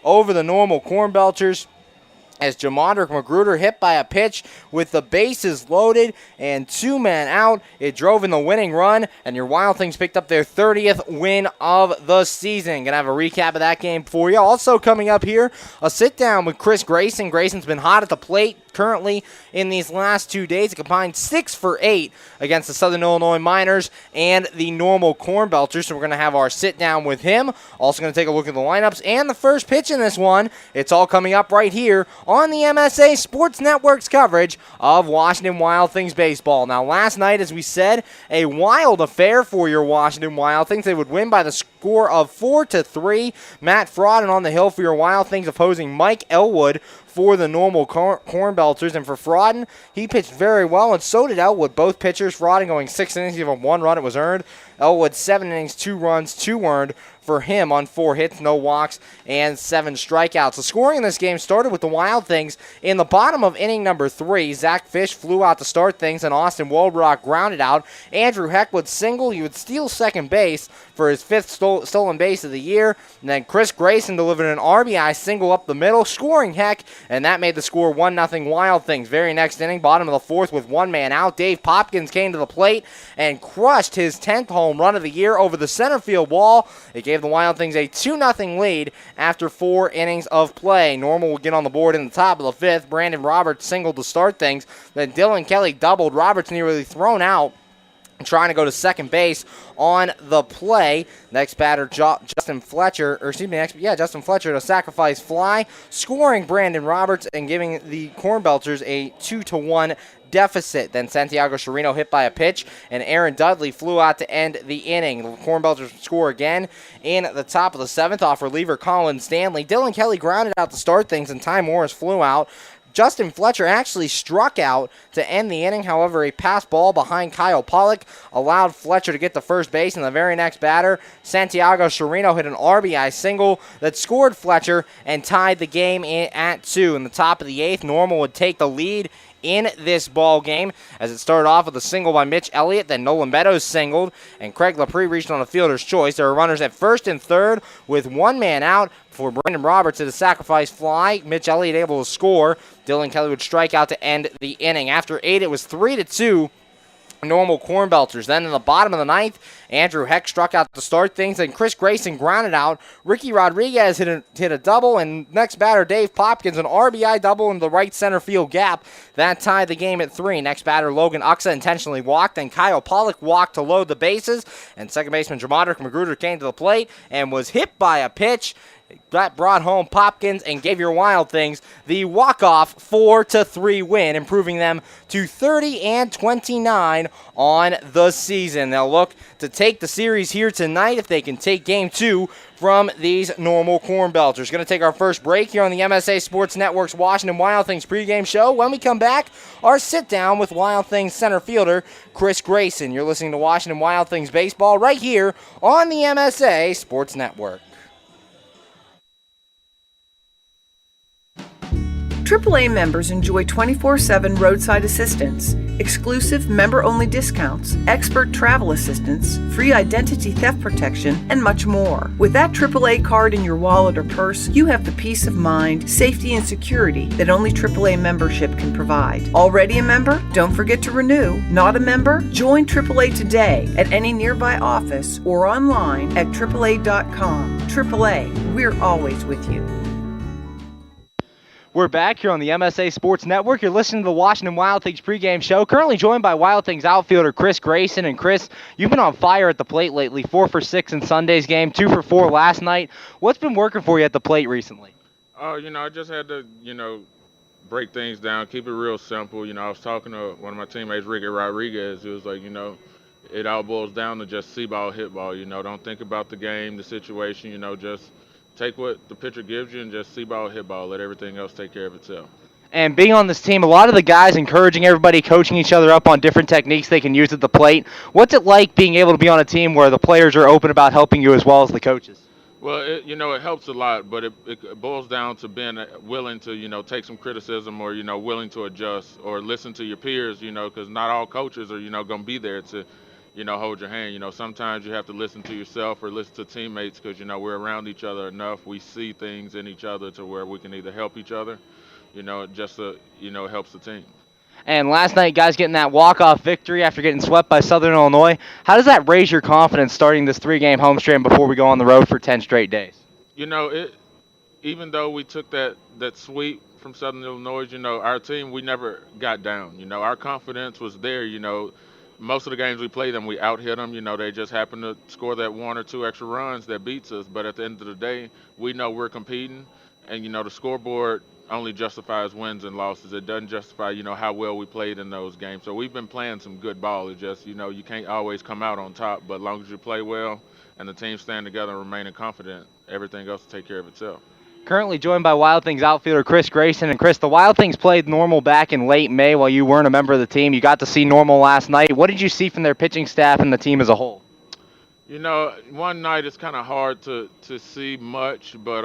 over the normal Cornbelters, as Jamondrick Magruder hit by a pitch with the bases loaded and 2 men out. It drove in the winning run, and your Wild Things picked up their 30th win of the season. Going to have a recap of that game for you. Also coming up here, a sit-down with Chris Grayson. Grayson's been hot at the plate currently in these last 2 days. A combined 6 for 8 against the Southern Illinois Miners and the normal Cornbelters. So we're going to have our sit-down with him. Also going to take a look at the lineups and the first pitch in this one. It's all coming up right here on the MSA Sports Network's coverage of Washington Wild Things baseball. Now, last night, as we said, a wild affair for your Washington Wild Things. They would win by the score of 4-3. Matt Frodden on the hill for your Wild Things, opposing Mike Elwood for the normal Cornbelters. And for Frodden, he pitched very well, and so did Elwood. Both pitchers, Frodden going 6 innings, gave him 1 run. It was earned. Elwood 7 innings, 2 runs, 2 earned for him on 4 hits, no walks, and 7 strikeouts. The scoring in this game started with the Wild Things. In the bottom of inning number 3, Zach Fish flew out to start things, and Austin Woldrock grounded out. Andrew Heck would single. He would steal second base for his 5th stolen base of the year. And then Chris Grayson delivered an RBI single up the middle, scoring Heck, and that made the score 1-0 Wild Things. Very next inning, bottom of the 4th with 1 man out, Dave Popkins came to the plate and crushed his 10th home run of the year over the center field wall. It gave the Wild Things a 2-0 lead after 4 innings of play. Normal would get on the board in the top of the 5th. Brandon Roberts singled to start things. Then Dylan Kelly doubled. Roberts nearly thrown out, trying to go to second base on the play. Next batter, Justin Fletcher to sacrifice fly, scoring Brandon Roberts and giving the Cornbelters a 2-1 deficit. Then Santiago Chirino hit by a pitch, and Aaron Dudley flew out to end the inning. The Cornbelters score again in the top of the 7th off reliever Colin Stanley. Dylan Kelly grounded out to start things, and Ty Morris flew out. Justin Fletcher actually struck out to end the inning. However, a pass ball behind Kyle Pollock allowed Fletcher to get to first base. And the very next batter, Santiago Chirino, hit an RBI single that scored Fletcher and tied the game at 2. In the top of the 8th, Normal would take the lead in this ball game, as it started off with a single by Mitch Elliott. Then Nolan Meadows singled, and Craig Lapre reached on a fielder's choice. There were runners at first and third with 1 man out for Brandon Roberts to the sacrifice fly. Mitch Elliott able to score. Dylan Kelly would strike out to end the inning. After 8, it was 3-2. Normal Cornbelters. Then in the bottom of the 9th, Andrew Heck struck out to start things, and Chris Grayson grounded out. Ricky Rodriguez hit a double, and next batter, Dave Popkins, an RBI double in the right center field gap. That tied the game at 3. Next batter, Logan Uxa intentionally walked, and Kyle Pollock walked to load the bases, and second baseman Jamondrick Magruder came to the plate and was hit by a pitch. That brought home Popkins and gave your Wild Things the walk-off 4-3 win, improving them to 30-29 on the season. They'll look to take the series here tonight if they can take Game 2 from these normal Cornbelters. Going to take our first break here on the MSA Sports Network's Washington Wild Things pregame show. When we come back, our sit-down with Wild Things center fielder Chris Grayson. You're listening to Washington Wild Things baseball right here on the MSA Sports Network. AAA members enjoy 24/7 roadside assistance, exclusive member-only discounts, expert travel assistance, free identity theft protection, and much more. With that AAA card in your wallet or purse, you have the peace of mind, safety, and security that only AAA membership can provide. Already a member? Don't forget to renew. Not a member? Join AAA today at any nearby office or online at AAA.com. AAA, we're always with you. We're back here on the MSA Sports Network. You're listening to the Washington Wild Things pregame show. Currently joined by Wild Things outfielder Chris Grayson. And Chris, you've been on fire at the plate lately. 4 for 6 in Sunday's game, 2 for 4 last night. What's been working for you at the plate recently? I just had to, break things down, keep it real simple. I was talking to one of my teammates, Ricky Rodriguez. It was like, it all boils down to just see ball, hit ball. Don't think about the game, the situation, just take what the pitcher gives you and just see ball, hit ball. Let everything else take care of itself. And being on this team, a lot of the guys encouraging everybody, coaching each other up on different techniques they can use at the plate. What's it like being able to be on a team where the players are open about helping you as well as the coaches? Well, it helps a lot, but it boils down to being willing to, take some criticism or, willing to adjust or listen to your peers, because not all coaches are, going to be there to, hold your hand. Sometimes you have to listen to yourself or listen to teammates because, we're around each other enough. We see things in each other to where we can either help each other, just to, it helps the team. And last night, guys getting that walk-off victory after getting swept by Southern Illinois. How does that raise your confidence starting this 3-game homestand before we go on the road for 10 straight days? Even though we took that sweep from Southern Illinois, our team, we never got down. Our confidence was there. Most of the games we played them, we out-hit them. They just happened to score that 1 or 2 extra runs that beats us. But at the end of the day, we know we're competing. And, the scoreboard only justifies wins and losses. It doesn't justify, how well we played in those games. So we've been playing some good ball. It's just, you can't always come out on top. But as long as you play well and the team stand together and remaining confident, everything else will take care of itself. Currently joined by Wild Things outfielder Chris Grayson. And Chris, the Wild Things played Normal back in late May while you weren't a member of the team. You got to see Normal last night. What did you see from their pitching staff and the team as a whole? One night it's kind of hard to see much, but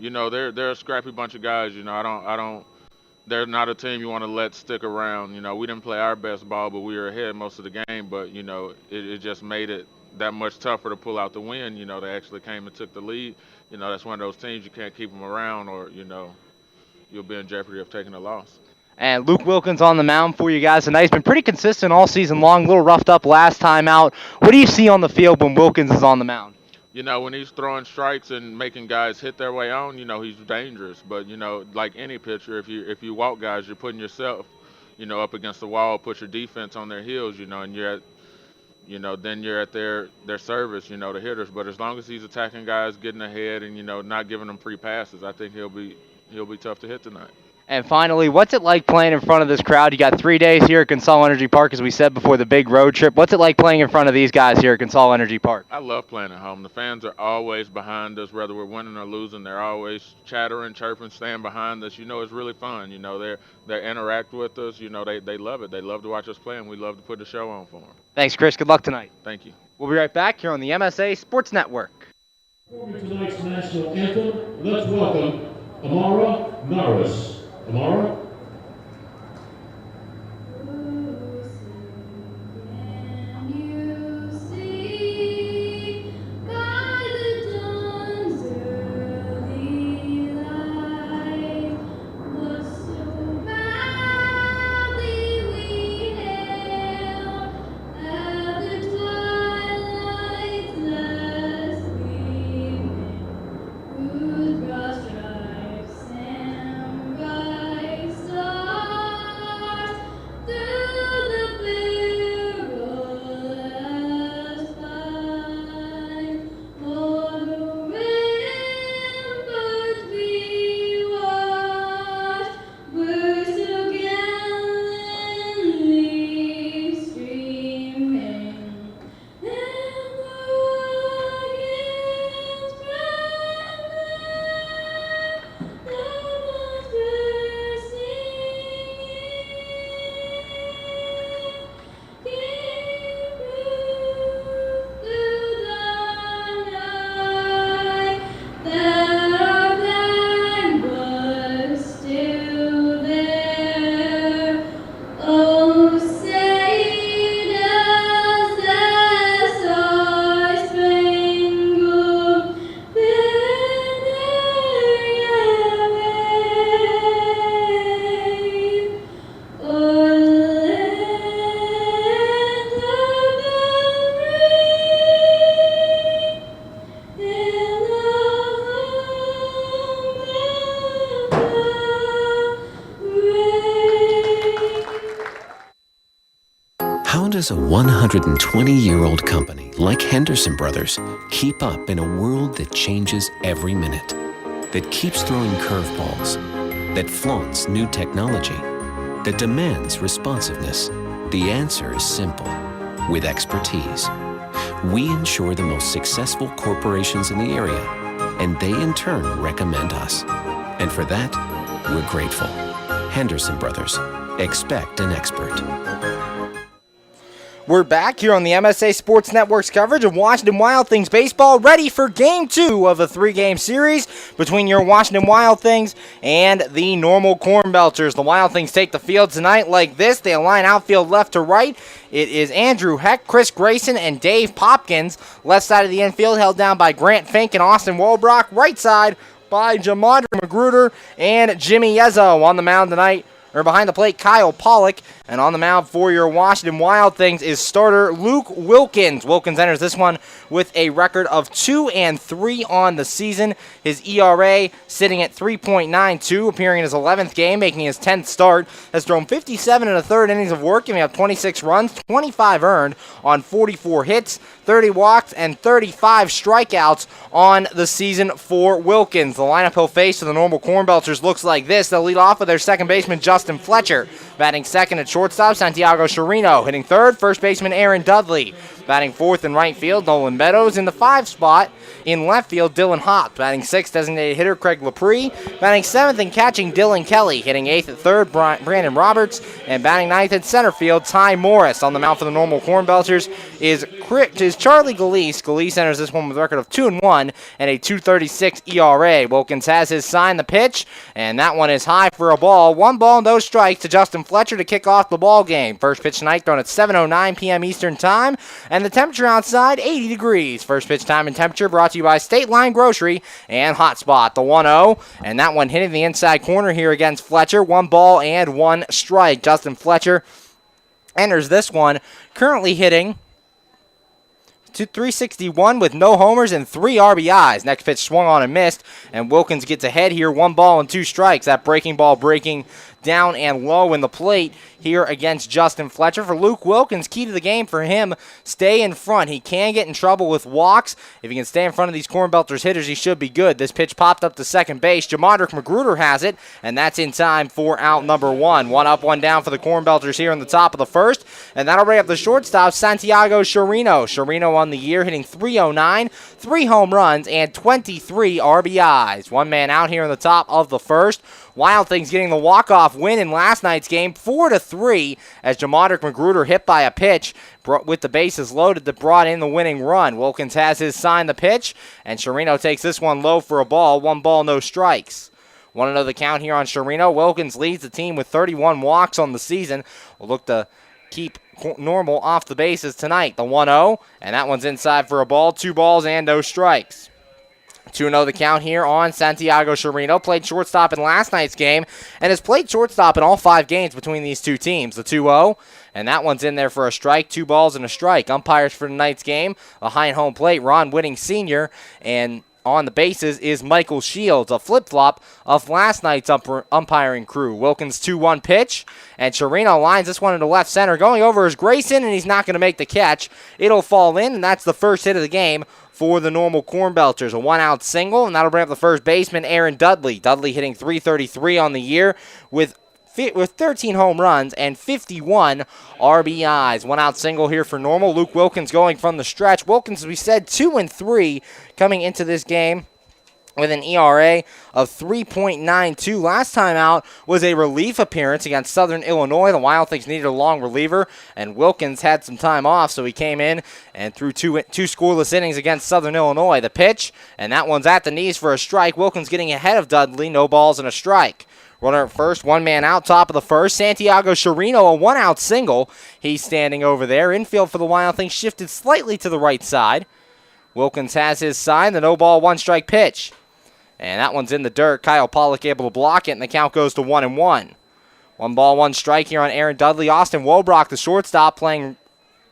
they're a scrappy bunch of guys. They're not a team you want to let stick around. We didn't play our best ball, but we were ahead most of the game. But it just made it that much tougher to pull out the win. They actually came and took the lead. That's one of those teams you can't keep them around, or you'll be in jeopardy of taking a loss. And Luke Wilkins on the mound for you guys tonight. He's been pretty consistent all season long, a little roughed up last time out. What do you see on the field when Wilkins is on the mound? When he's throwing strikes and making guys hit their way on, he's dangerous. But, like any pitcher, if you walk guys, you're putting yourself, up against the wall, put your defense on their heels, and you're at, then you're at their service, the hitters. But as long as he's attacking guys, getting ahead, and, not giving them free passes, I think he'll be tough to hit tonight. And finally, what's it like playing in front of this crowd? You got 3 days here at Consol Energy Park, as we said before the big road trip. What's it like playing in front of these guys here at Consol Energy Park? I love playing at home. The fans are always behind us, whether we're winning or losing. They're always chattering, chirping, staying behind us. It's really fun. They interact with us. They love it. They love to watch us play, and we love to put the show on for them. Thanks, Chris. Good luck tonight. Thank you. We'll be right back here on the MSA Sports Network. For tonight's national anthem, let's welcome Amara Norris. Amara? How does a 120-year-old company like Henderson Brothers keep up in a world that changes every minute, that keeps throwing curveballs, that flaunts new technology, that demands responsiveness? The answer is simple. With expertise. We ensure the most successful corporations in the area, and they in turn recommend us. And for that, we're grateful. Henderson Brothers. Expect an expert. We're back here on the MSA Sports Network's coverage of Washington Wild Things baseball, ready for Game 2 of a 3-game series between your Washington Wild Things and the Normal Cornbelters. The Wild Things take the field tonight like this. They align outfield left to right. It is Andrew Heck, Chris Grayson, and Dave Popkins. Left side of the infield held down by Grant Fink and Austin Wolbrock. Right side by Jamadra Magruder and Jimmy Yezzo. On the mound tonight, or behind the plate, Kyle Pollock. And on the mound for your Washington Wild Things is starter Luke Wilkins. Wilkins enters this one with a record of 2-3 on the season. His ERA sitting at 3.92, appearing in his 11th game, making his 10th start. Has thrown 57 1/3 innings of work, giving up 26 runs, 25 earned on 44 hits, 30 walks, and 35 strikeouts on the season for Wilkins. The lineup he'll face for the Normal Cornbelters looks like this. They'll lead off with their second baseman, Justin Fletcher. Batting second at shortstop, Santiago Chirino. Hitting third, first baseman Aaron Dudley. Batting fourth in right field, Nolan Meadows. In the 5 spot, in left field, Dylan Hopp. Batting sixth, designated hitter Craig Laprie. Batting seventh and catching, Dylan Kelly. Hitting eighth at third, Brandon Roberts. And batting ninth at center field, Ty Morris. On the mound for the Normal Cornbelters is Charlie Galise. Galise enters this one with a record of 2-1 and a 2.36 ERA. Wilkins has his sign, the pitch, and that one is high for a ball. 1 ball, no strikes to Justin Fletcher to kick off the ball game. First pitch tonight thrown at 7:09 p.m. Eastern Time, and the temperature outside 80 degrees. First pitch time and temperature brought to you by State Line Grocery and Hotspot. The 1-0, and that one hitting the inside corner here against Fletcher. 1 ball and 1 strike. Justin Fletcher enters this one currently hitting to 361 with no homers and 3 RBIs. Next pitch swung on and missed, and Wilkins gets ahead here. 1 ball and 2 strikes. That breaking ball breaking down and low in the plate here against Justin Fletcher. For Luke Wilkins, key to the game for him, stay in front. He can get in trouble with walks. If he can stay in front of these Cornbelters hitters, he should be good. This pitch popped up to second base. Jamadra Magruder has it, and that's in time for out number 1. 1 up, 1 down for the Cornbelters here in the top of the first, and that'll bring up the shortstop, Santiago Chirino. Chirino on the year hitting 309, 3 home runs, and 23 RBIs. 1 man out here in the top of the first. Wild Things getting the walk-off win in last night's game, 4-3, as Jamadra Magruder hit by a pitch with the bases loaded that brought in the winning run. Wilkins has his sign, the pitch, and Chirino takes this one low for a ball. 1 ball, no strikes. Want to know the count here on Chirino? Wilkins leads the team with 31 walks on the season. We'll look to keep Normal off the bases tonight. The 1-0, and that one's inside for a ball. 2 balls and no strikes. 2-0 the count here on Santiago Chirino. Played shortstop in last night's game and has played shortstop in all 5 games between these two teams. The 2-0, and that one's in there for a strike. 2 balls and a strike. Umpires for tonight's game, behind home plate, Ron Whitting Sr., and on the bases is Michael Shields, a flip-flop of last night's umpiring crew. Wilkins' 2-1 pitch, and Chirino lines this one into left center. Going over is Grayson, and he's not going to make the catch. It'll fall in, and that's the first hit of the game for the Normal Cornbelters. A 1-out single, and that'll bring up the first baseman, Aaron Dudley. Dudley hitting 333 on the year with 13 home runs and 51 RBIs. 1-out single here for Normal. Luke Wilkins going from the stretch. Wilkins, as we said, 2-3 coming into this game with an ERA of 3.92. Last time out was a relief appearance against Southern Illinois. The Wild Things needed a long reliever, and Wilkins had some time off, so he came in and threw two scoreless innings against Southern Illinois. The pitch, and that one's at the knees for a strike. Wilkins getting ahead of Dudley. No balls and a strike. Runner at first, 1 man out, top of the first. Santiago Chirino, a 1-out single. He's standing over there. Infield for the Wild Things shifted slightly to the right side. Wilkins has his sign, the no ball, 1 strike pitch. And that one's in the dirt. Kyle Pollock able to block it, and the count goes to 1-1. 1 ball, 1 strike here on Aaron Dudley. Austin Wolbrock, the shortstop, playing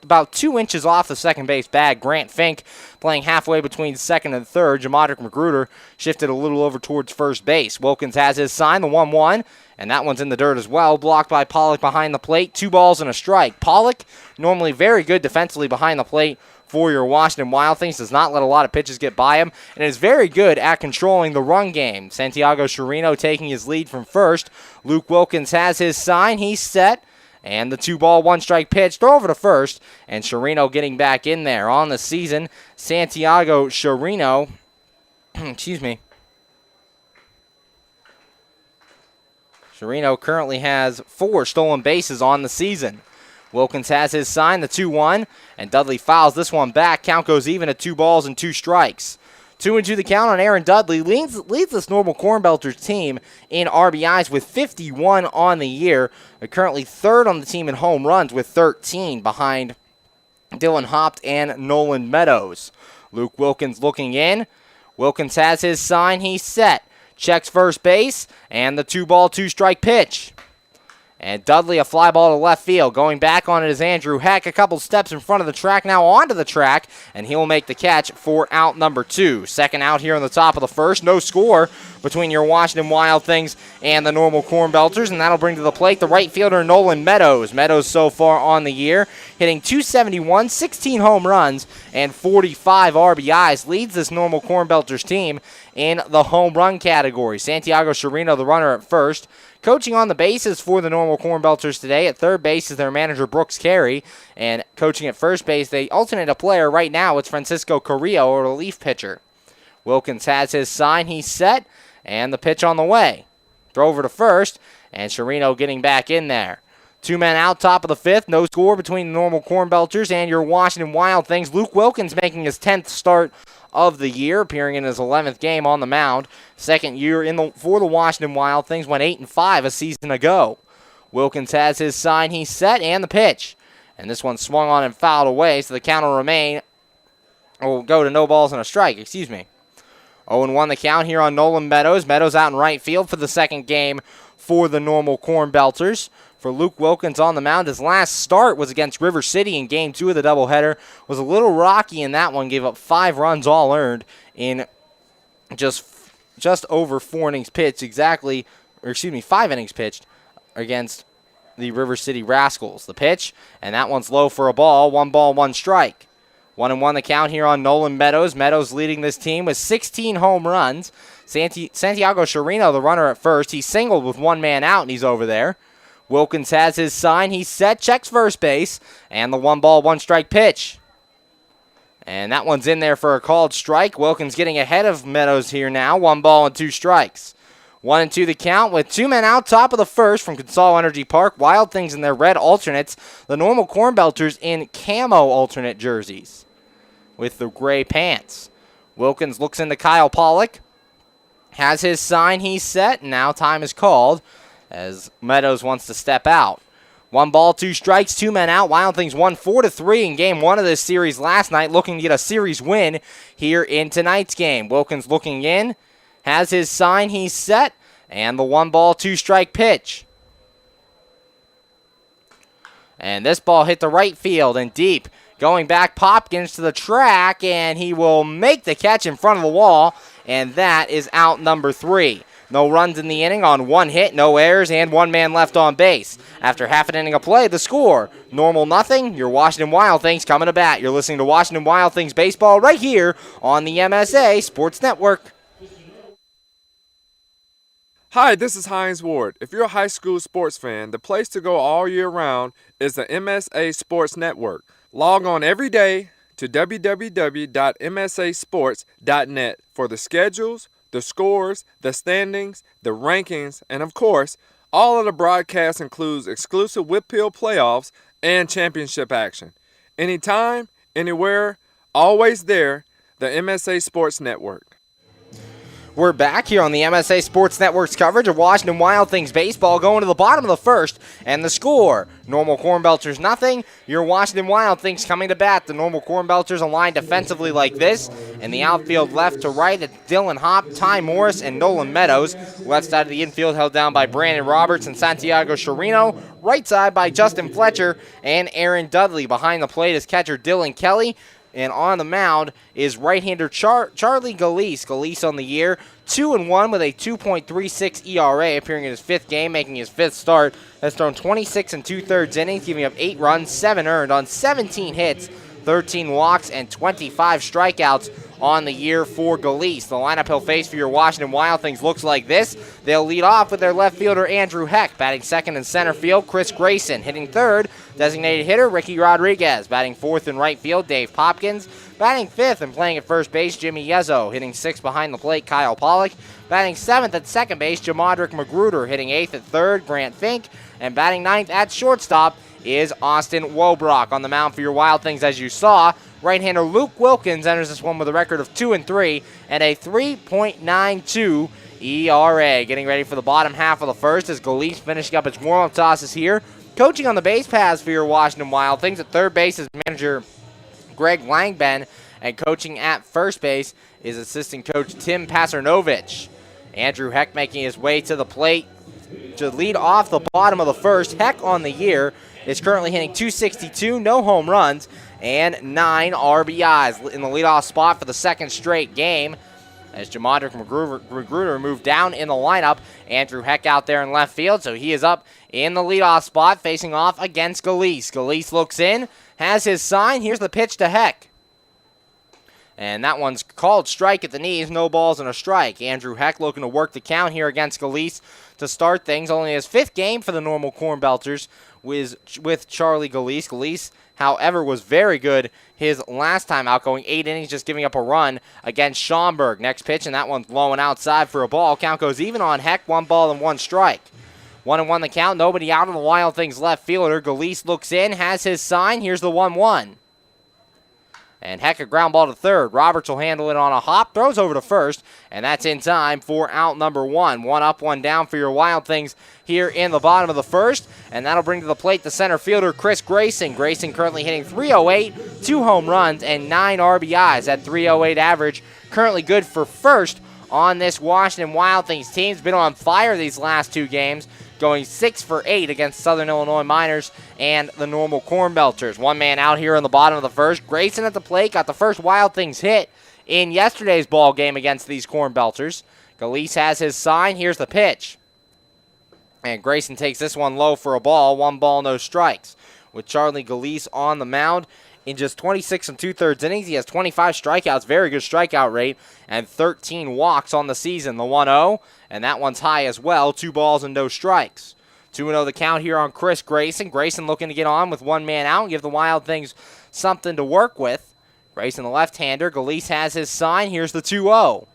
about 2 inches off the second base bag. Grant Fink playing halfway between second and third. Jamadra Magruder shifted a little over towards first base. Wilkins has his sign, the 1-1, and that one's in the dirt as well. Blocked by Pollock behind the plate. 2 balls and a strike. Pollock, normally very good defensively behind the plate for your Washington Wild Things, does not let a lot of pitches get by him, and is very good at controlling the run game. Santiago Chirino taking his lead from first. Luke Wilkins has his sign. He's set. And the 2 ball, 1 strike pitch, throw over to first, and Chirino getting back in there. On the season, Santiago Chirino, Chirino currently has 4 stolen bases on the season. Wilkins has his sign, the 2-1, and Dudley fouls this one back. Count goes even at 2 balls and 2 strikes. 2-2 the count on Aaron Dudley, leads this Normal Cornbelters team in RBIs with 51 on the year. They're currently third on the team in home runs with 13 behind Dylan Hopt and Nolan Meadows. Luke Wilkins looking in. Wilkins has his sign, he's set. Checks first base, and the 2-ball, 2-strike pitch. And Dudley, a fly ball to left field. Going back on it is Andrew Heck, a couple steps in front of the track, now onto the track, and he'll make the catch for out number 2. Second out here on the top of the first. No score between your Washington Wild Things and the Normal Cornbelters, and that'll bring to the plate the right fielder Nolan Meadows. Meadows so far on the year, hitting .271, 16 home runs, and 45 RBIs. Leads this Normal Cornbelters team in the home run category. Santiago Chirino, the runner at first. Coaching on the bases for the Normal Cornbelters today. At third base is their manager, Brooks Carey. And coaching at first base, they alternate a player right now. It's Francisco Carrillo, a relief pitcher. Wilkins has his sign. He's set. And the pitch on the way. Throw over to first. And Chirino getting back in there. 2 men out, top of the 5th. No score between the Normal Cornbelters and your Washington Wild Things. Luke Wilkins making his 10th start of the year, appearing in his 11th game on the mound. Second year for the Washington Wild Things, went 8-5 a season ago. Wilkins has his sign, he's set, and the pitch. And this one swung on and fouled away, so the count will go to no balls and a strike, 0-1 the count here on Nolan Meadows. Meadows out in right field for the second game for the Normal Cornbelters. For Luke Wilkins on the mound, his last start was against River City in Game 2 of the doubleheader. Was a little rocky in that one, gave up 5 runs all earned in just over 4 innings pitched, 5 innings pitched against the River City Rascals. The pitch, and that one's low for a ball, 1 strike. 1-1 the count here on Nolan Meadows. Meadows leading this team with 16 home runs. Santiago Chirino, the runner at first, he singled with 1 man out, and he's over there. Wilkins has his sign. He's set, checks first base, and the 1 strike pitch. And that one's in there for a called strike. Wilkins getting ahead of Meadows here now. 1 2 strikes. 1-2 the count with 2 men out, top of the first from Consol Energy Park. Wild Things in their red alternates. The Normal Cornbelters in camo alternate jerseys with the gray pants. Wilkins looks into Kyle Pollock. Has his sign. He's set, and now time is called as Meadows wants to step out. 1 2 strikes, 2 men out. Wild Things won 4-3 in Game 1 of this series last night, looking to get a series win here in tonight's game. Wilkins looking in, has his sign, he's set, and the 1 2 strike pitch. And this ball hit the right field and deep. Going back, Popkins to the track, and he will make the catch in front of the wall, and that is out number 3. No runs in the inning on 1 hit, no errors, and 1 man left on base. After half an inning of play, the score, Normal nothing, your Washington Wild Things coming to bat. You're listening to Washington Wild Things baseball right here on the MSA Sports Network. Hi, this is Hines Ward. If you're a high school sports fan, the place to go all year round is the MSA Sports Network. Log on every day to www.msasports.net for the schedules, the scores, the standings, the rankings, and of course, all of the broadcasts includes exclusive Whitfill playoffs and championship action. Anytime, anywhere, always there, the MSA Sports Network. We're back here on the MSA Sports Network's coverage of Washington Wild Things baseball, going to the bottom of the first, and the score, Normal Cornbelters nothing, your Washington Wild Things coming to bat. The Normal Cornbelters aligned defensively like this, and the outfield left to right at Dylan Hopp, Ty Morris, and Nolan Meadows. Left side of the infield held down by Brandon Roberts and Santiago Chirino. Right side by Justin Fletcher and Aaron Dudley. Behind the plate is catcher Dylan Kelly. And on the mound is right-hander Charlie Galise. Galise on the year, 2-1 with a 2.36 ERA, appearing in his 5th game, making his 5th start. Has thrown 26 2/3 innings, giving up 8 runs, 7 earned on 17 hits, 13 walks, and 25 strikeouts on the year for Galise. The lineup he'll face for your Washington Wild Things looks like this. They'll lead off with their left fielder Andrew Heck. Batting second in center field, Chris Grayson. Hitting third, designated hitter Ricky Rodriguez. Batting fourth in right field, Dave Popkins. Batting fifth and playing at first base, Jimmy Yezzo. Hitting sixth behind the plate, Kyle Pollock. Batting seventh at second base, Jamadrick Magruder. Hitting eighth at third, Grant Fink. And batting ninth at shortstop is Austin Wobrock. On the mound for your Wild Things, as you saw, right-hander Luke Wilkins enters this one with a record of 2-3 and a 3.92 ERA. Getting ready for the bottom half of the first as Galise finishing up its warm-up tosses here. Coaching on the base paths for your Washington Wild Things. At third base is manager Greg Langben, and coaching at first base is assistant coach Tim Pasarnovich. Andrew Heck making his way to the plate to lead off the bottom of the first. Heck on the year is currently hitting .262, no home runs, and 9 RBIs in the leadoff spot for the second straight game. As Jamondrick Magruder moved down in the lineup, Andrew Heck out there in left field, so he is up in the leadoff spot facing off against Galise. Galise looks in, has his sign. Here's the pitch to Heck. And that one's called strike at the knees, no balls and a strike. Andrew Heck looking to work the count here against Galise to start things. Only his 5th game for the normal Cornbelters with Charlie Galise. Galise, however, was very good his last time out, going 8 innings, just giving up a run against Schaumburg. Next pitch, and that one's low and outside for a ball. Count goes even on Heck, 1 ball and 1 strike. 1-1 the count, nobody out on the Wild Things left fielder. Galise looks in, has his sign. Here's the 1-1. And Heck, a ground ball to third. Roberts will handle it on a hop, throws over to first, and that's in time for out number 1. 1 up, 1 down for your Wild Things here in the bottom of the first, and that'll bring to the plate the center fielder, Chris Grayson. Grayson currently hitting .308, 2 home runs, and 9 RBIs. That .308 average currently good for first on this Washington Wild Things team. Has been on fire these last 2 games, going 6 for 8 against Southern Illinois Miners and the normal Cornbelters. 1 man out here in the bottom of the first. Grayson at the plate got the first Wild Things hit in yesterday's ball game against these Cornbelters. Galise has his sign. Here's the pitch. And Grayson takes this one low for a ball. 1 ball, no strikes. With Charlie Galise on the mound, in just 26 2/3 innings, he has 25 strikeouts, very good strikeout rate, and 13 walks on the season. The 1-0, and that one's high as well, 2 balls and no strikes. 2-0 the count here on Chris Grayson. Grayson looking to get on with 1 man out and give the Wild Things something to work with. Grayson, the left-hander. Galise has his sign. Here's the 2-0.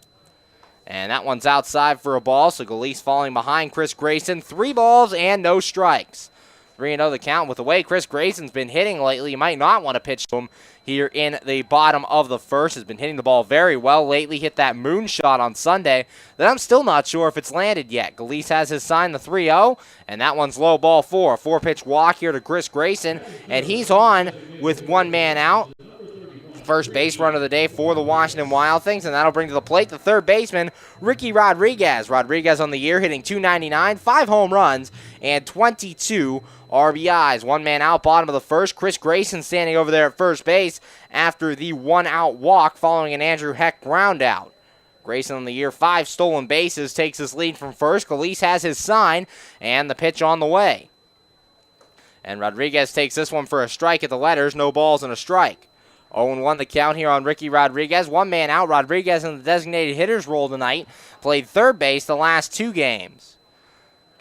And that one's outside for a ball, so Galise falling behind Chris Grayson. 3 balls and no strikes. 3-0 the count. With the way Chris Grayson's been hitting lately, you might not want to pitch to him here in the bottom of the first. Has been hitting the ball very well lately. Hit that moonshot on Sunday that I'm still not sure if it's landed yet. Galise has his sign, the 3-0, and that one's low ball 4. A 4-pitch walk here to Chris Grayson, and he's on with 1 man out. First base run of the day for the Washington Wild Things, and that'll bring to the plate the third baseman, Ricky Rodriguez. Rodriguez on the year hitting .299, 5 home runs, and 22 RBIs. 1 man out, bottom of the first. Chris Grayson standing over there at first base after the 1-out walk following an Andrew Heck ground out. Grayson on the year, 5 stolen bases, takes his lead from first. Galise has his sign, and the pitch on the way. And Rodriguez takes this one for a strike at the letters, no balls and a strike. 0-1 the count here on Ricky Rodriguez. 1 man out. Rodriguez in the designated hitter's role tonight. Played third base the last 2 games.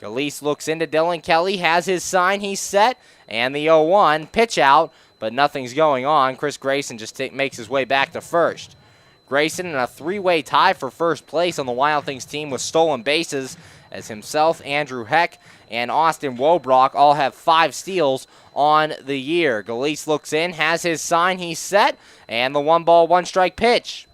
Galise looks into Dylan Kelly. Has his sign. He's set. And the 0-1. Pitch out, but nothing's going on. Chris Grayson just makes his way back to first. Grayson in a 3-way tie for first place on the Wild Things team with stolen bases, as himself, Andrew Heck, and Austin Wobrock all have 5 steals on the year. Galise looks in, has his sign, he's set, and the 1 ball, 1 strike pitch.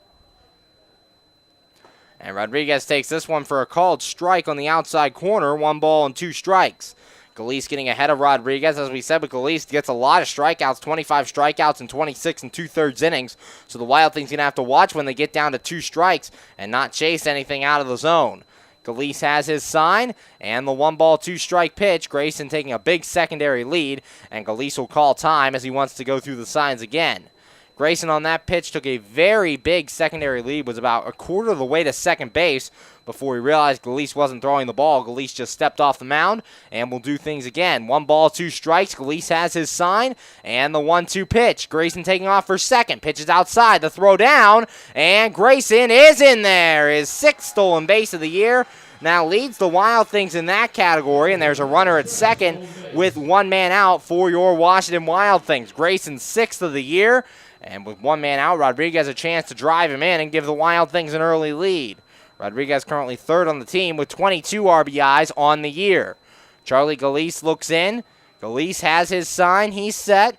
And Rodriguez takes this one for a called strike on the outside corner, 1 ball and 2 strikes. Galise getting ahead of Rodriguez, as we said, but Galise gets a lot of strikeouts, 25 strikeouts in 26 2/3 innings. So the Wild Things going to have to watch when they get down to 2 strikes and not chase anything out of the zone. Galise has his sign, and the 1 ball, 2 strike pitch. Grayson taking a big secondary lead, and Galise will call time as he wants to go through the signs again. Grayson on that pitch took a very big secondary lead, was about a quarter of the way to second base before he realized Galise wasn't throwing the ball. Galise just stepped off the mound and will do things again. 1 ball, 2 strikes. Galise has his sign, and the 1-2 pitch. Grayson taking off for second. Pitches outside, the throw down, and Grayson is in there. His 6th stolen base of the year. Now leads the Wild Things in that category, and there's a runner at second with 1 man out for your Washington Wild Things. Grayson's 6th of the year. And with 1 man out, Rodriguez has a chance to drive him in and give the Wild Things an early lead. Rodriguez currently 3rd on the team with 22 RBIs on the year. Charlie Galise looks in. Galise has his sign. He's set.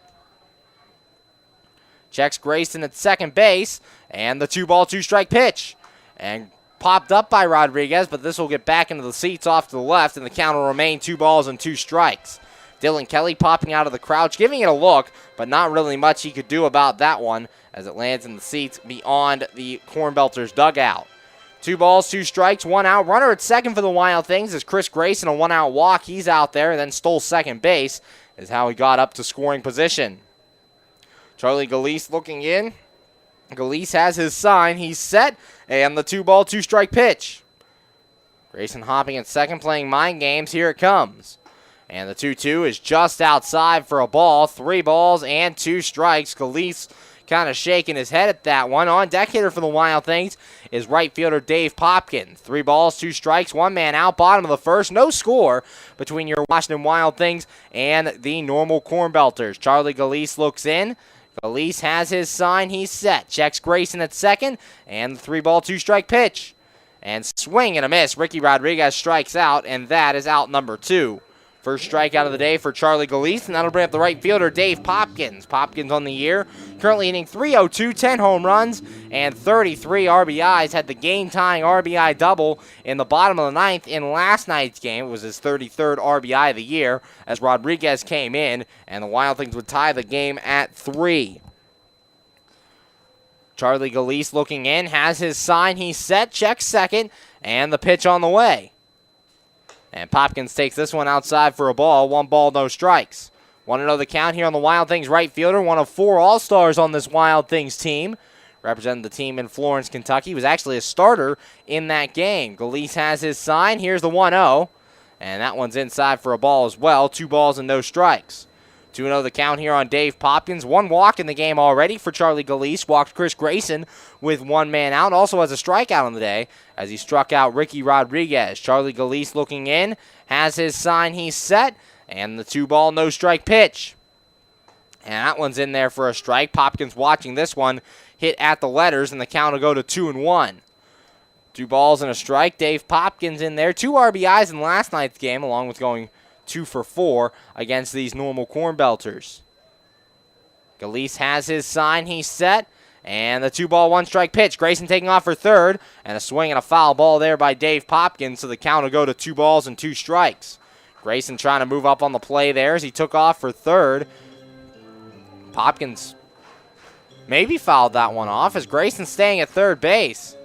Checks Grayson at second base. And the 2-ball, 2-strike pitch. And popped up by Rodriguez, but this will get back into the seats off to the left, and the count will remain 2 balls and 2 strikes. Dylan Kelly popping out of the crouch, giving it a look, but not really much he could do about that one as it lands in the seats beyond the Cornbelters dugout. 2 balls, 2 strikes, 1 out. Runner at second for the Wild Things is Chris Grayson, a 1-out walk. He's out there and then stole second base is how he got up to scoring position. Charlie Galise looking in. Galise has his sign. He's set, and the 2-ball, 2-strike pitch. Grayson hopping at second, playing mind games. Here it comes. And the 2-2 is just outside for a ball. 3 balls and 2 strikes. Galise kind of shaking his head at that one. On deck hitter for the Wild Things is right fielder Dave Popkins. 3 balls, 2 strikes, 1 man out, bottom of the first. No score between your Washington Wild Things and the normal Cornbelters. Charlie Galise looks in. Galise has his sign. He's set. Checks Grayson at second. And the 3-ball, 2-strike pitch. And swing and a miss. Ricky Rodriguez strikes out, and that is out number 2. First strikeout of the day for Charlie Galise, and that'll bring up the right fielder, Dave Popkins. Popkins on the year, currently hitting .302, 10 home runs, and 33 RBIs. Had the game-tying RBI double in the bottom of the 9th in last night's game. It was his 33rd RBI of the year as Rodriguez came in, and the Wild Things would tie the game at 3. Charlie Galise looking in, has his sign. He's set, checks second, and the pitch on the way. And Popkins takes this one outside for a ball. 1 ball, no strikes. 1-0 the count here on the Wild Things right fielder. One of 4 All-Stars on this Wild Things team. Represented the team in Florence, Kentucky. He was actually a starter in that game. Galise has his sign. Here's the 1-0. And that one's inside for a ball as well. 2 balls and no strikes. 2-0 the count here on Dave Popkins. 1 walk in the game already for Charlie Galise. Walked Chris Grayson with 1 man out. Also has a strikeout on the day as he struck out Ricky Rodriguez. Charlie Galise looking in. Has his sign. He's set. And the 2-ball, no-strike pitch. And that one's in there for a strike. Popkins watching this one hit at the letters, and the count will go to 2-1. 2 balls and a strike. Dave Popkins in there. 2 RBIs in last night's game, along with going 2 for 4 against these normal Cornbelters. Galise has his sign. He's set. And the 2-ball, 1-strike pitch. Grayson taking off for third. And a swing and a foul ball there by Dave Popkins. So the count will go to 2 balls and 2 strikes. Grayson trying to move up on the play there as he took off for third. Popkins maybe fouled that one off as Grayson staying at third base.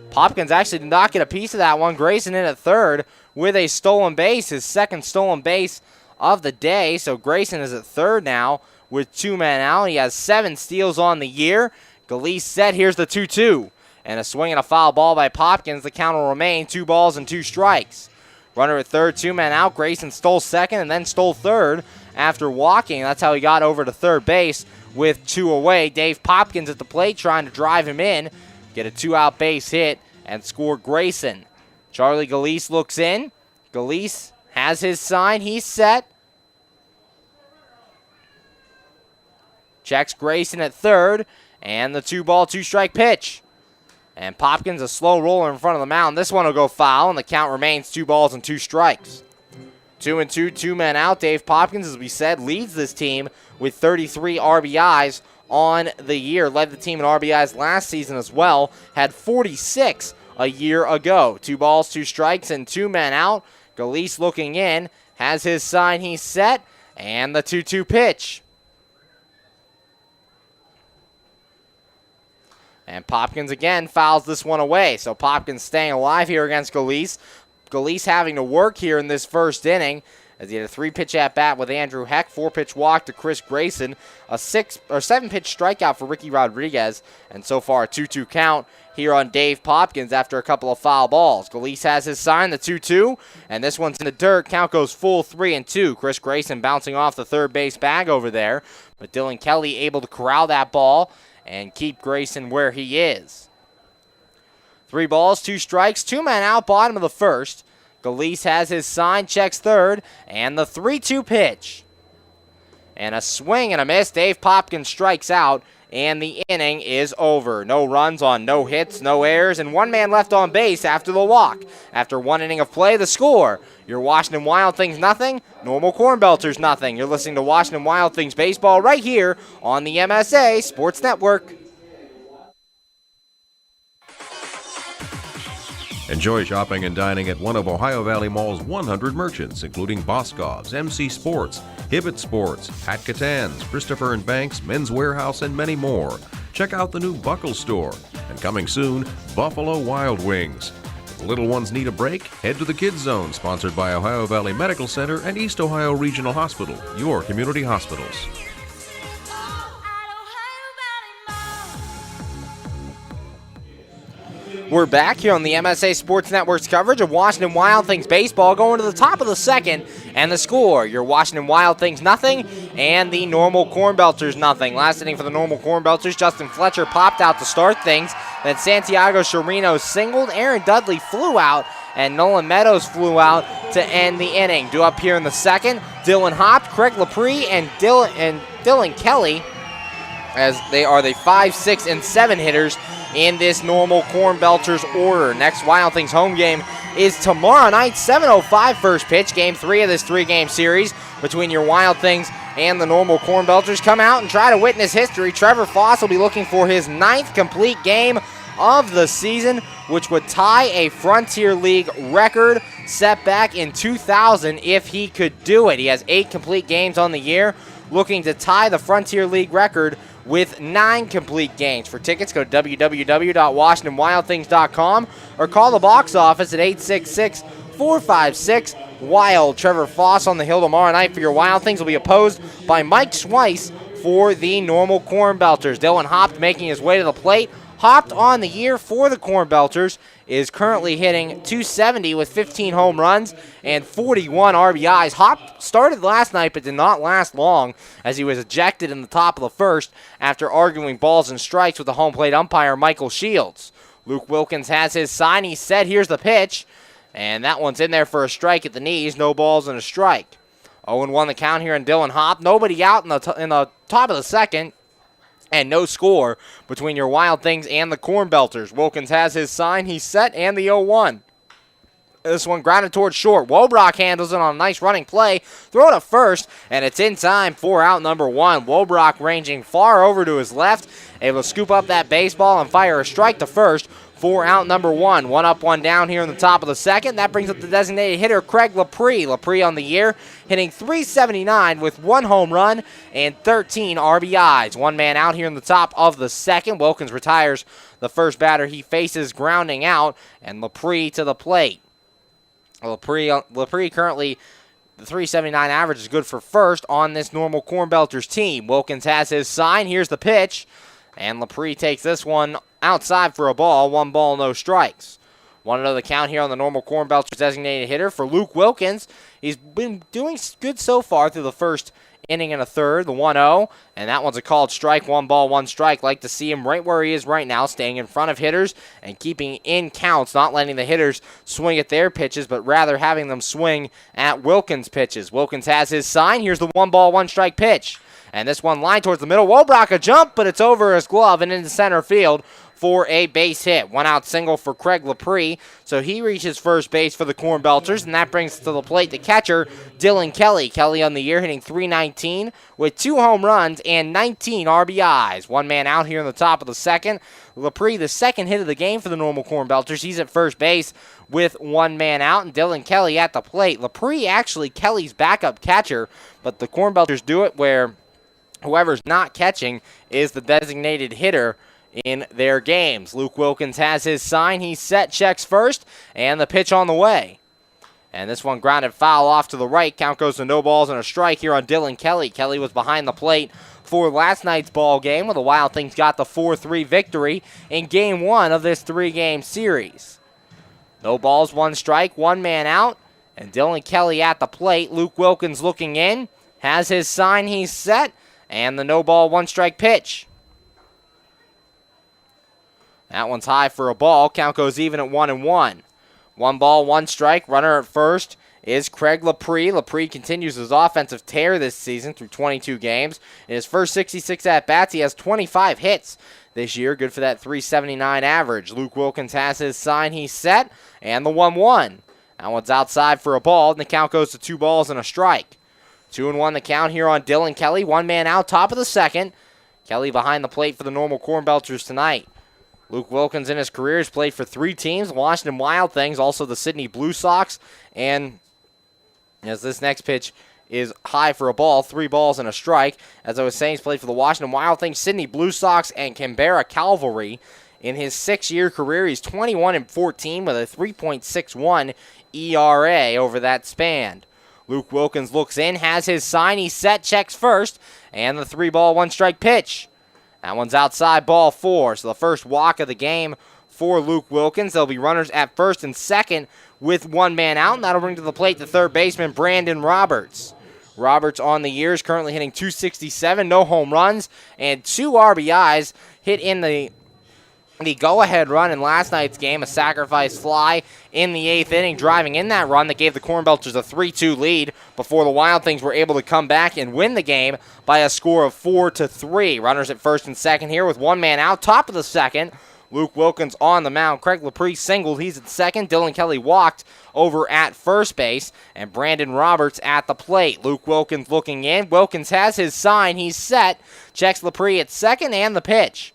Popkins actually did not get a piece of that one. Grayson in at third with a stolen base, his second stolen base of the day. So Grayson is at third now with 2 men out. He has 7 steals on the year. Galise set. Here's the 2-2. And a swing and a foul ball by Popkins. The count will remain 2 balls and 2 strikes. Runner at third, 2 men out. Grayson stole second and then stole third after walking. That's how he got over to third base with 2 away. Dave Popkins at the plate trying to drive him in, get a 2-out base hit, and score Grayson. Charlie Galise looks in. Galise has his sign. He's set. Checks Grayson at third. And the 2-ball, 2-strike pitch. And Popkins, a slow roller in front of the mound. This one will go foul, and the count remains 2 balls and 2 strikes. 2-2, 2 men out. Dave Popkins, as we said, leads this team with 33 RBIs on the year. Led the team in RBIs last season as well. Had 46 a year ago. 2 balls, 2 strikes, and 2 men out. Galise looking in. Has his sign. He's set. And the 2-2 pitch. And Popkins again fouls this one away. So Popkins staying alive here against Galise. Galise having to work here in this first inning as he had a 3-pitch at-bat with Andrew Heck, 4-pitch walk to Chris Grayson, a 7-pitch strikeout for Ricky Rodriguez, and so far a 2-2 count here on Dave Popkins after a couple of foul balls. Galise has his sign, the 2-2, and this one's in the dirt. Count goes full 3-2. Chris Grayson bouncing off the third base bag over there, but Dylan Kelly able to corral that ball and keep Grayson where he is. 3 balls, 2 strikes, 2 men out, bottom of the first. Galise has his sign, checks third, and the 3-2 pitch. And a swing and a miss. Dave Popkins strikes out and the inning is over. No runs on no hits, no errors, and one man left on base after the walk. After one inning of play, the score: your Washington Wild Things nothing, Normal Cornbelters nothing. You're listening to Washington Wild Things baseball right here on the MSA Sports Network. Enjoy shopping and dining at one of Ohio Valley Mall's 100 merchants, including Boscov's, MC Sports, Hibbett Sports, Pat Catan's, Christopher & Banks, Men's Warehouse, and many more. Check out the new Buckle Store. And coming soon, Buffalo Wild Wings. If the little ones need a break, head to the Kids Zone, sponsored by Ohio Valley Medical Center and East Ohio Regional Hospital, your community hospitals. We're back here on the MSA Sports Network's coverage of Washington Wild Things baseball, going to the top of the second, and the score: your Washington Wild Things nothing, and the Normal Cornbelters nothing. Last inning for the Normal Cornbelters, Justin Fletcher popped out to start things, then Santiago Chirino singled, Aaron Dudley flew out, and Nolan Meadows flew out to end the inning. Due up here in the second, Dylan Hopp, Craig Laprie, and Dylan Kelly, as they are the 5, 6, and 7 hitters in this Normal Cornbelters order. Next Wild Things home game is tomorrow night, 7:05 first pitch, game 3 of this 3-game series between your Wild Things and the Normal Cornbelters. Come out and try to witness history. Trevor Foss will be looking for his 9th complete game of the season, which would tie a Frontier League record set back in 2000 if he could do it. He has 8 complete games on the year, looking to tie the Frontier League record with 9 complete games. For tickets, go to www.washingtonwildthings.com or call the box office at 866-456-WILD. Trevor Foss on the hill tomorrow night for your Wild Things will be opposed by Mike Schweiss for the Normal Cornbelters. Dylan Hopp making his way to the plate. Hopped on the year for the Cornbelters, is currently hitting .270 with 15 home runs and 41 RBIs. Hopp started last night but did not last long, as he was ejected in the top of the first after arguing balls and strikes with the home plate umpire Michael Shields. Luke Wilkins has his sign. He said, here's the pitch, and that one's in there for a strike at the knees. No balls and a strike. 0-1 the count here in Dylan Hopp. Nobody out in the top of the second. And no score between your Wild Things and the Cornbelters. Wilkins has his sign. He's set, and the 0-1. This one grounded towards short. Wobrock handles it on a nice running play. Throw it to first, and it's in time for out number 1. Wobrock ranging far over to his left, able to scoop up that baseball and fire a strike to first for out number 1. 1 up, 1 down here in the top of the second. That brings up the designated hitter, Craig Laprie. Laprie on the year, hitting .379 with 1 home run and 13 RBIs. 1 man out here in the top of the second. Wilkins retires the first batter he faces, grounding out, and Laprie to the plate. Laprie currently, the .379 average is good for first on this Normal Cornbelters team. Wilkins has his sign. Here's the pitch, and Laprie takes this one outside for a ball. 1 ball, no strikes. 1-0 the count here on the Normal Cornbelters designated hitter for Luke Wilkins. He's been doing good so far through the first inning and a third, the 1-0, and that one's a called strike. 1 ball, 1 strike. Like to see him right where he is right now, staying in front of hitters and keeping in counts, not letting the hitters swing at their pitches, but rather having them swing at Wilkins' pitches. Wilkins has his sign. Here's the 1 ball, 1 strike pitch. And this one line towards the middle. Wobrock a jump, but it's over his glove and into center field for a base hit. 1 out single for Craig Laprie, so he reaches first base for the Cornbelters, and that brings to the plate the catcher, Dylan Kelly. Kelly on the year hitting .319 with 2 home runs and 19 RBIs. 1 man out here in the top of the second. Laprie, the second hit of the game for the Normal Cornbelters. He's at first base with 1 man out, and Dylan Kelly at the plate. Laprie actually Kelly's backup catcher, but the Cornbelters do it where whoever's not catching is the designated hitter in their games. Luke Wilkins has his sign. He's set, checks first, and the pitch on the way. And this one grounded foul off to the right. Count goes to no balls and a strike here on Dylan Kelly. Kelly was behind the plate for last night's ball game, where the Wild Things got the 4-3 victory in Game 1 of this 3-game series. No balls, 1 strike, 1 man out, and Dylan Kelly at the plate. Luke Wilkins looking in, has his sign. He's set, and the no ball, 1 strike pitch. That one's high for a ball. Count goes even at 1-1. 1 ball, 1 strike. Runner at first is Craig Laprie. Laprie continues his offensive tear this season through 22 games. In his first 66 at-bats, he has 25 hits this year. Good for that .379 average. Luke Wilkins has his sign. He's set, and the 1-1. That one's outside for a ball, and the count goes to 2 balls and a strike. 2-1 the count here on Dylan Kelly. 1 man out, top of the second. Kelly behind the plate for the normal Cornbelters tonight. Luke Wilkins in his career has played for 3 teams, Washington Wild Things, also the Sydney Blue Sox, and as this next pitch is high for a ball, 3 balls and a strike. As I was saying, he's played for the Washington Wild Things, Sydney Blue Sox, and Canberra Cavalry. In his 6-year career, he's 21-14 with a 3.61 ERA over that span. Luke Wilkins looks in, has his sign, he's set, checks first, and the 3-ball, 1-strike pitch. That one's outside, ball 4. So the first walk of the game for Luke Wilkins. There'll be runners at first and second with 1 man out, and that'll bring to the plate the third baseman, Brandon Roberts. Roberts on the year is currently hitting .267, no home runs, and 2 RBIs hit in the go-ahead run in last night's game, a sacrifice fly in the 8th inning, driving in that run that gave the Cornbelters a 3-2 lead before the Wild Things were able to come back and win the game by a score of 4-3. Runners at first and second here with 1 man out, top of the second. Luke Wilkins on the mound. Craig Laprie singled. He's at second. Dylan Kelly walked over at first base. And Brandon Roberts at the plate. Luke Wilkins looking in. Wilkins has his sign. He's set. Checks Laprie at second and the pitch.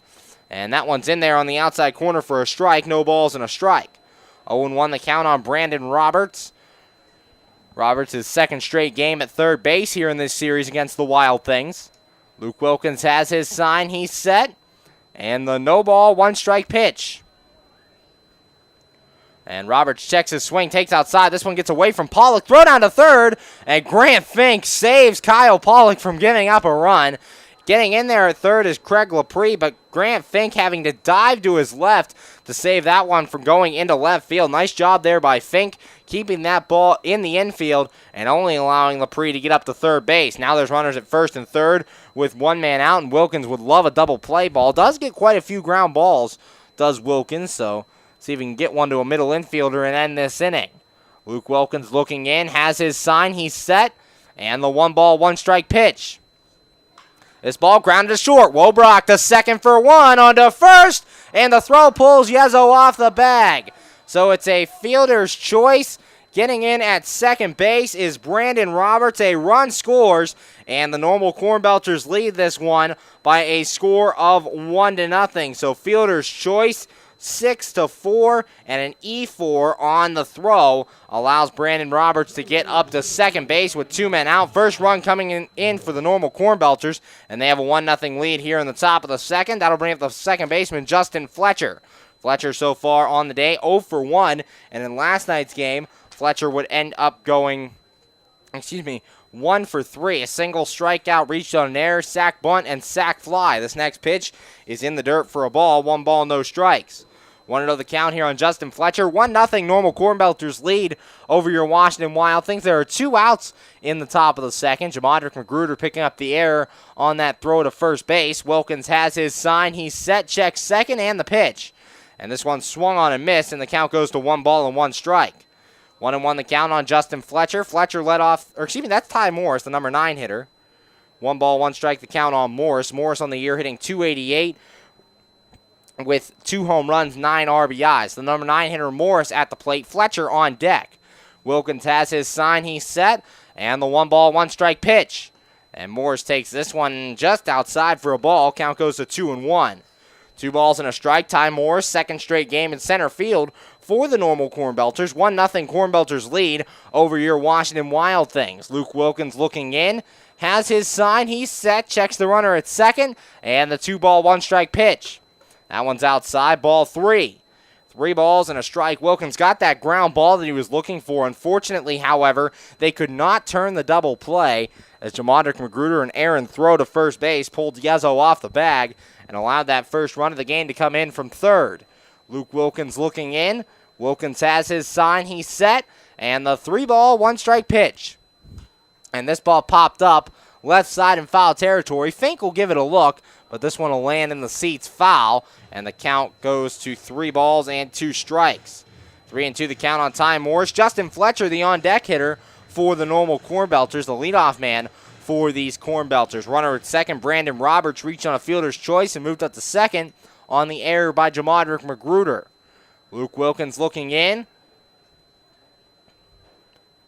And that one's in there on the outside corner for a strike. No balls and a strike. 0-1 the count on Brandon Roberts. Roberts' his second straight game at third base here in this series against the Wild Things. Luke Wilkins has his sign. He's set. And the no ball, 1-strike pitch. And Roberts checks his swing, takes outside. This one gets away from Pollock. Throw down to third. And Grant Fink saves Kyle Pollock from giving up a run. Getting in there at third is Craig Laprie, but Grant Fink having to dive to his left to save that one from going into left field. Nice job there by Fink, keeping that ball in the infield and only allowing Laprie to get up to third base. Now there's runners at first and third with 1 man out, and Wilkins would love a double play ball. Does get quite a few ground balls, does Wilkins, so see if he can get one to a middle infielder and end this inning. Luke Wilkins looking in, has his sign, he's set, and the 1-ball, 1-strike pitch. This ball grounded to short. Wobrock to second for 1 onto first, and the throw pulls Yezo off the bag. So it's a fielder's choice. Getting in at second base is Brandon Roberts. A run scores, and the normal Cornbelters lead this one by a score of 1-0. So fielder's choice, 6-4, and an E4 on the throw allows Brandon Roberts to get up to second base with 2 men out. First run coming in for the normal Cornbelters, and they have a 1-0 lead here in the top of the second. That'll bring up the second baseman, Justin Fletcher. Fletcher so far on the day, 0 for 1, and in last night's game, Fletcher would end up going, 1 for 3. A single strikeout, reached on an error, sack bunt, and sack fly. This next pitch is in the dirt for a ball. 1 ball, no strikes. 1-0 the count here on Justin Fletcher. 1-0 normal Cornbelters lead over your Washington Wild Things. There are 2 outs in the top of the second. Jamondrick Magruder picking up the error on that throw to first base. Wilkins has his sign. He's set, checks second, and the pitch. And this one swung on and missed, and the count goes to 1 ball and 1 strike. 1-1 the count on Justin Fletcher. Fletcher led off, that's Ty Morris, the number 9 hitter. 1 ball, 1 strike the count on Morris. Morris on the year hitting .288 with 2 home runs, 9 RBIs. The number 9 hitter Morris at the plate. Fletcher on deck. Wilkins has his sign. He's set. And the 1 ball, 1 strike pitch. And Morris takes this one just outside for a ball. Count goes to 2-1. 2 balls and a strike. Ty Morris, second straight game in center field for the normal Cornbelters. 1-0 Cornbelters lead over your Washington Wild Things. Luke Wilkins looking in, has his sign, he's set, checks the runner at second, and the 2 ball, 1 strike pitch. That one's outside, ball 3. 3 balls and a strike. Wilkins got that ground ball that he was looking for. Unfortunately, however, they could not turn the double play as Jamondrick Magruder and Aaron throw to first base pulled Yezo off the bag and allowed that first run of the game to come in from third. Luke Wilkins looking in. Wilkins has his sign. He's set. And the 3 ball, 1 strike pitch. And this ball popped up left side in foul territory. Fink will give it a look, but this one will land in the seats foul. And the count goes to 3 balls and 2 strikes. 3-2 the count on Ty Morris. Justin Fletcher, the on-deck hitter for the normal Cornbelters, the leadoff man for these Cornbelters. Runner at second, Brandon Roberts reached on a fielder's choice and moved up to second on the error by Jamadrick Magruder. Luke Wilkins looking in.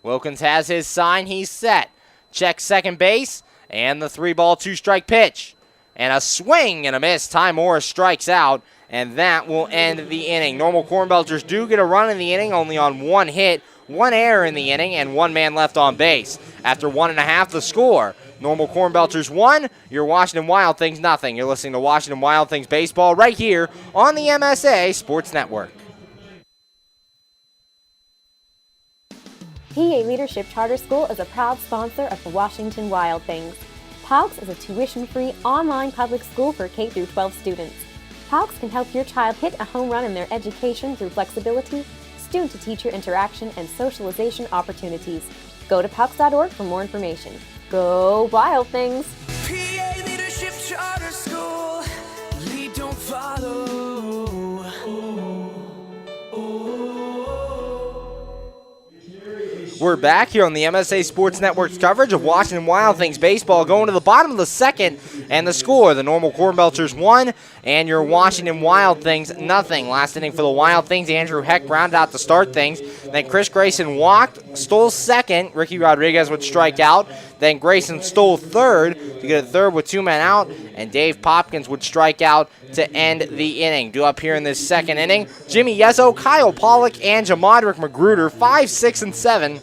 Wilkins has his sign. He's set. Checks second base, and the 3-ball, 2-strike pitch. And a swing and a miss. Ty Morris strikes out, and that will end the inning. Normal Cornbelters do get a run in the inning, only on one hit, one error in the inning, and one man left on base. After 1.5, the score. Normal Cornbelters 1, your Washington Wild Things nothing. You're listening to Washington Wild Things baseball right here on the MSA Sports Network. PA Leadership Charter School is a proud sponsor of the Washington Wild Things. PALCS is a tuition-free online public school for K-12 students. PALCS can help your child hit a home run in their education through flexibility, student-to-teacher interaction, and socialization opportunities. Go to PALCS.org for more information. Go Wild Things! PA Leadership Charter School, lead don't follow. We're back here on the MSA Sports Network's coverage of Washington Wild Things baseball, going to the bottom of the second, and the score, the normal Cornbelters 1 and your Washington Wild Things nothing. Last inning for the Wild Things, Andrew Heck rounded out to start things. Then Chris Grayson walked, stole second. Ricky Rodriguez would strike out. Then Grayson stole third to get a third with 2 men out, and Dave Popkins would strike out to end the inning. Due up here in this second inning, Jimmy Yezzo, Kyle Pollock, and Jamadrick Magruder, 5, 6, and 7.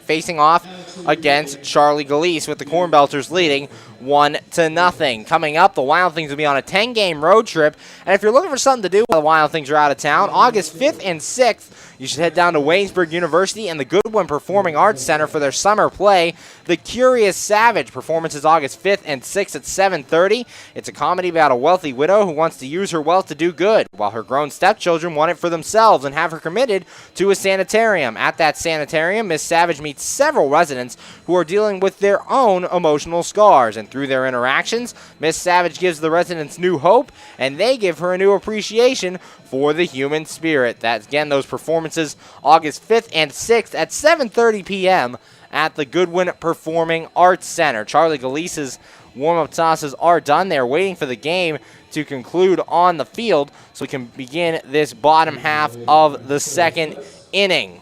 Facing off against Charlie Galeese, with the Cornbelters leading 1-0. Coming up, the Wild Things will be on a 10-game road trip. And if you're looking for something to do while the Wild Things are out of town, August 5th and 6th, you should head down to Waynesburg University and the Goodwin Performing Arts Center for their summer play, The Curious Savage. Performances August 5th and 6th at 7:30. It's a comedy about a wealthy widow who wants to use her wealth to do good, while her grown stepchildren want it for themselves and have her committed to a sanitarium. At that sanitarium, Miss Savage meets several residents who are dealing with their own emotional scars, and through their interactions, Miss Savage gives the residents new hope, and they give her a new appreciation for the human spirit. That's, again, those performances August 5th and 6th at 7:30 p.m. at the Goodwin Performing Arts Center. Charlie Galeese's warm-up tosses are done. They're waiting for the game to conclude on the field so we can begin this bottom half of the second inning.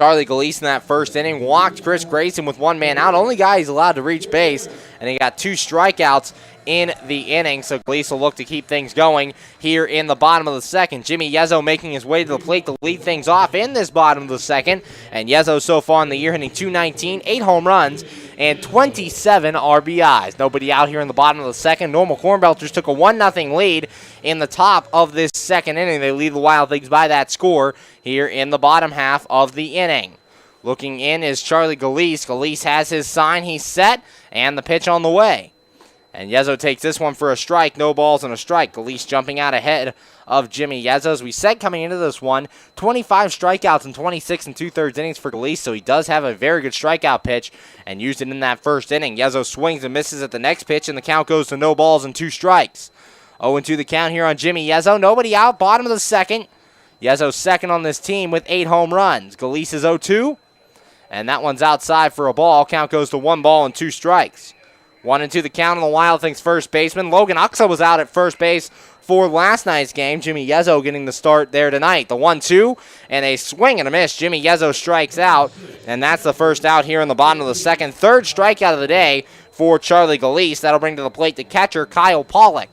Charlie Galeese in that first inning walked Chris Grayson with 1 man out. Only guy he's allowed to reach base, and he got 2 strikeouts in the inning, so Galeese will look to keep things going here in the bottom of the second. Jimmy Yezzo making his way to the plate to lead things off in this bottom of the second, and Yezzo so far in the year hitting .219, 8 home runs, and 27 RBIs. Nobody out here in the bottom of the second. Normal Cornbelters took a 1-0 lead in the top of this second inning. They lead the Wild Things by that score here in the bottom half of the inning. Looking in is Charlie Galeese. Galeese has his sign. He's set, and the pitch on the way. And Yezzo takes this one for a strike. No balls and a strike. Galeese jumping out ahead of Jimmy Yezzo. As we said coming into this one, 25 strikeouts in 26 and 2/3 innings for Galeese, so he does have a very good strikeout pitch and used it in that first inning. Yezzo swings and misses at the next pitch, and the count goes to no balls and 2 strikes. 0-2 the count here on Jimmy Yezzo. Nobody out, bottom of the second. Yezzo second on this team with 8 home runs. Galeese is 0-2, and that one's outside for a ball. Count goes to 1 ball and 2 strikes. 1-2 the count on the Wild Things first baseman. Logan Uxa was out at first base for last night's game. Jimmy Yezzo getting the start there tonight. The 1-2 and a swing and a miss. Jimmy Yezzo strikes out, and that's the first out here in the bottom of the second. Third strikeout of the day for Charlie Galeese. That'll bring to the plate the catcher, Kyle Pollock.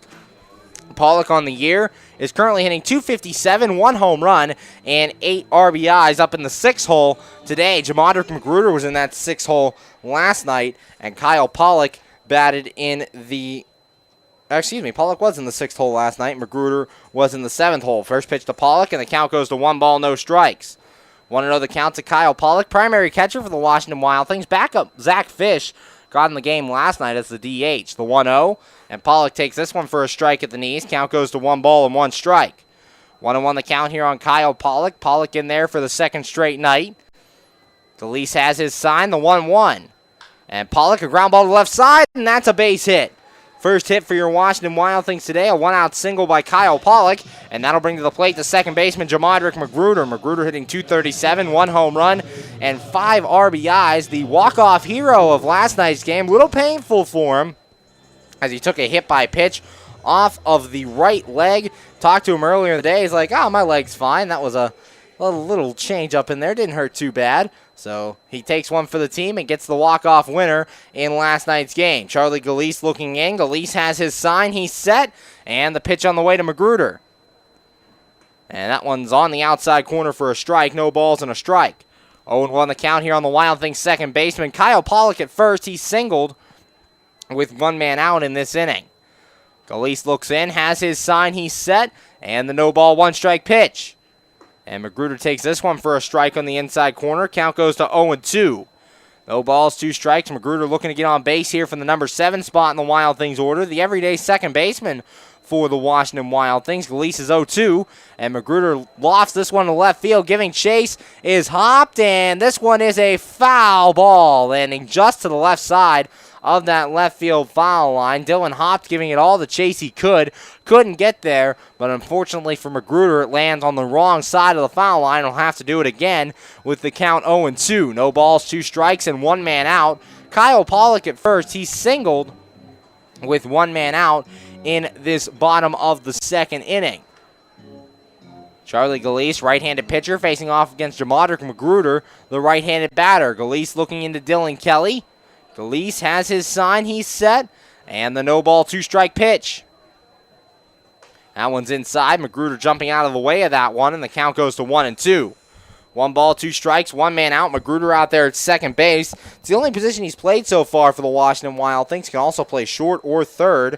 Pollock on the year is currently hitting .257, 1 home run, and 8 RBIs up in the 6th hole today. Jamadrick Magruder was in that 6th hole last night, and Kyle Pollock batted in the... Pollock was in the 6th hole last night. Magruder was in the 7th hole. First pitch to Pollock, and the count goes to 1 ball, no strikes. 1-0 the count to Kyle Pollock, primary catcher for the Washington Wild Things. Backup Zach Fish got in the game last night as the DH. The 1-0, and Pollock takes this one for a strike at the knees. Count goes to 1 ball and 1 strike. 1-1 the count here on Kyle Pollock. Pollock in there for the second straight night. Galeese has his sign, the 1-1. And Pollock, a ground ball to the left side, and that's a base hit. First hit for your Washington Wild Things today, a one-out single by Kyle Pollock, and that'll bring to the plate the second baseman, Jamadrick Magruder. Magruder hitting .237, 1 home run, and 5 RBIs. The walk-off hero of last night's game, little painful for him as he took a hit by pitch off of the right leg. Talked to him earlier in the day. He's like, oh, my leg's fine. That was a little change up in there. Didn't hurt too bad. So he takes one for the team and gets the walk-off winner in last night's game. Charlie Galeese looking in. Galeese has his sign. He's set. And the pitch on the way to Magruder. And that one's on the outside corner for a strike. No balls and a strike. 0-1 the count here on the Wild Things second baseman. Kyle Pollock at first. He singled with 1 man out in this inning. Galeese looks in. Has his sign. He's set. And the no ball, 1 strike pitch. And Magruder takes this one for a strike on the inside corner. Count goes to 0-2. No balls, 2 strikes. Magruder looking to get on base here from the number 7 spot in the Wild Things order. The everyday second baseman for the Washington Wild Things. Galeese is 0-2. And Magruder lofts this one to left field. Giving chase is hopped. And this one is a foul ball. Landing just to the left side of that left field foul line. Dylan Hopt giving it all the chase he could. Couldn't get there, but unfortunately for Magruder, it lands on the wrong side of the foul line. He'll have to do it again with the count 0-2. No balls, 2 strikes, and 1 man out. Kyle Pollock at first. He singled with 1 man out in this bottom of the second inning. Charlie Galeese, right-handed pitcher, facing off against Jamadrick Magruder, the right-handed batter. Galeese looking into Dylan Kelly. Galeese has his sign, he's set, and the no ball, 2 strike pitch. That one's inside. Magruder jumping out of the way of that one, and the count goes to 1-2. 1 ball, 2 strikes, 1 man out. Magruder out there at second base. It's the only position he's played so far for the Washington Wild Things. Can also play short or third,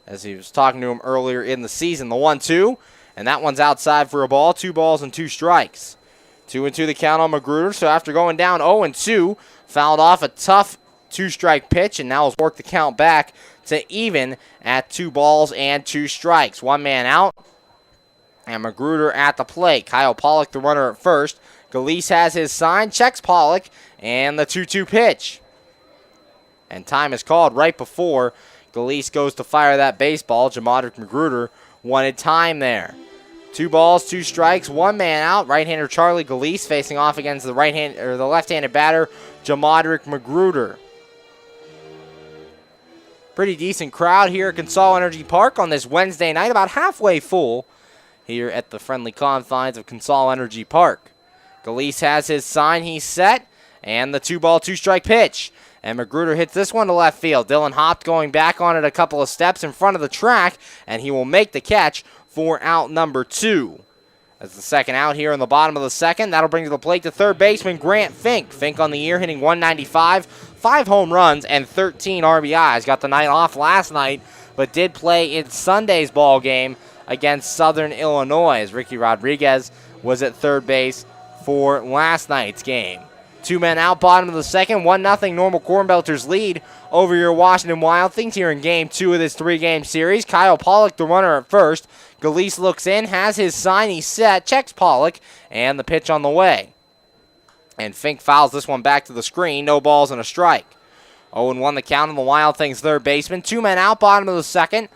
as he was talking to him earlier in the season. The 1-2, and that one's outside for a ball. 2 balls and 2 strikes. 2-2 the count on Magruder. So after going down 0-2, fouled off a tough 2-strike pitch, and now he's worked the count back to even at 2 balls and 2 strikes. 1 man out, and Magruder at the plate. Kyle Pollock, the runner at first. Galeese has his sign, checks Pollock, and the 2-2 pitch. And time is called right before Galeese goes to fire that baseball. Jamadrick Magruder wanted time there. 2 balls, 2 strikes, 1 man out. Right-hander Charlie Galeese facing off against the the left-handed batter, Jamadrick Magruder. Pretty decent crowd here at Consol Energy Park on this Wednesday night, about halfway full here at the friendly confines of Consol Energy Park. Galeese has his sign, he's set, and the 2 ball, 2 strike pitch. And Magruder hits this one to left field. Dylan Hopt going back on it a couple of steps in front of the track, and he will make the catch for out number 2. As the second out here in the bottom of the second, that'll bring to the plate the third baseman, Grant Fink. Fink on the year hitting .195, 5 home runs, and 13 RBIs. Got the night off last night, but did play in Sunday's ball game against Southern Illinois, as Ricky Rodriguez was at third base for last night's game. 2 men out, bottom of the second, 1-0 normal Cornbelters lead over your Washington Wild Things here in Game 2 of this 3-game series. Kyle Pollock, the runner at first. Galeese looks in, has his sign, he's set, checks Pollock, and the pitch on the way. And Fink fouls this one back to the screen, no balls and a strike. 0-1 the count on the Wild Things third baseman. 2 men out, bottom of the second.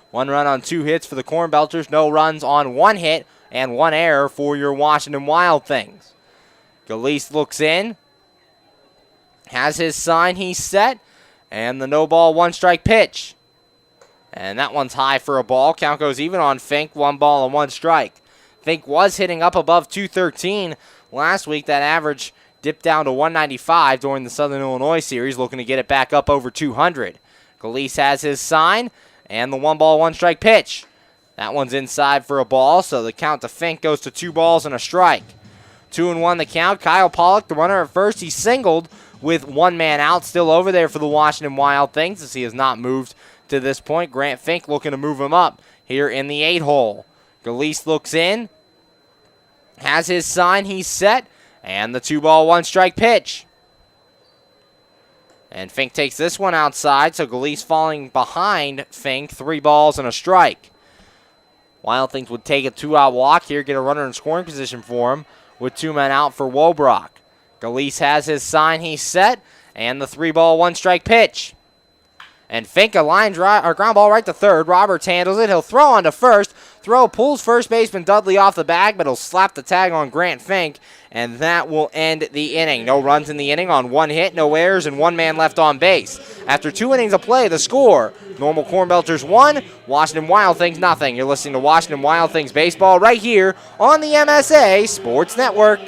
1 run on 2 hits for the Cornbelters, no runs on 1 hit, and 1 error for your Washington Wild Things. Galeese looks in, has his sign, he's set, and the no ball, 1 strike pitch. And that one's high for a ball. Count goes even on Fink, 1 ball and 1 strike. Fink was hitting up above 213 last week. That average dipped down to 195 during the Southern Illinois series, looking to get it back up over 200. Galeese has his sign, and the 1 ball, 1 strike pitch. That one's inside for a ball, so the count to Fink goes to 2 balls and a strike. 2-1 the count. Kyle Pollock, the runner at first, he singled with 1 man out, still over there for the Washington Wild Things as he has not moved to this point. Grant Fink looking to move him up here in the 8-hole. Galeese looks in, has his sign, he's set, and the 2 ball, 1 strike pitch. And Fink takes this one outside, so Galeese falling behind Fink, 3 balls and a strike. Wild Things would take a 2-out walk here, get a runner in scoring position for him with 2 men out for Wobrock. Galeese has his sign, he's set, and the 3 ball, 1 strike pitch. And Fink a line drive or ground ball right to third. Roberts handles it. He'll throw on to first. Throw pulls first baseman Dudley off the bag, but he'll slap the tag on Grant Fink, and that will end the inning. No runs in the inning on 1 hit, no errors, and 1 man left on base. After 2 innings of play, the score: Normal Cornbelters 1, Washington Wild Things nothing. You're listening to Washington Wild Things baseball right here on the MSA Sports Network.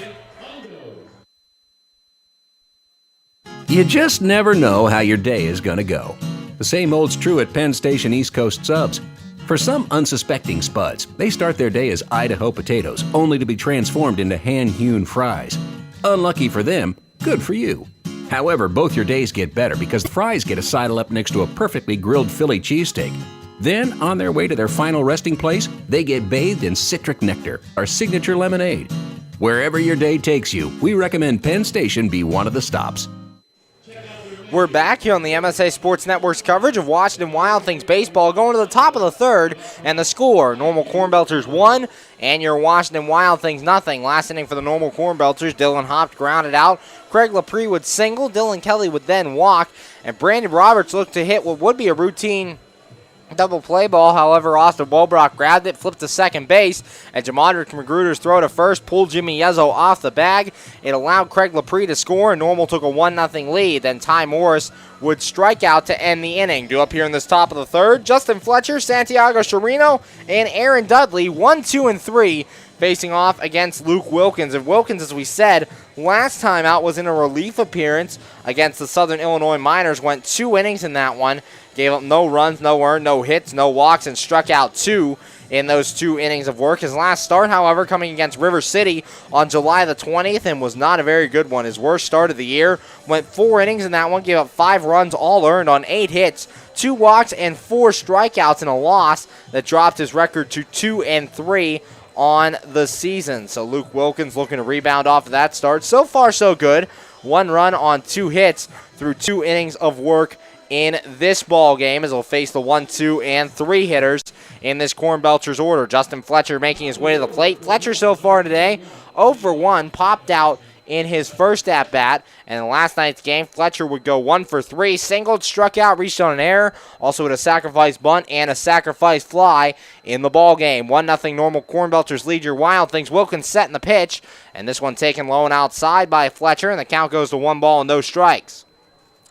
You just never know how your day is going to go. The same holds true at Penn Station East Coast Subs. For some unsuspecting spuds, they start their day as Idaho potatoes, only to be transformed into hand-hewn fries. Unlucky for them, good for you. However, both your days get better because the fries get to sidle up next to a perfectly grilled Philly cheesesteak. Then, on their way to their final resting place, they get bathed in citric nectar, our signature lemonade. Wherever your day takes you, we recommend Penn Station be one of the stops. We're back here on the MSA Sports Network's coverage of Washington Wild Things baseball, going to the top of the third, and the score: Normal Cornbelters 1 and your Washington Wild Things nothing. Last inning for the Normal Cornbelters, Dylan Hopt grounded out. Craig Laprie would single, Dylan Kelly would then walk, and Brandon Roberts looked to hit what would be a routine double play ball. However, Austin Wolbrock grabbed it, flipped to second base, and Jamondrick Magruder's throw to first pulled Jimmy Yezzo off the bag. It allowed Craig Laprie to score, and Normal took a 1-0 lead. Then Ty Morris would strike out to end the inning. Due up here in this top of the third, Justin Fletcher, Santiago Chirino, and Aaron Dudley, 1, 2, and 3, facing off against Luke Wilkins. And Wilkins, as we said, last time out was in a relief appearance against the Southern Illinois Miners. Went 2 innings in that one. Gave up no runs, no earned, no hits, no walks, and struck out 2 in those 2 innings of work. His last start, however, coming against River City on July the 20th, and was not a very good one. His worst start of the year. Went 4 innings in that one, gave up 5 runs, all earned on 8 hits, 2 walks, and 4 strikeouts in a loss that dropped his record to 2-3 on the season. So Luke Wilkins looking to rebound off of that start. So far, so good. 1 run on 2 hits through 2 innings of work in this ball game, as he'll face the 1, 2, and 3 hitters in this Cornbelters order. Justin Fletcher making his way to the plate. Fletcher so far today, 0 for 1, popped out in his first at-bat. And in last night's game, Fletcher would go 1 for 3, singled, struck out, reached on an error, also with a sacrifice bunt and a sacrifice fly in the ball game. 1-0 Normal Cornbelters lead your Wild Things. Wilkins setting the pitch, and this one taken low and outside by Fletcher, and the count goes to 1 ball and no strikes.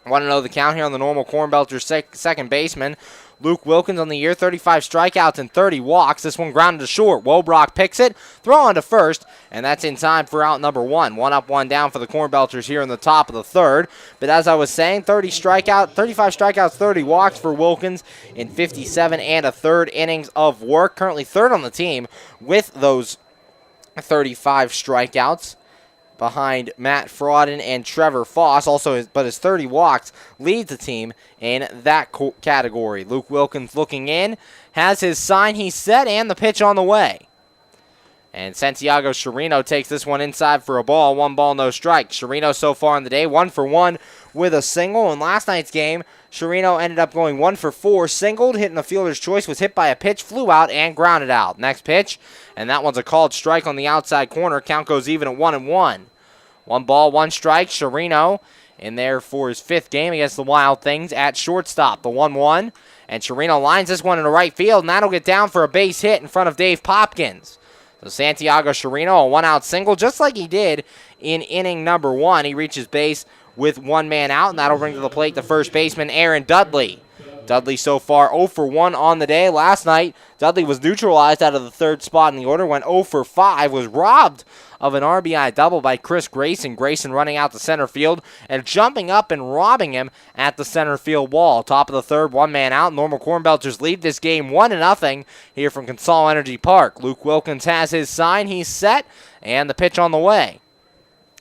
Want to know the count here on the Normal Cornbelters second baseman. Luke Wilkins on the year, 35 strikeouts and 30 walks. This one grounded to short. Wobrock picks it, throw on to first, and that's in time for out number 1. 1 up, 1 down for the Cornbelters here in the top of the third. But as I was saying, 35 strikeouts, 30 walks for Wilkins in 57 and a third innings of work. Currently third on the team with those 35 strikeouts, behind Matt Frauden and Trevor Foss. But his 30 walks leads the team in that category. Luke Wilkins looking in, has his sign he's set, and the pitch on the way. And Santiago Chirino takes this one inside for a ball. 1 ball, no strike. Chirino so far in the day, 1 for 1 with a single. In last night's game, Chirino ended up going 1 for 4, singled, hitting the fielder's choice, was hit by a pitch, flew out, and grounded out. Next pitch, and that one's a called strike on the outside corner. Count goes even at 1-1. 1 ball, 1 strike. Chirino in there for his 5th game against the Wild Things at shortstop. The 1-1, and Chirino lines this one into right field, and that'll get down for a base hit in front of Dave Popkins. So Santiago Chirino, a 1-out single, just like he did in inning number 1. He reaches base with 1 man out, and that'll bring to the plate the first baseman, Aaron Dudley. Dudley so far 0 for 1 on the day. Last night, Dudley was neutralized out of the 3rd spot in the order, went 0 for 5, was robbed of an RBI double by Chris Grayson. Grayson running out to center field and jumping up and robbing him at the center field wall. Top of the 3rd, 1 man out. Normal Cornbelters lead this game 1-0 here from Consol Energy Park. Luke Wilkins has his sign. He's set, and the pitch on the way.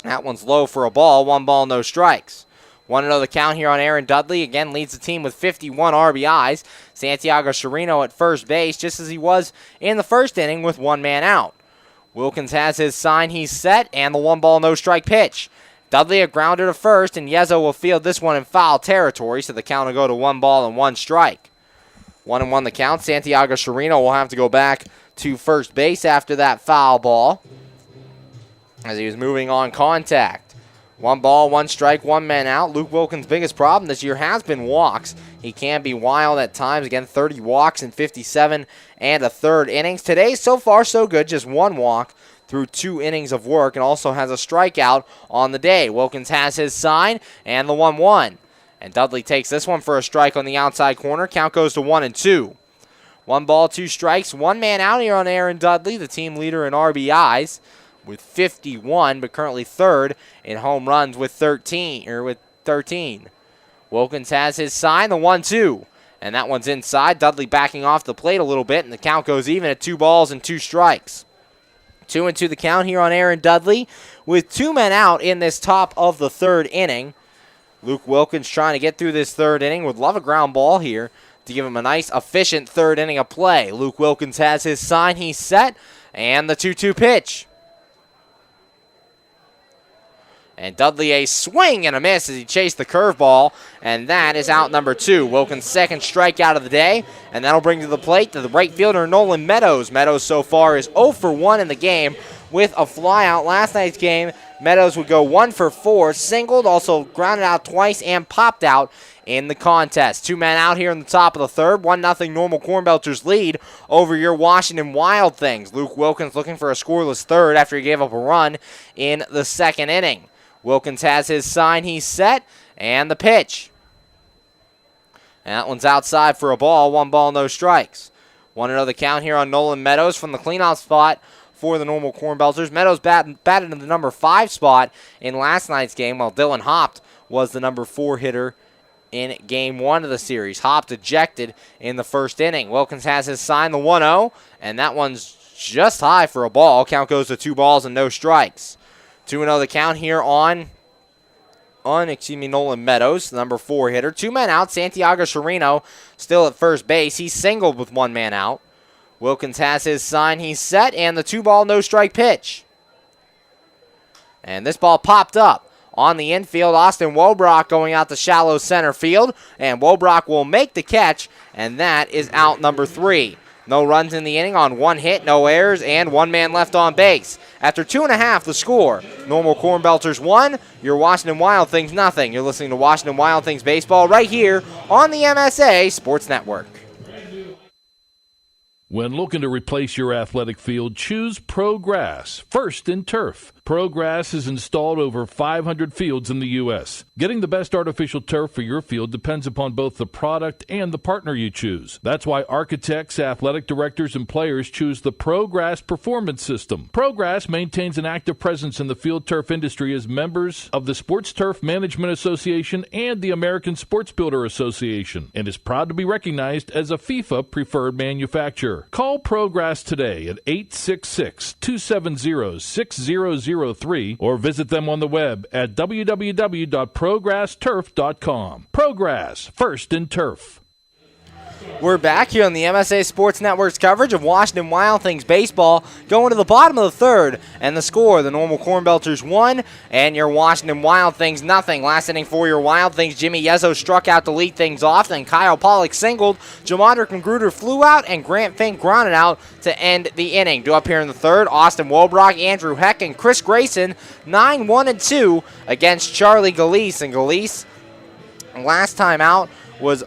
That one's low for a ball. 1 ball, no strikes. 1-0 the count here on Aaron Dudley. Again, leads the team with 51 RBIs. Santiago Chirino at first base, just as he was in the first inning with 1 man out. Wilkins has his sign. He's set, and the 1 ball, no strike pitch. Dudley a grounder to first, and Yezzo will field this one in foul territory, so the count will go to 1 ball and 1 strike. 1-1 the count. Santiago Chirino will have to go back to first base after that foul ball, as he was moving on contact. 1 ball, 1 strike, 1 man out. Luke Wilkins' biggest problem this year has been walks. He can be wild at times. Again, 30 walks in 57 and a third innings. Today, so far, so good. Just 1 walk through 2 innings of work, and also has a strikeout on the day. Wilkins has his sign and the 1-1. And Dudley takes this one for a strike on the outside corner. Count goes to 1-2. 1 ball, 2 strikes. 1 man out here on Aaron Dudley, the team leader in RBIs with 51, but currently third in home runs with 13. Wilkins has his sign, the 1-2. And that one's inside. Dudley backing off the plate a little bit, and the count goes even at 2 balls and 2 strikes. 2-2 the count here on Aaron Dudley with 2 men out in this top of the third inning. Luke Wilkins trying to get through this third inning. Would love a ground ball here to give him a nice, efficient third inning of play. Luke Wilkins has his sign. He's set. And the 2-2 pitch. And Dudley a swing and a miss as he chased the curveball. And that is out number 2. Wilkins' second strikeout of the day. And that'll bring to the plate to the right fielder, Nolan Meadows. Meadows so far is 0 for 1 in the game with a flyout. Last night's game, Meadows would go 1 for 4, singled, also grounded out twice, and popped out in the contest. 2 men out here in the top of the third. 1-0 Normal Cornbelters lead over your Washington Wild Things. Luke Wilkins looking for a scoreless third after he gave up a run in the second inning. Wilkins has his sign. He's set. And the pitch. And that one's outside for a ball. 1 ball, no strikes. 1-0 the count here on Nolan Meadows from the cleanout spot for the Normal Cornbelters. Meadows batted in the number 5 spot in last night's game, while Dylan Hopt was the number 4 hitter in game 1 of the series. Hopt ejected in the first inning. Wilkins has his sign, the 1-0, and that one's just high for a ball. Count goes to 2 balls and no strikes. 2-0 the count here on Nolan Meadows, the number 4 hitter. 2 men out. Santiago Chirino still at first base. He's singled with 1 man out. Wilkins has his sign. He's set, and the 2 ball, no strike pitch. And this ball popped up on the infield. Austin Wobrock going out to shallow center field, and Wobrock will make the catch, and that is out number 3. No runs in the inning on 1 hit, no errors, and 1 man left on base. After 2.5, the score. Normal Cornbelters 1, your Washington Wild Things nothing. You're listening to Washington Wild Things baseball right here on the MSA Sports Network. When looking to replace your athletic field, choose ProGrass, first in turf. ProGrass has installed over 500 fields in the U.S. Getting the best artificial turf for your field depends upon both the product and the partner you choose. That's why architects, athletic directors, and players choose the ProGrass Performance System. ProGrass maintains an active presence in the field turf industry as members of the Sports Turf Management Association and the American Sports Builder Association, and is proud to be recognized as a FIFA preferred manufacturer. Call ProGrass today at 866-270-6003 or visit them on the web at www.progressturf.com. ProGrass, first in turf. We're back here on the MSA Sports Network's coverage of Washington Wild Things baseball, going to the bottom of the third, and the score, the Normal Cornbelters 1 and your Washington Wild Things nothing. Last inning for your Wild Things, Jimmy Yezzo struck out to lead things off, then Kyle Pollock singled, Jamondrick Magruder flew out, and Grant Fink grounded out to end the inning. Due up here in the third, Austin Wobrock, Andrew Heck, and Chris Grayson, 9-1-2 against Charlie Galise, and Galise last time out was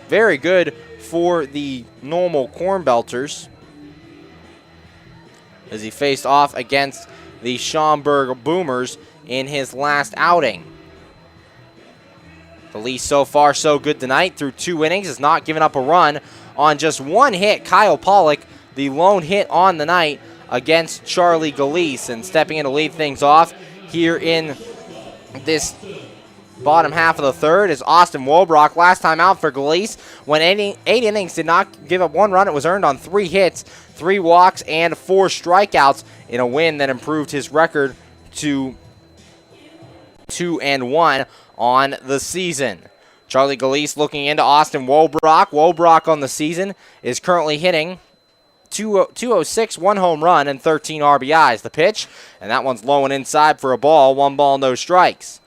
very good for the Normal Cornbelters as he faced off against the Schaumburg Boomers in his last outing. The lead so far so good tonight through 2 innings, has not given up a run on just 1 hit. Kyle Pollock, the lone hit on the night against Charlie Galise, and stepping in to lead things off here in this bottom half of the third is Austin Wobrock. Last time out for Galise, when 8 innings, did not give up 1 run. It was earned on 3 hits, 3 walks, and 4 strikeouts in a win that improved his record to 2-1 on the season. Charlie Galise looking into Austin Wobrock. Wobrock on the season is currently hitting 206, 1 home run, and 13 RBIs. The pitch, and that one's low and inside for a ball. 1 ball, no strikes.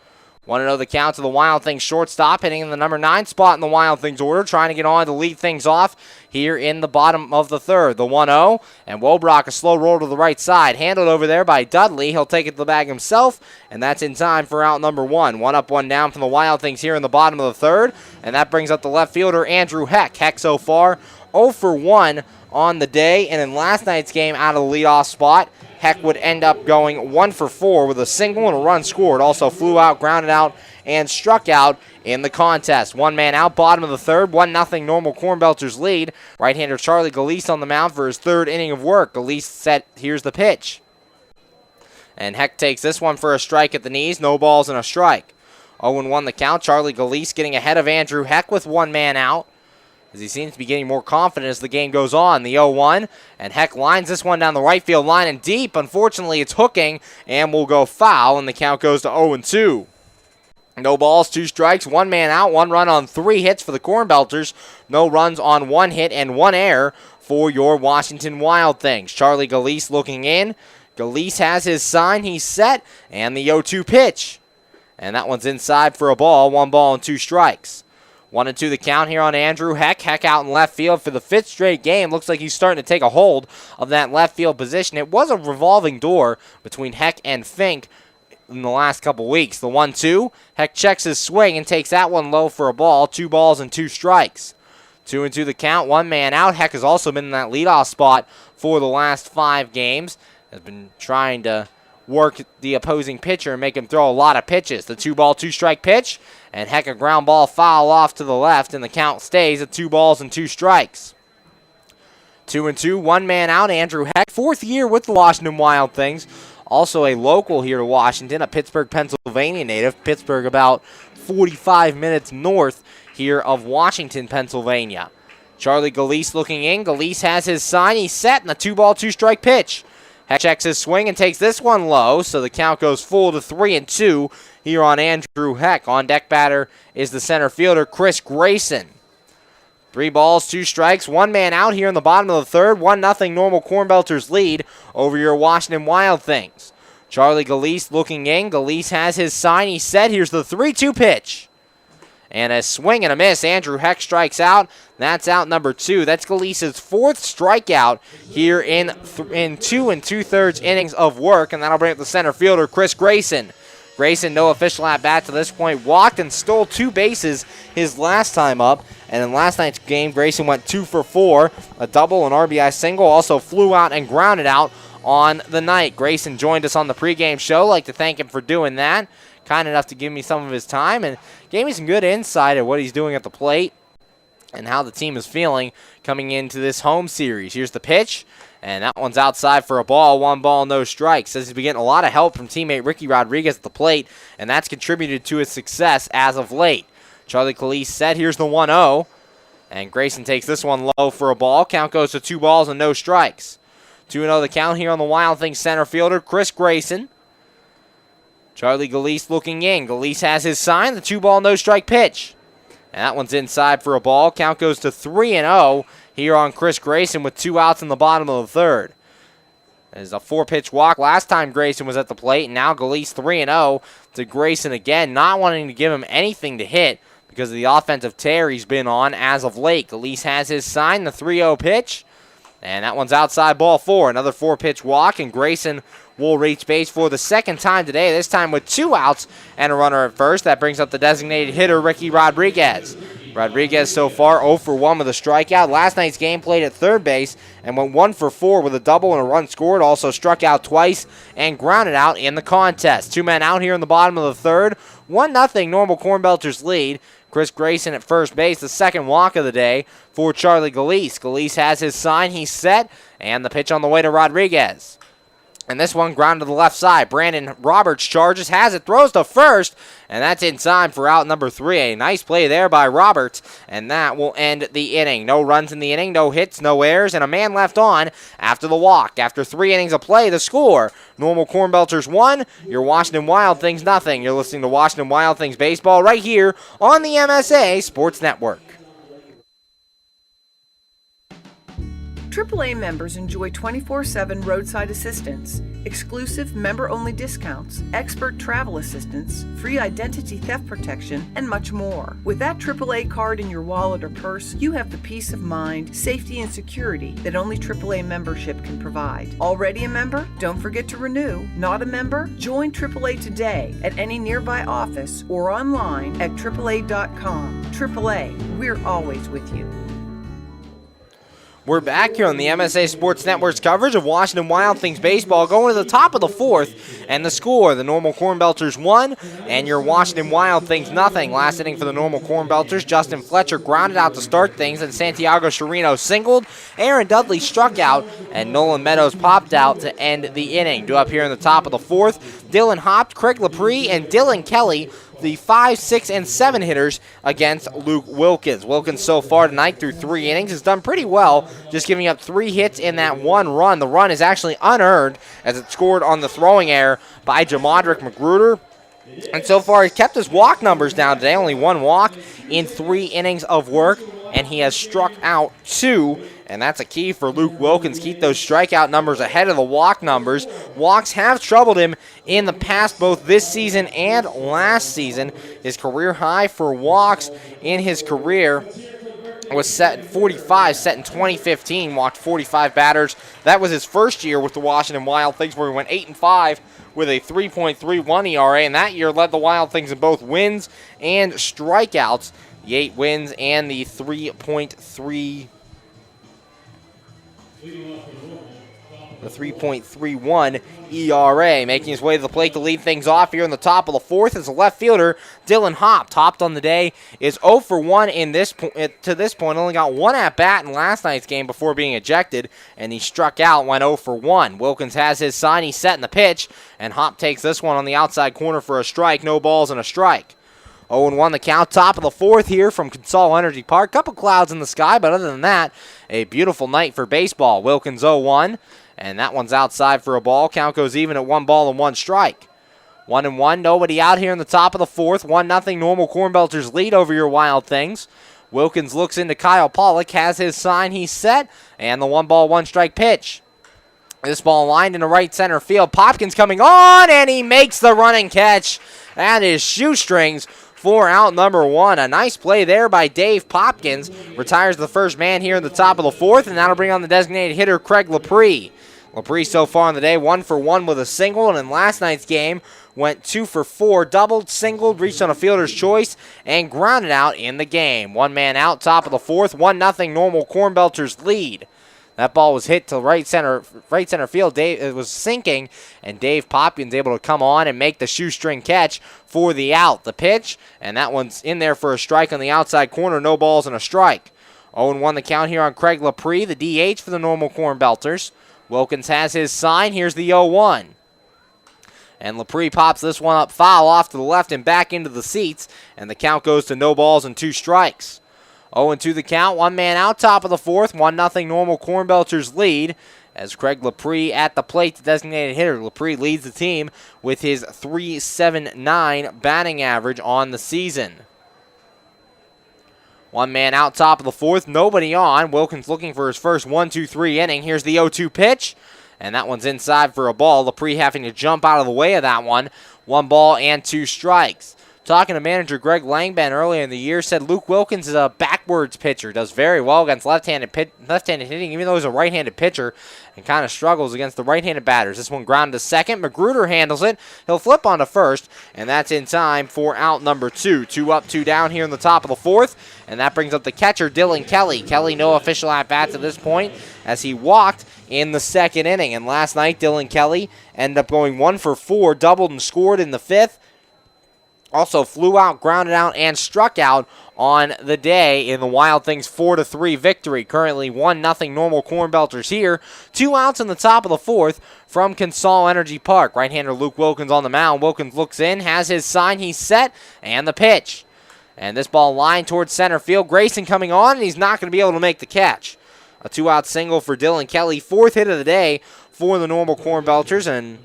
1-0 the count to the Wild Things shortstop, hitting in the number 9 spot in the Wild Things order, trying to get on to lead things off here in the bottom of the third. The 1-0, and Wobrock a slow roll to the right side. Handled over there by Dudley. He'll take it to the bag himself, and that's in time for out number 1. 1 up, 1 down from the Wild Things here in the bottom of the third, and that brings up the left fielder, Andrew Heck. Heck so far 0 for 1 on the day, and in last night's game out of the leadoff spot, Heck would end up going 1 for 4 with a single and a run scored. Also flew out, grounded out, and struck out in the contest. 1 man out, bottom of the third, 1-0 normal Cornbelters lead. Right-hander Charlie Galise on the mound for his third inning of work. Galise set, here's the pitch. And Heck takes this one for a strike at the knees, no balls and a strike. 0-1 the count, Charlie Galise getting ahead of Andrew Heck with 1 man out, as he seems to be getting more confident as the game goes on. The 0-1, and Heck lines this one down the right field line and deep. Unfortunately, it's hooking and will go foul, and the count goes to 0-2. No balls, 2 strikes, 1 man out, 1 run on 3 hits for the Cornbelters. No runs on 1 hit and 1 error for your Washington Wild Things. Charlie Galise looking in. Galise has his sign, he's set, and the 0-2 pitch. And that one's inside for a ball, 1 ball and 2 strikes. 1-2 the count here on Andrew Heck. Heck out in left field for the 5th straight game. Looks like he's starting to take a hold of that left field position. It was a revolving door between Heck and Fink in the last couple weeks. The 1-2, Heck checks his swing and takes that one low for a ball. 2 balls and 2 strikes. 2-2 the count, 1 man out. Heck has also been in that leadoff spot for the last 5 games. Has been trying to work the opposing pitcher and make him throw a lot of pitches. The 2-ball, 2-strike pitch, and Heck a ground ball foul off to the left, and the count stays at 2 balls and 2 strikes. 2-2, 1 man out, Andrew Heck, 4th year with the Washington Wild Things. Also a local here to Washington, a Pittsburgh, Pennsylvania native. Pittsburgh about 45 minutes north here of Washington, Pennsylvania. Charlie Galise looking in. Galise has his sign. He's set, and a 2-ball, 2-strike pitch. Heck checks his swing and takes this one low, so the count goes full to 3-2 here on Andrew Heck. On deck batter is the center fielder, Chris Grayson. 3 balls, 2 strikes, 1 man out here in the bottom of the third. 1-0 normal Cornbelters lead over your Washington Wild Things. Charlie Galise looking in. Galise has his sign. He's set. Here's the 3-2 pitch. And a swing and a miss. Andrew Heck strikes out. That's out number 2. That's Galise's 4th strikeout here in 2 2/3 innings of work. And that'll bring up the center fielder, Chris Grayson. Grayson, no official at-bat to this point, walked and stole 2 bases his last time up. And in last night's game, Grayson went 2 for 4, a double, an RBI single, also flew out and grounded out on the night. Grayson joined us on the pregame show. I'd like to thank him for doing that. Kind enough to give me some of his time and gave me some good insight of what he's doing at the plate and how the team is feeling coming into this home series. Here's the pitch, and that one's outside for a ball. 1 ball, no strikes. Says he's been getting a lot of help from teammate Ricky Rodriguez at the plate, and that's contributed to his success as of late. Charlie Galise set. Here's the 1-0, and Grayson takes this one low for a ball. Count goes to 2 balls and no strikes. 2-0 the count here on the Wild Things center fielder, Chris Grayson. Charlie Galise looking in. Galise has his sign, the 2-ball, no-strike pitch. And that one's inside for a ball. Count goes to 3-0 here on Chris Grayson with 2 outs in the bottom of the third. There's a 4-pitch walk. Last time Grayson was at the plate, and now Galise 3-0 to Grayson again, not wanting to give him anything to hit because of the offensive tear he's been on as of late. Galise has his sign, the 3-0 pitch. And that one's outside, ball 4. Another 4-pitch walk, and Grayson will reach base for the 2nd time today, this time with 2 outs and a runner at first. That brings up the designated hitter, Ricky Rodriguez. Rodriguez so far 0 for 1 with a strikeout. Last night's game played at third base and went 1 for 4 with a double and a run scored. Also struck out twice and grounded out in the contest. 2 men out here in the bottom of the third. 1-0 normal Cornbelters lead. Chris Grayson at first base, the 2nd walk of the day for Charlie Galise. Galise has his sign, he's set, and the pitch on the way to Rodriguez. And this one ground to the left side. Brandon Roberts charges, has it, throws to first, and that's in time for out number 3. A nice play there by Roberts, and that will end the inning. No runs in the inning, no hits, no errors, and a man left on after the walk. After 3 innings of play, the score, normal Cornbelters 1, your Washington Wild Things nothing. You're listening to Washington Wild Things baseball right here on the MSA Sports Network. AAA members enjoy 24/7 roadside assistance, exclusive member-only discounts, expert travel assistance, free identity theft protection, and much more. With that AAA card in your wallet or purse, you have the peace of mind, safety, and security that only AAA membership can provide. Already a member? Don't forget to renew. Not a member? Join AAA today at any nearby office or online at AAA.com. AAA, we're always with you. We're back here on the MSA Sports Network's coverage of Washington Wild Things baseball, going to the top of the fourth, and the score, the normal Cornbelters 1, and your Washington Wild Things nothing. Last inning for the normal Cornbelters, Justin Fletcher grounded out to start things, and Santiago Chirino singled, Aaron Dudley struck out, and Nolan Meadows popped out to end the inning. Due up here in the top of the fourth, Dylan Hopt, Craig Laprie, and Dylan Kelly, the 5, 6, and 7 hitters against Luke Wilkins. Wilkins so far tonight through 3 innings has done pretty well, just giving up 3 hits in that 1 run. The run is actually unearned as it's scored on the throwing error by Jamondrick Magruder. And so far he's kept his walk numbers down today, only 1 walk in 3 innings of work, and he has struck out 2. And that's a key for Luke Wilkins. Keep those strikeout numbers ahead of the walk numbers. Walks have troubled him in the past, both this season and last season. His career high for walks in his career was set at 45, set in 2015. Walked 45 batters. That was his first year with the Washington Wild Things, where he went 8-5 with a 3.31 ERA. And that year led the Wild Things in both wins and strikeouts. The 8 wins and the 3.31 ERA. Making his way to the plate to lead things off here in the top of the fourth is the left fielder, Dylan Hopt. Hopt on the day is 0 for 1 to this point. Only got 1 at-bat in last night's game before being ejected, and he struck out, went 0 for 1. Wilkins has his sign. He's set in the pitch, and Hopt takes this one on the outside corner for a strike. No balls and a strike. 0-1 the count, top of the fourth here from Consol Energy Park. Couple clouds in the sky, but other than that, a beautiful night for baseball. Wilkins 0-1, and that one's outside for a ball. Count goes even at 1 ball and 1 strike. 1-1, nobody out here in the top of the fourth. 1-0 normal Cornbelters lead over your Wild Things. Wilkins looks into Kyle Pollock, has his sign, he's set, and the 1 ball, 1 strike pitch. This ball lined into right center field. Popkins coming on, and he makes the running catch. That is shoestrings for out number 1. A nice play there by Dave Popkins. Retires the first man here in the top of the fourth, and that'll bring on the designated hitter, Craig Laprie. Laprie so far on the day, 1 for 1 with a single, and in last night's game, went 2 for 4, doubled, singled, reached on a fielder's choice, and grounded out in the game. 1 man out, top of the fourth, 1-0 normal Cornbelters lead. That ball was hit to right center field. It was sinking, and Dave Popkins able to come on and make the shoestring catch for the out. The pitch, and that one's in there for a strike on the outside corner. No balls and a strike. 0-1 the count here on Craig Laprie, the DH for the normal Cornbelters. Wilkins has his sign. Here's the 0-1. And Laprie pops this one up foul off to the left and back into the seats, and the count goes to no balls and 2 strikes. 0-2 the count, 1 man out, top of the fourth, 1-0 normal Cornbelters lead. As Craig Laprie at the plate, the designated hitter. Laprie leads the team with his .379 batting average on the season. 1 man out, top of the fourth, nobody on. Wilkins looking for his first 1-2-3 inning. Here's the 0-2 pitch, and that one's inside for a ball. Laprie having to jump out of the way of that one. 1 ball and 2 strikes. Talking to manager Greg Langben earlier in the year, said Luke Wilkins is a backwards pitcher, does very well against left-handed hitting, even though he's a right-handed pitcher, and kind of struggles against the right-handed batters. This one grounded to second. Magruder handles it. He'll flip on to first, and that's in time for out number 2. 2 up, 2 down here in the top of the fourth, and that brings up the catcher, Dylan Kelly. Kelly, no official at-bats at this point, as he walked in the second inning. And last night, Dylan Kelly ended up going 1 for 4, doubled and scored in the fifth. Also flew out, grounded out, and struck out on the day in the Wild Things 4-3 victory. Currently 1-0 normal Cornbelters here. 2 outs in the top of the fourth from Consol Energy Park. Right-hander Luke Wilkins on the mound. Wilkins looks in, has his sign, he's set, and the pitch. And this ball lined towards center field. Grayson coming on, and he's not going to be able to make the catch. A 2-out single for Dylan Kelly. 4th hit of the day for the normal Cornbelters, and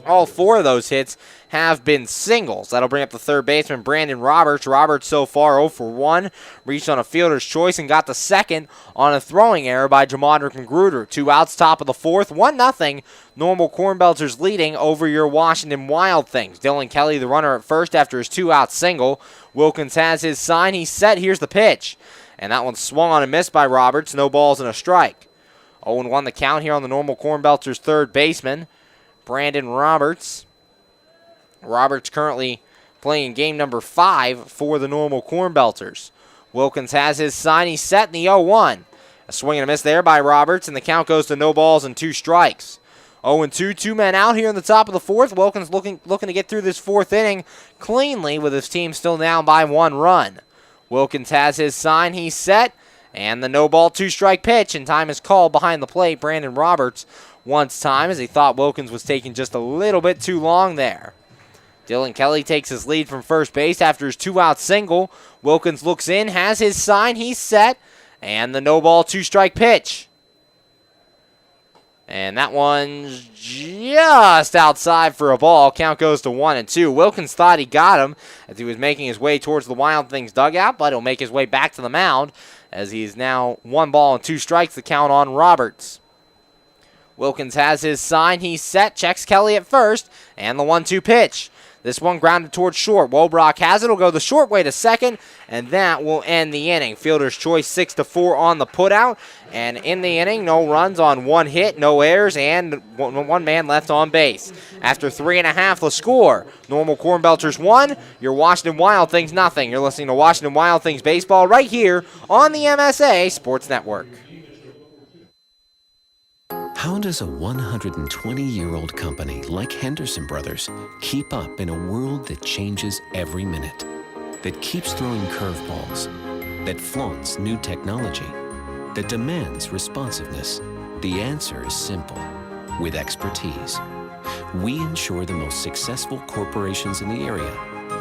all 4 of those hits have been singles. That'll bring up the third baseman, Brandon Roberts. Roberts so far 0 for 1, reached on a fielder's choice and got the second on a throwing error by Jamadrick Magruder. 2 outs, top of the fourth, 1-0. Normal Cornbelters leading over your Washington Wild Things. Dylan Kelly, the runner at first after his 2-out single. Wilkins has his sign. He's set. Here's the pitch. And that one swung on and missed by Roberts. No balls and a strike. 0-1 the count here on the Normal Cornbelters third baseman, Brandon Roberts. Roberts currently playing game number 5 for the Normal Cornbelters. Wilkins has his sign. He's set in the 0-1. A swing and a miss there by Roberts, and the count goes to no balls and 2 strikes. 0-2, 2 men out here in the top of the fourth. Wilkins looking to get through this fourth inning cleanly with his team still down by 1 run. Wilkins has his sign. He's set, and the no ball 2 strike pitch, and time is called behind the plate. Brandon Roberts wants time as he thought Wilkins was taking just a little bit too long there. Dylan Kelly takes his lead from first base after his 2-out single. Wilkins looks in, has his sign, he's set, and the no ball 2 strike pitch. And that one's just outside for a ball. Count goes to 1-2. Wilkins thought he got him as he was making his way towards the Wild Things dugout, but he'll make his way back to the mound as he is now 1 ball and 2 strikes, the count on Roberts. Wilkins has his sign, he's set, checks Kelly at first, and the 1-2 pitch. This one grounded towards short. Wobrock has it. It'll go the short way to second, and that will end the inning. Fielder's choice 6-4 on the putout. And in the inning, no runs on 1 hit, no errors, and 1 man left on base. After 3.5, the score. Normal Cornbelters 1, your Washington Wild Things nothing. You're listening to Washington Wild Things baseball right here on the MSA Sports Network. How does a 120-year-old company like Henderson Brothers keep up in a world that changes every minute, that keeps throwing curveballs, that flaunts new technology, that demands responsiveness? The answer is simple. With expertise. We ensure the most successful corporations in the area,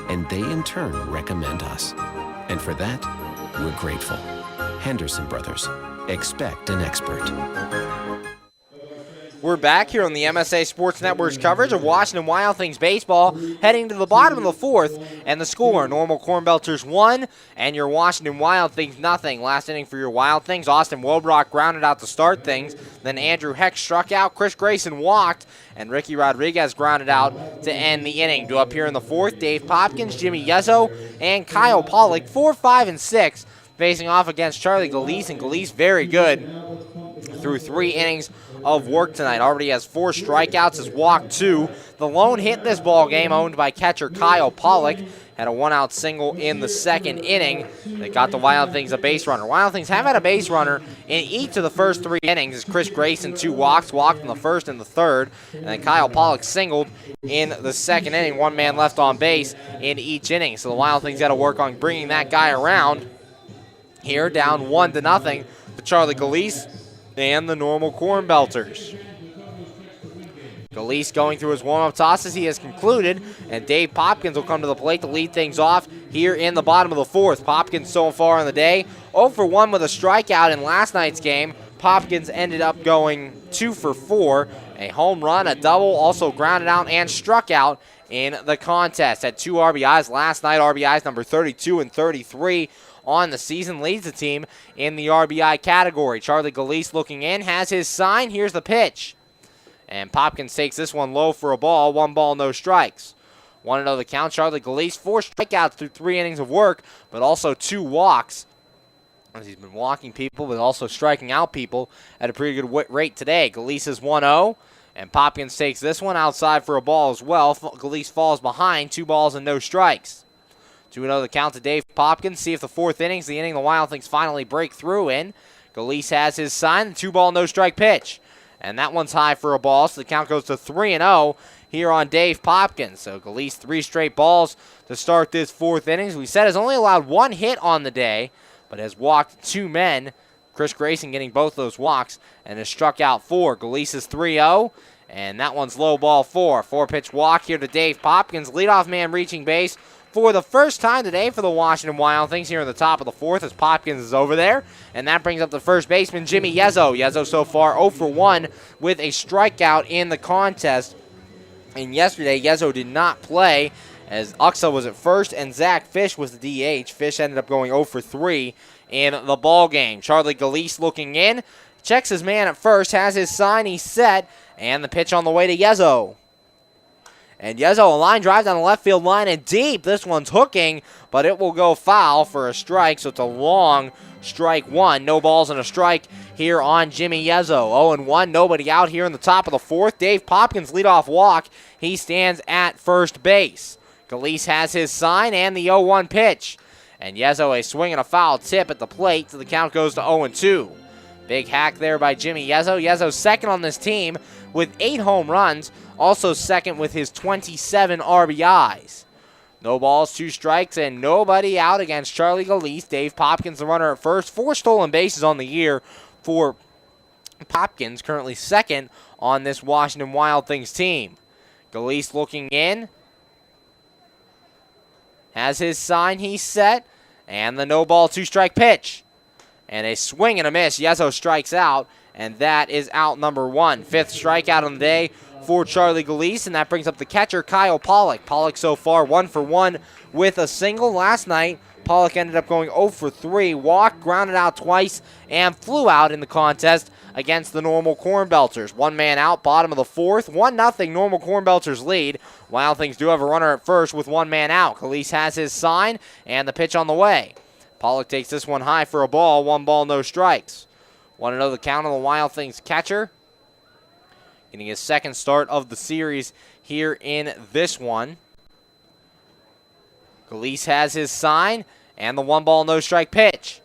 and they in turn recommend us. And for that, we're grateful. Henderson Brothers. Expect an expert. We're back here on the MSA Sports Network's coverage of Washington Wild Things baseball, heading to the bottom of the fourth, and the score, Normal Cornbelters 1, and your Washington Wild Things nothing. Last inning for your Wild Things, Austin Wobrock grounded out to start things, then Andrew Heck struck out, Chris Grayson walked, and Ricky Rodriguez grounded out to end the inning. To up here in the fourth, Dave Popkins, Jimmy Yezzo, and Kyle Pollock, 4, 5, and 6, facing off against Charlie Galise, and Galise very good through 3 innings of work tonight. Already has 4 strikeouts, has walked 2. The lone hit in this ball game, owned by catcher Kyle Pollock, had a 1-out single in the second inning that got the Wild Things a base runner. Wild Things have had a base runner in each of the first 3 innings as Chris Grayson 2 walks, walked in the first and the third, and then Kyle Pollock singled in the second inning. 1 man left on base in each inning. So the Wild Things got to work on bringing that guy around here, down 1-0 to Charlie Galise and the Normal Cornbelters. Galise going through his warm-up tosses. He has concluded, and Dave Popkins will come to the plate to lead things off here in the bottom of the fourth. Popkins so far in the day, 0 for 1 with a strikeout in last night's game. Popkins ended up going 2 for 4, a home run, a double, also grounded out and struck out in the contest. Had 2 RBIs last night, RBIs number 32 and 33. On the season, leads the team in the RBI category. Charlie Galise looking in, has his sign. Here's the pitch. And Popkins takes this one low for a ball. 1 ball, no strikes. 1-0 the count. Charlie Galise, 4 strikeouts through 3 innings of work, but also 2 walks. As he's been walking people, but also striking out people at a pretty good rate today. Galise is 1-0, and Popkins takes this one outside for a ball as well. Galise falls behind, 2 balls and no strikes. 2-0 the count to Dave Popkins. See if the 4th inning's the inning the Wild Things finally break through in. Galise has his sign. 2 ball, no strike pitch. And that one's high for a ball, so the count goes to 3-0 here on Dave Popkins. So Galise 3 straight balls to start this 4th innings. We said has only allowed 1 hit on the day, but has walked 2 men. Chris Grayson getting both those walks and has struck out 4. Galise is 3-0, and that one's low ball 4. 4-pitch walk here to Dave Popkins. Leadoff man reaching base for the first time today for the Washington Wild Things here in the top of the 4th as Popkins is over there. And that brings up the first baseman, Jimmy Yezzo. Yezzo so far 0 for 1 with a strikeout in the contest And yesterday, Yezo did not play as Uxa was at first and Zach Fish was the DH. Fish ended up going 0 for 3 in the ball game. Charlie Galise looking in, checks his man at first, has his sign, he's set, and the pitch on the way to Yezo. And Yezo, a line drive down the left field line and deep. This one's hooking, but it will go foul for a strike, so it's a long strike one. No balls and a strike here on Jimmy Yezo. 0-1, nobody out here in the top of the fourth. Dave Popkins leadoff walk. He stands at first base. Galise has his sign and the 0-1 pitch. And Yezo a swing and a foul tip at the plate, so the count goes to 0-2. Big hack there by Jimmy Yezo. Yezo's second on this team with 8 home runs, also second with his 27 RBIs. No balls, 2 strikes, and nobody out against Charlie Galise. Dave Popkins, the runner at first. 4 stolen bases on the year for Popkins, currently second on this Washington Wild Things team. Galise looking in. Has his sign, he's set. And the no ball, 2-strike pitch. And a swing and a miss. Yezo strikes out, and that is out number 1. 5th strikeout on the day for Charlie Galise, and that brings up the catcher, Kyle Pollock. Pollock so far 1 for 1 with a single. Last night, Pollock ended up going 0 for 3, walked, grounded out twice, and flew out in the contest against the Normal Cornbelters. 1 man out, bottom of the 4th. 1-0 Normal Cornbelters lead. Wild Things do have a runner at first with 1 man out. Galise has his sign, and the pitch on the way. Pollock takes this one high for a ball. 1 ball, no strikes. Want to know the count on the Wild Things catcher? Getting his second start of the series here in this one. Galise has his sign and the 1 ball, no strike pitch.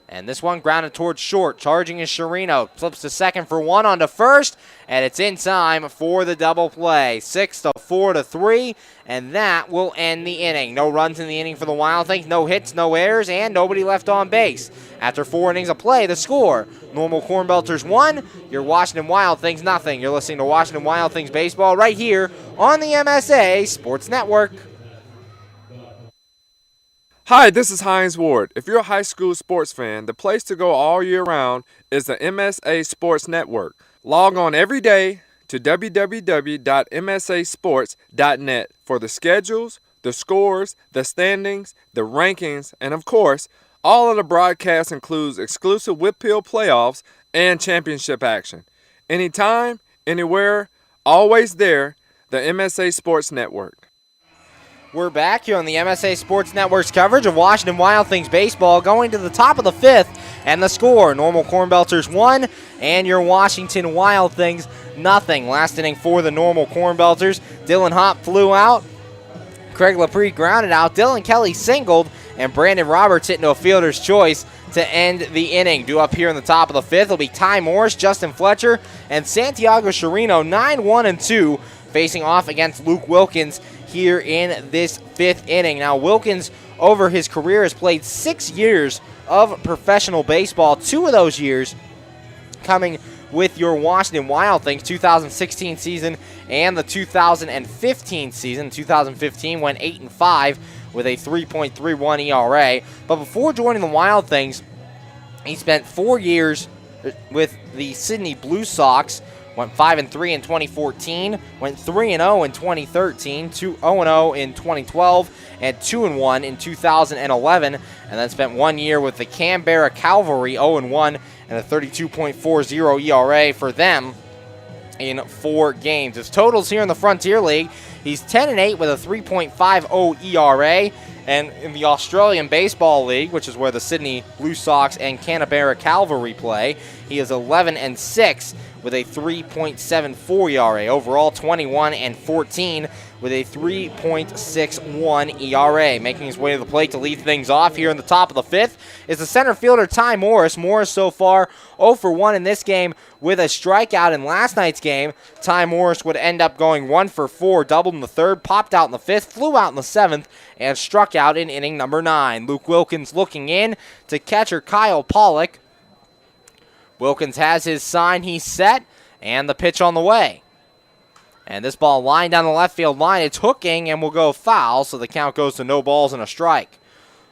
And this one grounded towards short. Charging is Chirino. Flips to second for 1 onto first. And it's in time for the double play. 6-4-3. And that will end the inning. No runs in the inning for the Wild Things. No hits, no errors, and nobody left on base. After 4 innings of play, the score: Normal Cornbelters 1, your Washington Wild Things nothing. You're listening to Washington Wild Things baseball right here on the MSA Sports Network. Hi, this is Hines Ward. If you're a high school sports fan, the place to go all year round is the MSA Sports Network. Log on every day to www.msasports.net for the schedules, the scores, the standings, the rankings, and of course, all of the broadcasts includes exclusive Whip Peel playoffs and championship action. Anytime, anywhere, always there, the MSA Sports Network. We're back here on the MSA Sports Network's coverage of Washington Wild Things baseball, going to the top of the 5th, and the score: Normal Cornbelters 1 and your Washington Wild Things nothing. Last inning for the Normal Cornbelters, Dylan Hopp flew out, Craig LaPree grounded out, Dylan Kelly singled, and Brandon Roberts hit into a fielder's choice to end the inning. Due up here in the top of the 5th will be Ty Morris, Justin Fletcher, and Santiago Chirino, 9-1-2, facing off against Luke Wilkins here in this 5th inning. Now, Wilkins, over his career, has played 6 years of professional baseball. 2 of those years coming with your Washington Wild Things, 2016 season and the 2015 season. 2015 went 8-5 with a 3.31 ERA. But before joining the Wild Things, he spent 4 years with the Sydney Blue Sox. Went 5-3 in 2014, went 3-0 in 2013, 0-0 in 2012, and 2-1 in 2011, and then spent 1 year with the Canberra Cavalry, 0-1, and a 32.40 ERA for them in 4 games. His totals here in the Frontier League: he's 10-8 with a 3.50 ERA, and in the Australian Baseball League, which is where the Sydney Blue Sox and Canberra Cavalry play, he is 11-6 with a 3.74 ERA. Overall, 21-14 with a 3.61 ERA. Making his way to the plate to lead things off here in the top of the 5th is the center fielder, Ty Morris. Morris so far 0 for 1 in this game with a strikeout. In last night's game, Ty Morris would end up going 1 for 4, doubled in the 3rd, popped out in the 5th, flew out in the 7th, and struck out in inning number 9. Luke Wilkins looking in to catcher Kyle Pollock. Wilkins has his sign, he's set, and the pitch on the way. And this ball lined down the left field line. It's hooking and will go foul, so the count goes to no balls and a strike.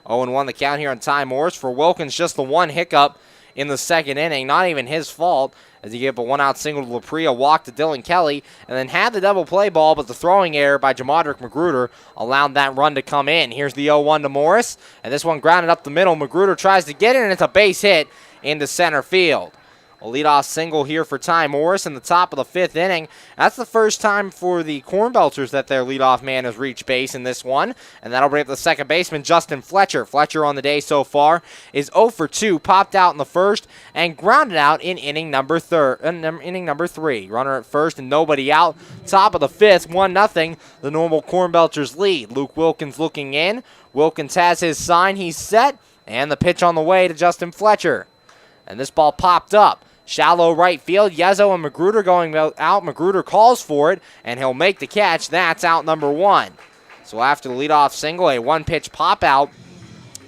0-1 the count here on Ty Morris. For Wilkins, just the 1 hiccup in the 2nd inning. Not even his fault, as he gave a one-out single to LaPree, a walk to Dylan Kelly, and then had the double play ball, but the throwing error by Jamadrick Magruder allowed that run to come in. Here's the 0-1 to Morris, and this one grounded up the middle. Magruder tries to get it, and it's a base hit into center field. A leadoff single here for Ty Morris in the top of the 5th inning. That's the first time for the Cornbelters that their leadoff man has reached base in this one, and that'll bring up the second baseman, Justin Fletcher. Fletcher on the day so far is 0 for 2, popped out in the first and grounded out in inning number 3. Runner at first and nobody out. Top of the 5th, 1-0, the normal Cornbelters lead. Luke Wilkins looking in. Wilkins has his sign. He's set, and the pitch on the way to Justin Fletcher. And this ball popped up. Shallow right field. Yezo and Magruder going out. Magruder calls for it, and he'll make the catch. That's out number 1. So after the leadoff single, a one-pitch pop-out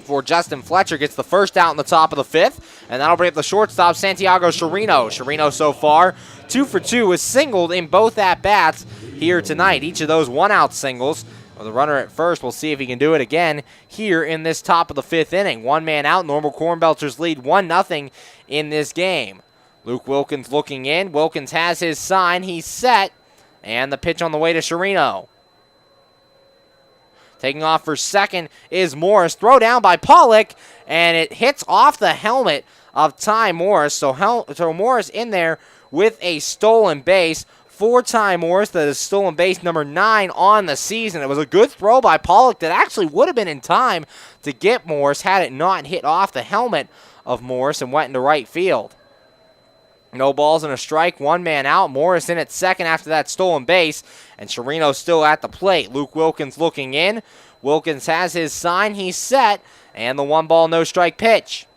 for Justin Fletcher gets the first out in the top of the 5th, and that'll bring up the shortstop, Santiago Chirino. Chirino so far 2 for 2, is singled in both at-bats here tonight. Each of those one-out singles. Well, the runner at first, we'll see if he can do it again here in this top of the 5th inning. One man out. Normal Cornbelters lead 1-0 in this game. Luke Wilkins looking in. Wilkins has his sign. He's set. And the pitch on the way to Chirino. Taking off for second is Morris. Throw down by Pollock. And it hits off the helmet of Ty Morris. So Morris in there with a stolen base for Ty Morris. That is stolen base number 9 on the season. It was a good throw by Pollock that actually would have been in time to get Morris had it not hit off the helmet of Morris and went into right field. No balls and a strike, one man out. Morris in at second after that stolen base, and Chirino still at the plate. Luke Wilkins looking in. Wilkins has his sign. He's set, and the 1-ball, no-strike pitch.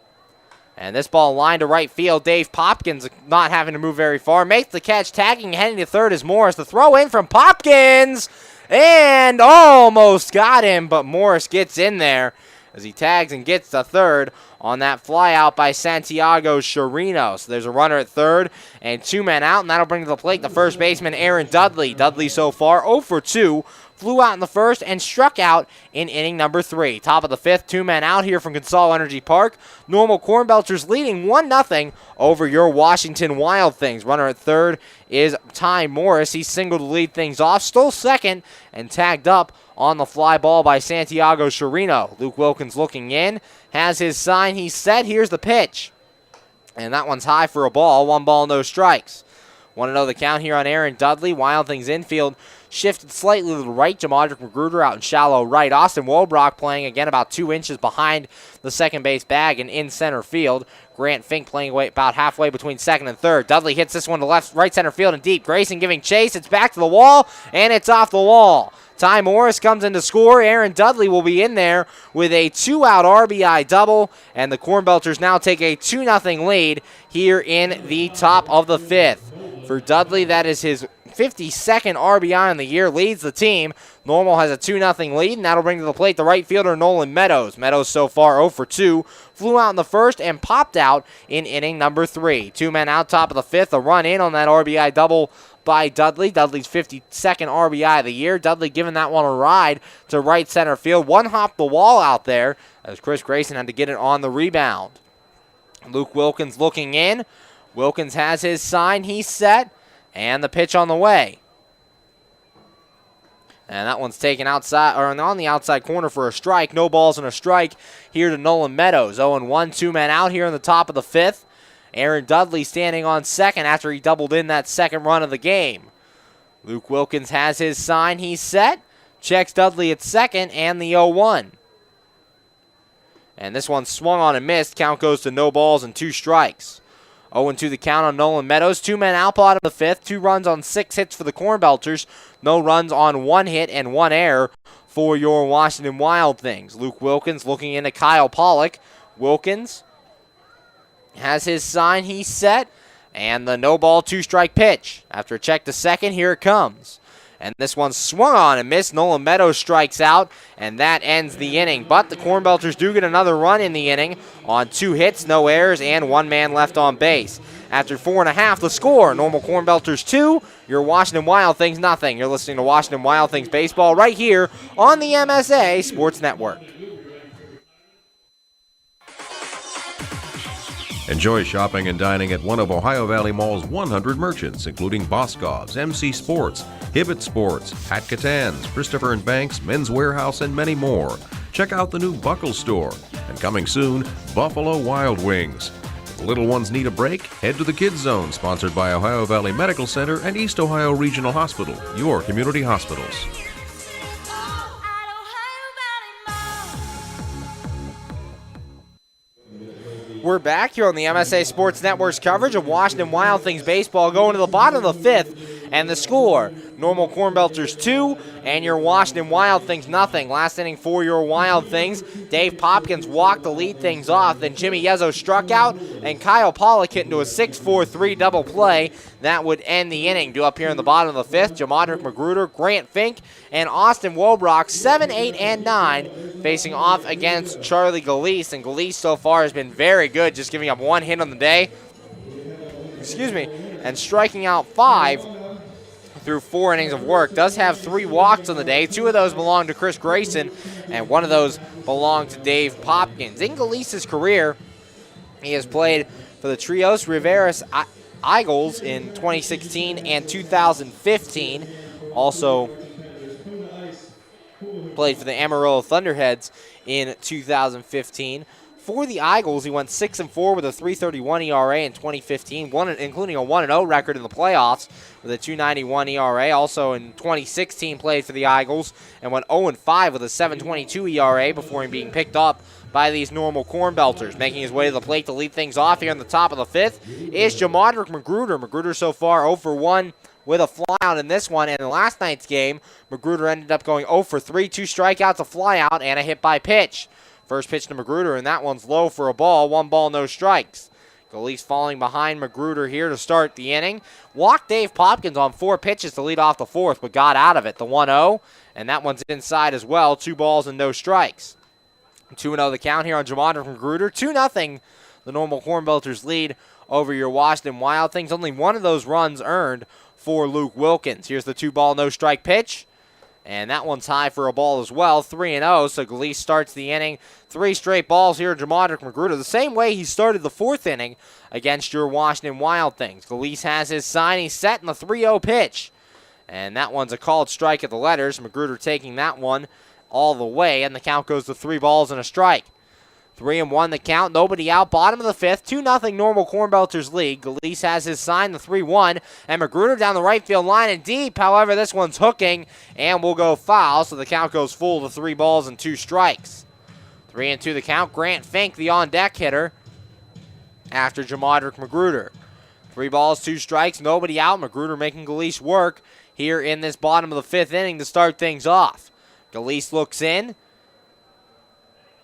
And this ball lined to right field. Dave Popkins not having to move very far. Makes the catch, tagging, heading to third is Morris. The throw in from Popkins, and almost got him, but Morris gets in there as he tags and gets to third on that fly out by Santiago Chirino. So there's a runner at third and 2 men out, and that'll bring to the plate the first baseman, Aaron Dudley. Dudley so far 0 for 2. Flew out in the first and struck out in inning number 3. Top of the 5th, 2 men out here from Consol Energy Park. Normal Cornbelters leading 1-0 over your Washington Wild Things. Runner at third is Ty Morris. He singled to lead things off, stole second, and tagged up on the fly ball by Santiago Chirino. Luke Wilkins looking in, has his sign. He's set. Here's the pitch. And that one's high for a ball. 1 ball, no strikes. Want to know the count here on Aaron Dudley. Wild Things infield shifted slightly to the right. Jamadrick Magruder out in shallow right. Austin Wobrock playing again about 2 inches behind the second base bag and in center field. Grant Fink playing away about halfway between second and third. Dudley hits this one to right center field and deep. Grayson giving chase. It's back to the wall, and it's off the wall. Ty Morris comes in to score. Aaron Dudley will be in there with a 2-out RBI double, and the Cornbelters now take a 2-0 lead here in the top of the 5th. For Dudley, that is his 52nd RBI in the year, leads the team. Normal has a 2-0 lead, and that'll bring to the plate the right fielder, Nolan Meadows. Meadows so far 0 for 2. Flew out in the first and popped out in inning number 3. 2 men out, top of the 5th. A run in on that RBI double by Dudley. Dudley's 52nd RBI of the year. Dudley giving that one a ride to right center field. One hop the wall out there as Chris Grayson had to get it on the rebound. Luke Wilkins looking in. Wilkins has his sign. He's set. And the pitch on the way. And that one's taken outside, or on the outside corner for a strike. No balls and a strike here to Nolan Meadows. 0-1, 2 men out here in the top of the 5th. Aaron Dudley standing on second after he doubled in that second run of the game. Luke Wilkins has his sign. He's set. Checks Dudley at second and the 0-1. And this one swung on and missed. Count goes to no balls and 2 strikes. 0-2 the count on Nolan Meadows. 2 men out, bottom of the 5th. 2 runs on 6 hits for the Cornbelters. No runs on 1 hit and 1 error for your Washington Wild Things. Luke Wilkins looking into Kyle Pollock. Wilkins has his sign. He's set. And the no ball, 2-strike pitch. After a check to second, here it comes. And this one swung on and missed. Nolan Meadows strikes out, and that ends the inning. But the Cornbelters do get another run in the inning on 2 hits, no errors, and 1 man left on base. After 4.5, the score, Normal Cornbelters 2, your Washington Wild Things nothing. You're listening to Washington Wild Things Baseball right here on the MSA Sports Network. Enjoy shopping and dining at one of Ohio Valley Mall's 100 merchants, including Boscov's, MC Sports, Hibbett Sports, Hat Catan's, Christopher & Banks, Men's Warehouse, and many more. Check out the new Buckle Store. And coming soon, Buffalo Wild Wings. If the little ones need a break, head to the Kids Zone, sponsored by Ohio Valley Medical Center and East Ohio Regional Hospital, your community hospitals. We're back here on the MSA Sports Network's coverage of Washington Wild Things baseball, going to the bottom of the 5th, and the score, normal Cornbelters 2 and your Washington Wild Things nothing. Last inning for your Wild Things, Dave Popkins walked to lead things off, then Jimmy Yezzo struck out, and Kyle Pollock hit into a 6-4-3 double play. That would end the inning. Due up here in the bottom of the 5th, Jamadric Magruder, Grant Fink, and Austin Wobrock, 7, 8, and 9, facing off against Charlie Galise, and Galise so far has been very good, just giving up 1 hit on the day. And striking out 5 through 4 innings of work. Does have 3 walks on the day. 2 of those belong to Chris Grayson, and 1 of those belong to Dave Popkins. In Galise's career, he has played for the Trios Riveras Eagles in 2016 and 2015. Also played for the Amarillo Thunderheads in 2015. For the Eagles, he went 6-4 with a 3.31 ERA in 2015, including a 1-0 record in the playoffs with a 2.91 ERA. Also in 2016, played for the Eagles and went 0-5 with a 7.22 ERA before being picked up by these normal Cornbelters. Making his way to the plate to lead things off here in the top of the 5th is Jamadric Magruder. Magruder so far 0-1 with a flyout in this one. And in last night's game, Magruder ended up going 0-3, 2 strikeouts, a flyout, and a hit by pitch. First pitch to Magruder, and that one's low for a ball. 1 ball, no strikes. Galise falling behind Magruder here to start the inning. Walked Dave Popkins on 4 pitches to lead off the 4th, but got out of it. The 1-0, and that one's inside as well. 2 balls and no strikes. 2-0 the count here on Jamadric Magruder. 2-0 the normal Cornbelters lead over your Washington Wild Things. Only 1 of those runs earned for Luke Wilkins. Here's the 2 ball, no strike pitch. And that one's high for a ball as well, 3-0. So Galise starts the inning. 3 straight balls here, Jamadric Magruder, the same way he started the 4th inning against your Washington Wild Things. Galise has his sign. He's set in the 3-0 pitch. And that one's a called strike at the letters. Magruder taking that one all the way, and the count goes to 3 balls and a strike. 3-1 the count, nobody out, bottom of the 5th, 2-0 normal Cornbelters lead. Galise has his sign, the 3-1, and Magruder down the right field line and deep. However, this one's hooking and will go foul, so the count goes full to 3 balls and 2 strikes. 3-2 the count. Grant Fink, the on-deck hitter, after Jamadric Magruder. 3 balls, 2 strikes, nobody out. Magruder making Galise work here in this bottom of the 5th inning to start things off. Galise looks in.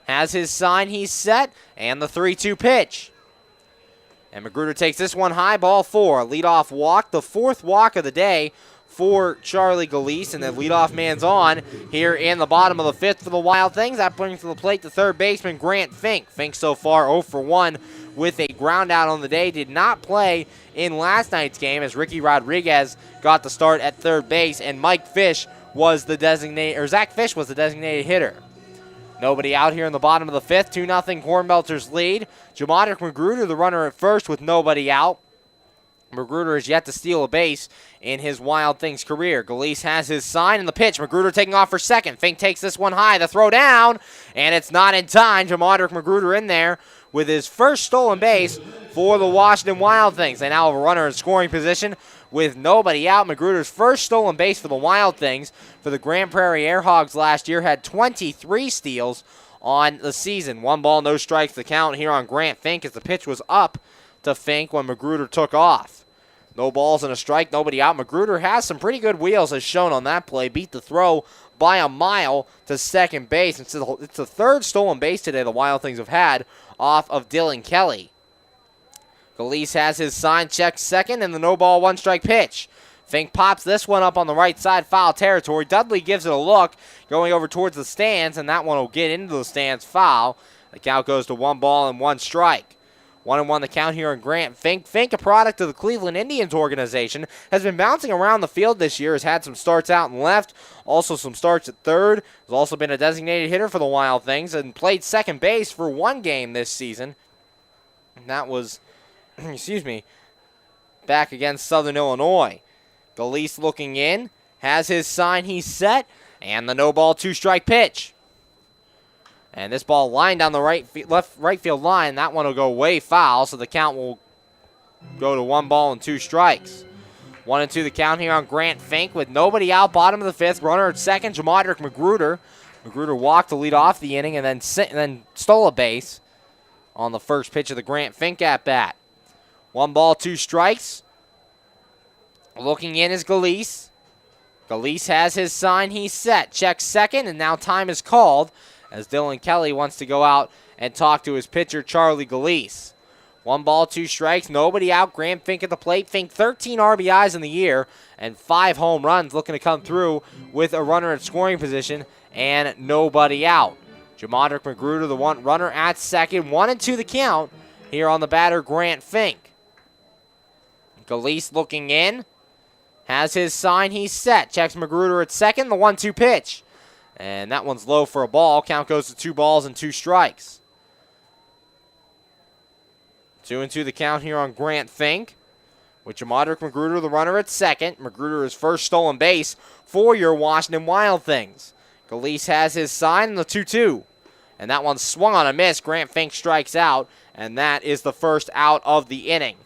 Has his sign, he's set, and the 3-2 pitch. And Magruder takes this one high, ball 4. Leadoff walk, the 4th walk of the day for Charlie Galise, and the leadoff man's on here in the bottom of the 5th for the Wild Things. That brings to the plate the 3rd baseman, Grant Fink. Fink so far 0-1 with a ground out on the day. Did not play in last night's game as Ricky Rodriguez got the start at 3rd base, and Mike Fish was the designated, or Zach Fish was the designated hitter. Nobody out here in the bottom of the 5th. 2-0 Cornbelters lead. Jamadric Magruder, the runner at first with nobody out. Magruder has yet to steal a base in his Wild Things career. Galise has his sign in the pitch. Magruder taking off for second. Fink takes this one high. The throw down, and it's not in time. Jamadric Magruder in there with his first stolen base for the Washington Wild Things. They now have a runner in scoring position with nobody out. Magruder's first stolen base for the Wild Things. For the Grand Prairie Air Hogs last year, had 23 steals on the season. 1 ball, no strikes the count here on Grant Fink as the pitch was up to Fink when Magruder took off. No balls and a strike, nobody out. Magruder has some pretty good wheels as shown on that play. Beat the throw by a mile to second base. It's the 3rd stolen base today the Wild Things have had off of Dylan Kelly. Galise has his sign, checks second, and the no ball, 1 strike pitch. Fink pops this one up on the right side, foul territory. Dudley gives it a look, going over towards the stands, and that one will get into the stands, foul. The count goes to 1 ball and 1 strike. 1-1 the count here on Grant Fink. Fink, a product of the Cleveland Indians organization, has been bouncing around the field this year, has had some starts out and left, also some starts at 3rd, has also been a designated hitter for the Wild Things, and played second base for 1 game this season. And that was, back against Southern Illinois. Galise looking in, has his sign, he's set, and the no ball, 2-strike pitch. And this ball lined down the right field line. That one will go way foul, so the count will go to 1 ball and 2 strikes. 1-2 the count here on Grant Fink with nobody out, bottom of the 5th. Runner at second, Jamadrick Magruder. Magruder walked to lead off the inning and then stole a base on the first pitch of the Grant Fink at bat. 1 ball, 2 strikes. Looking in is Galise. Galise has his sign, he's set. Checks second, and now time is called as Dylan Kelly wants to go out and talk to his pitcher, Charlie Galise. 1 ball, 2 strikes, nobody out. Grant Fink at the plate. Fink 13 RBIs in the year and 5 home runs, looking to come through with a runner at scoring position and nobody out. Jamadrick Magruder, the runner at second. 1-2 the count here on the batter, Grant Fink. Galise looking in, has his sign, he's set. Checks Magruder at second, the 1-2 pitch. And that one's low for a ball. Count goes to 2 balls and 2 strikes. 2-2 the count here on Grant Fink. With Jamadrick Magruder, the runner at second. Magruder his first stolen base for your Washington Wild Things. Galise has his sign in the 2-2. And that one swung on a miss. Grant Fink strikes out. And that is the first out of the inning.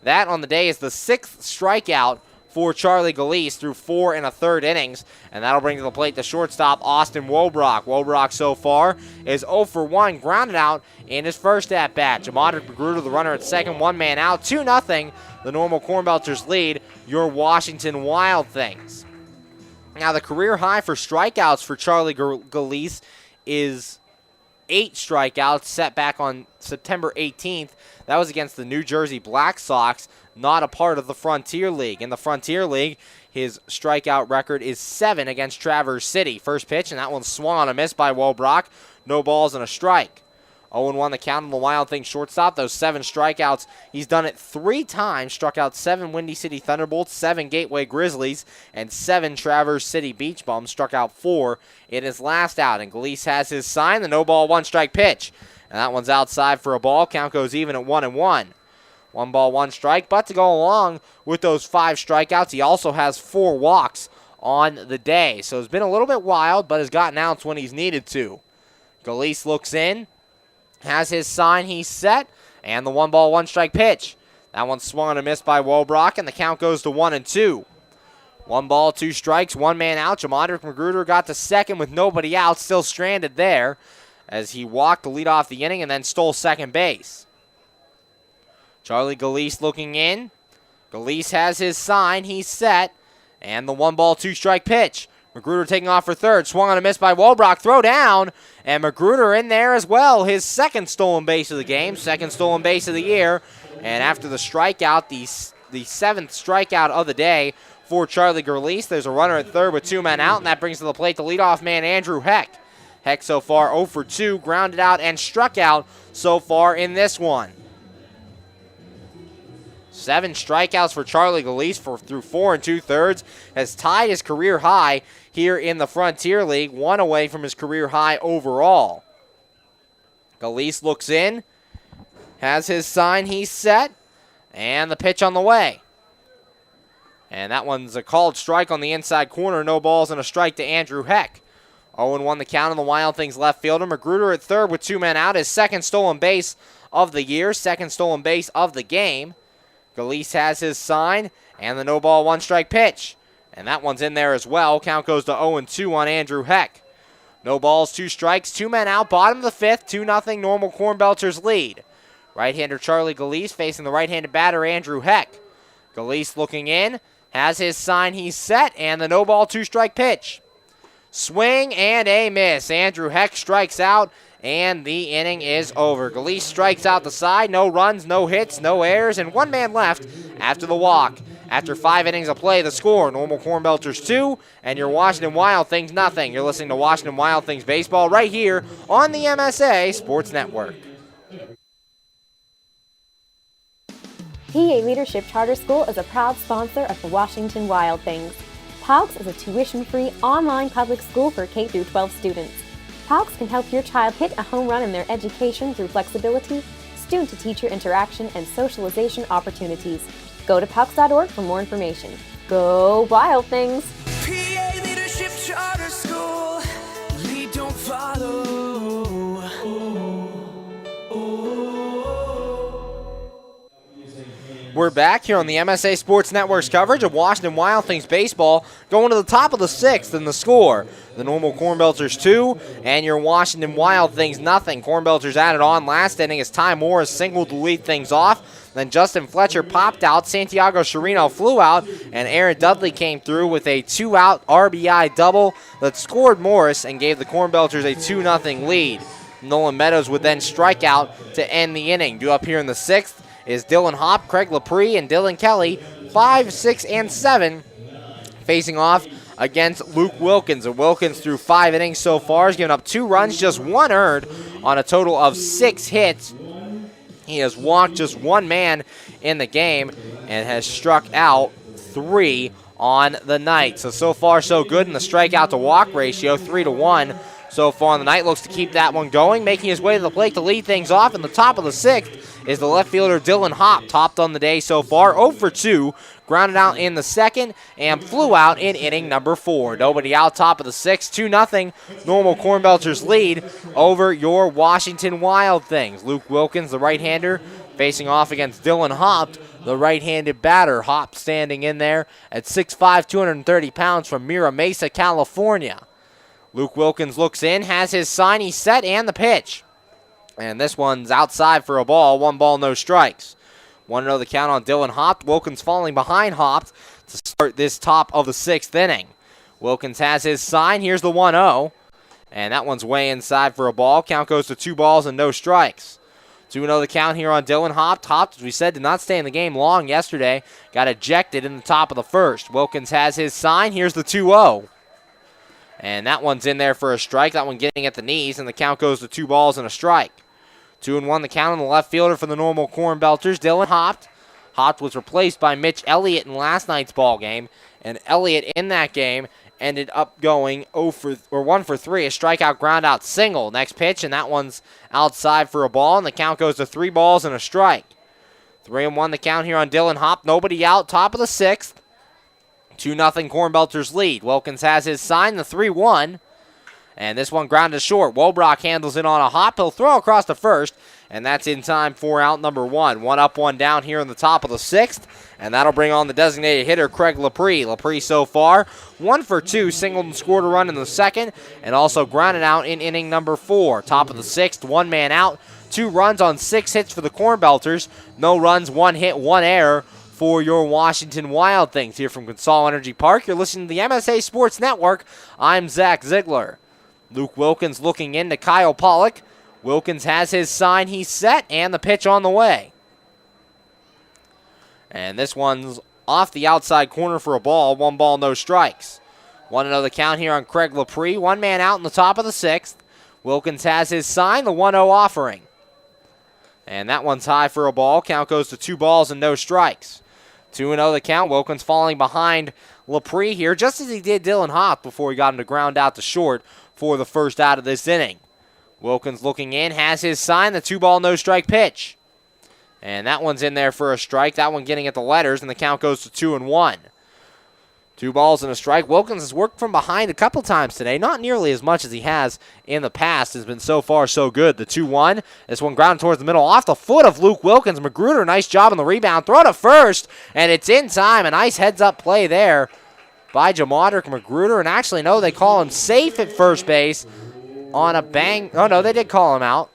That on the day is the 6th strikeout for Charlie Galise through 4 1/3 innings, and that'll bring to the plate the shortstop, Austin Wobrock. Wobrock so far is 0 for 1, grounded out in his first at-bat. Jamadrick Magruder, the runner at second, 1 man out, 2-0, the normal Cornbelters lead your Washington Wild Things. Now the career high for strikeouts for Charlie Galise is 8 strikeouts, set back on September 18th. That was against the New Jersey Black Sox, not a part of the Frontier League. In the Frontier League, his strikeout record is 7 against Traverse City. First pitch, and that one swung on a miss by Wobrock. No balls and a strike. 0-1 the count on the Wild Things shortstop. Those 7 strikeouts, he's done it 3 times. Struck out 7 Windy City Thunderbolts, 7 Gateway Grizzlies, and 7 Traverse City Beach Bums. Struck out 4 in his last outing. Galise has his sign, the no ball, 1-strike pitch. And that one's outside for a ball. Count goes even at 1-1. 1 ball, 1 strike. But to go along with those 5 strikeouts, he also has 4 walks on the day. So it's been a little bit wild, but has gotten outs when he's needed to. Galise looks in, has his sign, he's set, and the 1 ball, 1 strike pitch. That one swung on a miss by Wobrock, and the count goes to 1-2. 1 ball, 2 strikes, 1 man out. Jamadrick Magruder got to second with nobody out, still stranded there as he walked to lead off the inning and then stole second base. Charlie Galise looking in. Galise has his sign, he's set, and the 1 ball, 2 strike pitch. Magruder taking off for third, swung on a miss by Wobrock, throw down, and Magruder in there as well. His 2nd stolen base of the game, 2nd stolen base of the year, and after the strikeout, the 7th strikeout of the day for Charlie Galise. There's a runner at third with 2 men out, and that brings to the plate the leadoff man, Andrew Heck. Heck so far 0 for 2, grounded out and struck out so far in this one. 7 strikeouts for Charlie Galise through 4 2/3, has tied his career high here in the Frontier League, 1 away from his career high overall. Galise looks in, has his sign, he's set, and the pitch on the way. And that one's a called strike on the inside corner, no balls and a strike to Andrew Heck. 0-1 the count on the Wild Things left fielder. Magruder at third with 2 men out, his 2nd stolen base of the year, 2nd stolen base of the game. Galise has his sign, and the no ball, 1 strike pitch. And that one's in there as well. Count goes to 0-2 on Andrew Heck. No balls, 2 strikes, 2 men out, bottom of the 5th, 2-0 normal Cornbelters lead. Right-hander Charlie Galise facing the right-handed batter Andrew Heck. Galise looking in, has his sign, he's set, and the no ball, 2 strike pitch. Swing and a miss. Andrew Heck strikes out, and the inning is over. Galise strikes out the side. No runs, no hits, no errors, and 1 man left after the walk. After 5 innings of play, the score, normal Cornbelters 2, and your Washington Wild Things nothing. You're listening to Washington Wild Things baseball right here on the MSA Sports Network. PA Leadership Charter School is a proud sponsor of the Washington Wild Things. PALCS is a tuition-free online public school for K-12 students. PALCS can help your child hit a home run in their education through flexibility, student-to-teacher interaction and socialization opportunities. Go to pucks.org for more information. Go Wild Things! PA Leadership Charter School. Lead, don't follow. We're back here on the MSA Sports Network's coverage of Washington Wild Things baseball, going to the top of the 6th in the score. The normal Cornbelters 2 and your Washington Wild Things nothing. Cornbelters added on last inning as Ty Morris singled to lead things off. Then Justin Fletcher popped out, Santiago Chirino flew out, and Aaron Dudley came through with a 2-out RBI double that scored Morris and gave the Cornbelters a 2-0 lead. Nolan Meadows would then strike out to end the inning. Due up here in the 6th is Dylan Hopp, Craig Laprie, and Dylan Kelly, 5, 6, and 7, facing off against Luke Wilkins. And Wilkins, through 5 innings so far, has given up 2 runs, just 1 earned on a total of 6 hits. He has walked just 1 man in the game and has struck out 3 on the night. So far, so good in the strikeout to walk ratio, 3-1. So far on the night, looks to keep that one going. Making his way to the plate to lead things off in the top of the 6th is the left fielder Dylan Hopp, topped on the day so far, 0 for 2, grounded out in the 2nd, and flew out in inning number 4. Nobody out, top of the 6th, 2-0. Normal Cornbelters lead over your Washington Wild Things. Luke Wilkins, the right-hander, facing off against Dylan Hopp, the right-handed batter. Hopp standing in there at 6'5", 230 pounds from Mira Mesa, California. Luke Wilkins looks in, has his sign, he's set, and the pitch. And this one's outside for a ball, 1 ball, no strikes. 1-0 the count on Dylan Hopp. Wilkins falling behind Hopp to start this top of the 6th inning. Wilkins has his sign, here's the 1-0. And that one's way inside for a ball. Count goes to 2 balls and no strikes. 2-0 the count here on Dylan Hopp. Hopp, as we said, did not stay in the game long yesterday. Got ejected in the top of the 1st. Wilkins has his sign, here's the 2-0. And that one's in there for a strike. That one getting at the knees, and the count goes to 2 balls and a strike. 2-1 the count on the left fielder for the normal Cornbelters, Dylan Hopp. Hopp was replaced by Mitch Elliott in last night's ball game, and Elliott in that game ended up going 1 for 3, a strikeout ground-out single. Next pitch, and that one's outside for a ball, and the count goes to 3 balls and a strike. 3-1 the count here on Dylan Hopp. Nobody out, top of the 6th. 2-0 Cornbelters lead. Wilkins has his sign, the 3-1. And this one grounded short. Wobrock handles it on a hop. He'll throw across the 1st, and that's in time for out number 1. 1 up, 1 down here in the top of the 6th, and that'll bring on the designated hitter, Craig Laprie. Laprie so far, 1 for 2, singled and scored a run in the 2nd, and also grounded out in inning number 4. Top of the 6th, 1 man out, 2 runs on 6 hits for the Cornbelters. No runs, 1 hit, 1 error for your Washington Wild Things. Here from Consol Energy Park, you're listening to the MSA Sports Network. I'm Zach Ziegler. Luke Wilkins looking in to Kyle Pollock. Wilkins has his sign, he's set, and the pitch on the way. And this one's off the outside corner for a ball, 1 ball, no strikes. 1-0 the count here on Craig Laprie. 1 man out in the top of the 6th. Wilkins has his sign, the 1-0 offering. And that one's high for a ball. Count goes to 2 balls and no strikes. 2-0 the count. Wilkins falling behind Laprie here, just as he did Dylan Hopp before he got him to ground out to short for the 1st out of this inning. Wilkins looking in, has his sign, the 2 ball, no strike pitch. And that one's in there for a strike. That one getting at the letters, and the count goes to 2-1. 2 balls and a strike. Wilkins has worked from behind a couple times today, not nearly as much as he has in the past. Has been so far so good. The 2-1. This one grounded towards the middle off the foot of Luke Wilkins. Magruder, nice job on the rebound. Throw to first, and it's in time. A nice heads-up play there by Jamadrick Magruder. And actually, no, they call him safe at first base on a bang. Oh, no, they did call him out.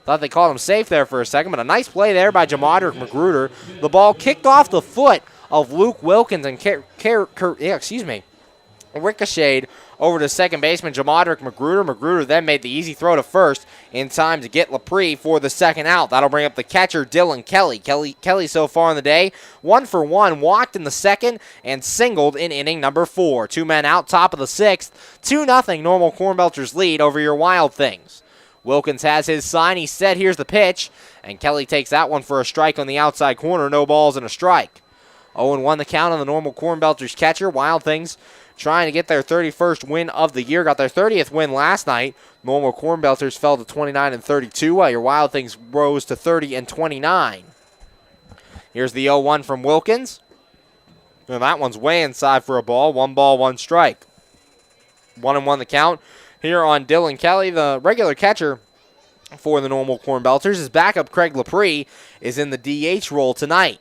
Thought they called him safe there for a second, but a nice play there by Jamadrick Magruder. The ball kicked off the foot of Luke Wilkins and ricocheted over to second baseman Jamadrick Magruder. Magruder then made the easy throw to first in time to get Laprie for the 2nd out. That'll bring up the catcher, Dylan Kelly. Kelly so far in the day, 1 for 1, walked in the 2nd and singled in inning number 4. 2 men out, top of the 6th. 2-0 normal Cornbelters lead over your Wild Things. Wilkins has his sign, he's set, here's the pitch, and Kelly takes that one for a strike on the outside corner, no balls and a strike. 0-1 the count on the normal Cornbelters catcher. Wild Things trying to get their 31st win of the year. Got their 30th win last night. Normal Cornbelters fell to 29-32, while your Wild Things rose to 30-29. Here's the 0-1 from Wilkins. And that one's way inside for a ball. 1 ball, 1 strike. 1-1 the count here on Dylan Kelly, the regular catcher for the Normal Cornbelters. His backup, Craig Laprie, is in the DH role tonight.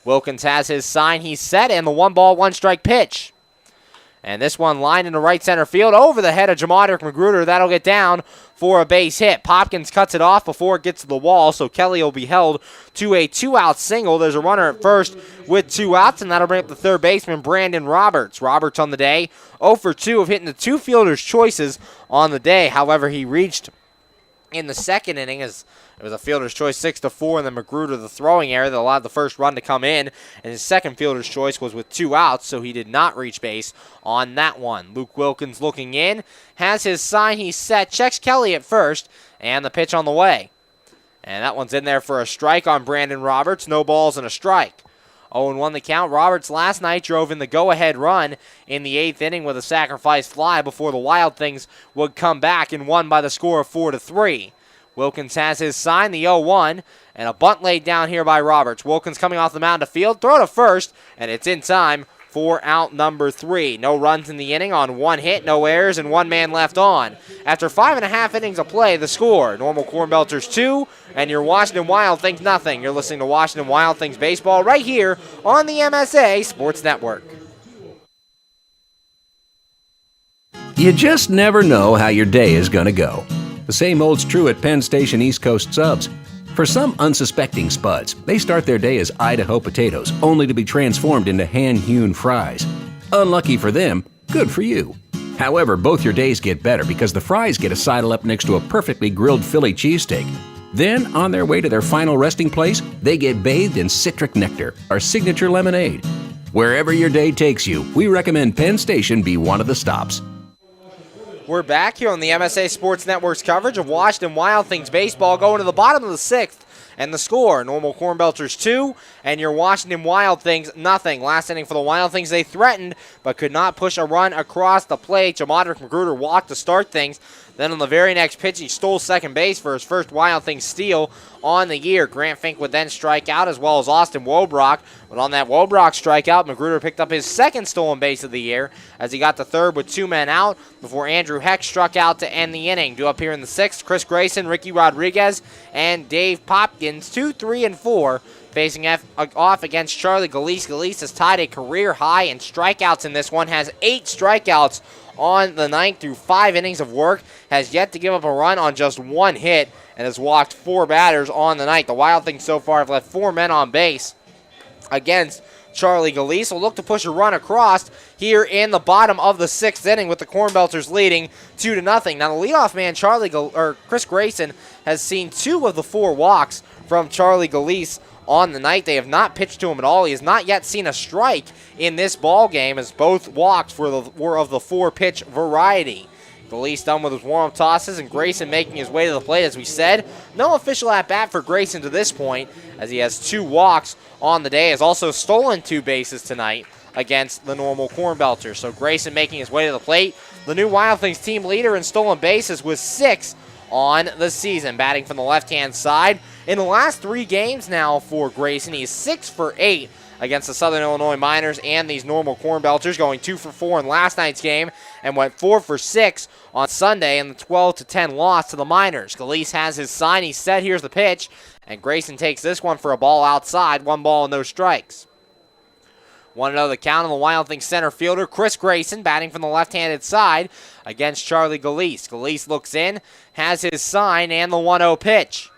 Wilkins has his sign. He's set, and the 1 ball, 1 strike pitch. And this one lined into right center field over the head of Jamadrick Magruder. That'll get down for a base hit. Popkins cuts it off before it gets to the wall, so Kelly will be held to a 2-out single. There's a runner at first with 2 outs, and that'll bring up the third baseman, Brandon Roberts. Roberts on the day, 0 for 2 of hitting the 2 fielders' choices on the day. However, he reached in the second inning as it was a fielder's choice 6-4, and then Magruder, the throwing error that allowed the first run to come in, and his second fielder's choice was with 2 outs, so he did not reach base on that one. Luke Wilkins looking in, has his sign, he's set, checks Kelly at first, and the pitch on the way. And that one's in there for a strike on Brandon Roberts, no balls and a strike. 0-1 the count. Roberts last night drove in the go-ahead run in the 8th inning with a sacrifice fly before the Wild Things would come back and won by the score of 4-3. Wilkins has his sign, the 0-1, and a bunt laid down here by Roberts. Wilkins coming off the mound to field, throw to first, and it's in time for out number 3. No runs in the inning on 1 hit, no errors, and 1 man left on. After 5.5 innings of play, the score, Normal Cornbelters 2, and your Washington Wild Things nothing. You're listening to Washington Wild Things baseball right here on the MSA Sports Network. You just never know how your day is going to go. The same holds true at Penn Station East Coast Subs. For some unsuspecting spuds, they start their day as Idaho potatoes, only to be transformed into hand-hewn fries. Unlucky for them, good for you. However, both your days get better because the fries get a sidle up next to a perfectly grilled Philly cheesesteak. Then, on their way to their final resting place, they get bathed in citric nectar, our signature lemonade. Wherever your day takes you, we recommend Penn Station be one of the stops. We're back here on the MSA Sports Network's coverage of Washington Wild Things baseball, going to the bottom of the 6th, and the score, Normal Cornbelters 2, and your Washington Wild Things nothing. Last inning for the Wild Things, they threatened, but could not push a run across the plate. Jamadrick Magruder walked to start things. Then on the very next pitch, he stole second base for his first Wild Things steal on the year. Grant Fink would then strike out, as well as Austin Wobrock. But on that Wobrock strikeout, Magruder picked up his second stolen base of the year as he got to third with 2 men out before Andrew Heck struck out to end the inning. Due up here in the 6th, Chris Grayson, Ricky Rodriguez, and Dave Popkins, 2, 3, and 4, facing off against Charlie Galise. Galise has tied a career high in strikeouts in this one, has 8 strikeouts on the night through 5 innings of work, has yet to give up a run on just 1 hit, and has walked 4 batters on the night. The Wild Things so far have left 4 men on base against Charlie Galise. Will look to push a run across here in the bottom of the 6th inning with the Cornbelters leading 2-0. Now the leadoff man, Chris Grayson, has seen 2 of the 4 walks from Charlie Galise on the night. They have not pitched to him at all. He has not yet seen a strike in this ball game, as both walks were of the 4-pitch variety. Galise done with his warm-up tosses, and Grayson making his way to the plate. As we said, no official at-bat for Grayson to this point, as he has 2 walks on the day. Has also stolen 2 bases tonight against the Normal Cornbelters. So Grayson making his way to the plate. The new Wild Things team leader in stolen bases with 6 on the season, batting from the left-hand side. In the last 3 games now for Grayson, he's 6 for 8 against the Southern Illinois Miners and these Normal Cornbelters, going 2 for 4 in last night's game and went 4 for 6 on Sunday in the 12-10 loss to the Miners. Galise has his sign. He's set. Here's the pitch, and Grayson takes this one for a ball outside. 1 ball and no strikes. 1-0 the count on the Wild Things center fielder, Chris Grayson, batting from the left-handed side against Charlie Galise. Galise looks in, has his sign, and the 1-0 pitch.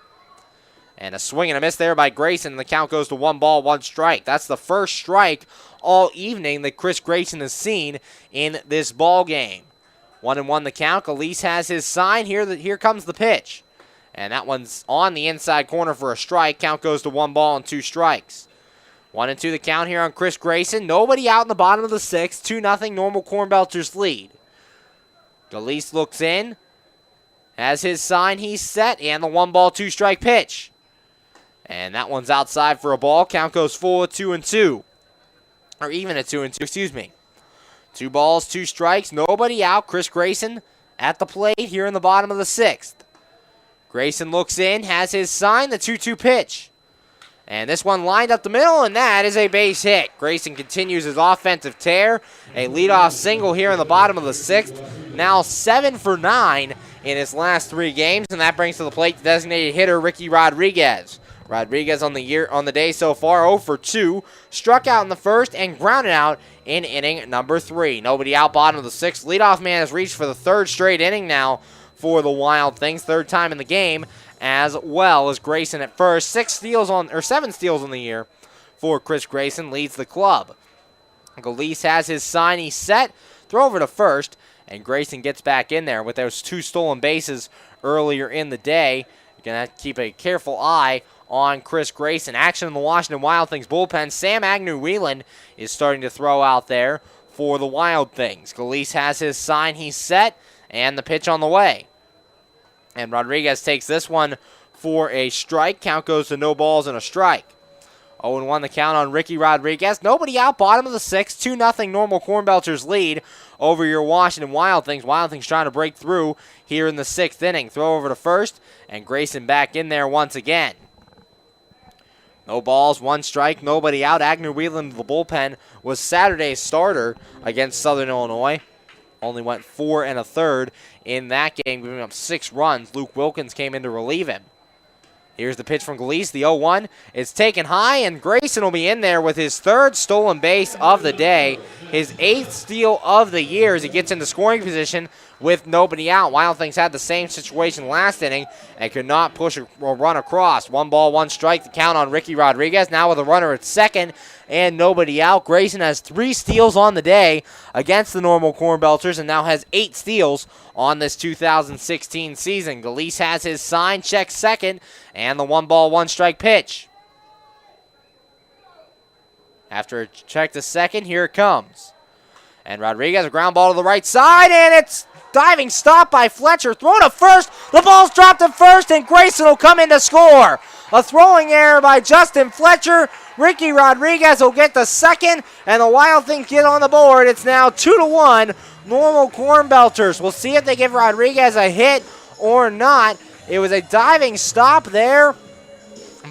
And a swing and a miss there by Grayson. The count goes to 1 ball, 1 strike. That's the first strike all evening that Chris Grayson has seen in this ball game. 1-1 the count. Galise has his sign. Here comes the pitch. And that one's on the inside corner for a strike. Count goes to 1 ball and 2 strikes. 1-2 the count here on Chris Grayson. Nobody out in the bottom of the 6th. 2-0 Normal Cornbelters lead. Galise looks in. Has his sign. He's set. And the 1 ball, 2 strike pitch. And that one's outside for a ball. Count goes full at 2-2. Or even at 2-2, excuse me. 2 balls, 2 strikes, nobody out. Chris Grayson at the plate here in the bottom of the 6th. Grayson looks in, has his sign, the 2-2 pitch. And this one lined up the middle, and that is a base hit. Grayson continues his offensive tear. A leadoff single here in the bottom of the 6th. Now 7 for 9 in his last 3 games, and that brings to the plate the designated hitter, Ricky Rodriguez. Rodriguez on the day so far, 0 for 2. Struck out in the first and grounded out in inning number 3. Nobody out, bottom of the 6th. Leadoff man has reached for the 3rd straight inning now for the Wild Things. 3rd time in the game, as well as Grayson at first. 7 steals on the year for Chris Grayson, leads the club. Galise has his sign, he's set. Throw over to first, and Grayson gets back in there with those 2 stolen bases earlier in the day. You're going to have to keep a careful eye on Chris Grayson. Action in the Washington Wild Things bullpen. Sam Agnew-Whelan is starting to throw out there for the Wild Things. Galise has his sign, he's set, and the pitch on the way. And Rodriguez takes this one for a strike. Count goes to no balls and a strike. 0-1 the count on Ricky Rodriguez. Nobody out, bottom of the 6th. 2-0 normal Cornbelters lead over your Washington Wild Things. Wild Things trying to break through here in the 6th inning. Throw over to first, and Grayson back in there once again. No balls, 1 strike, nobody out. Agnew-Whelan, the bullpen, was Saturday's starter against Southern Illinois. Only went 4 1/3 in that game, giving up 6 runs. Luke Wilkins came in to relieve him. Here's the pitch from Galise, the 0-1. It's taken high, and Grayson will be in there with his 3rd stolen base of the day, his 8th steal of the year as he gets into scoring position with nobody out. Wild Things had the same situation last inning and could not push a run across. 1 ball, 1 strike, the count on Ricky Rodriguez. Now with a runner at second and nobody out. Grayson has 3 steals on the day against the normal Cornbelters and now has 8 steals on this 2016 season. Galise has his sign, checks second, and the 1 ball, 1 strike pitch. After a check to second, here it comes. And Rodriguez, a ground ball to the right side, and it's diving stop by Fletcher. Throw to first. The ball's dropped to first, and Grayson will come in to score. A throwing error by Justin Fletcher. Ricky Rodriguez will get the second, and the Wild Things get on the board. It's now 2-1 normal Cornbelters. We'll see if they give Rodriguez a hit or not. It was a diving stop there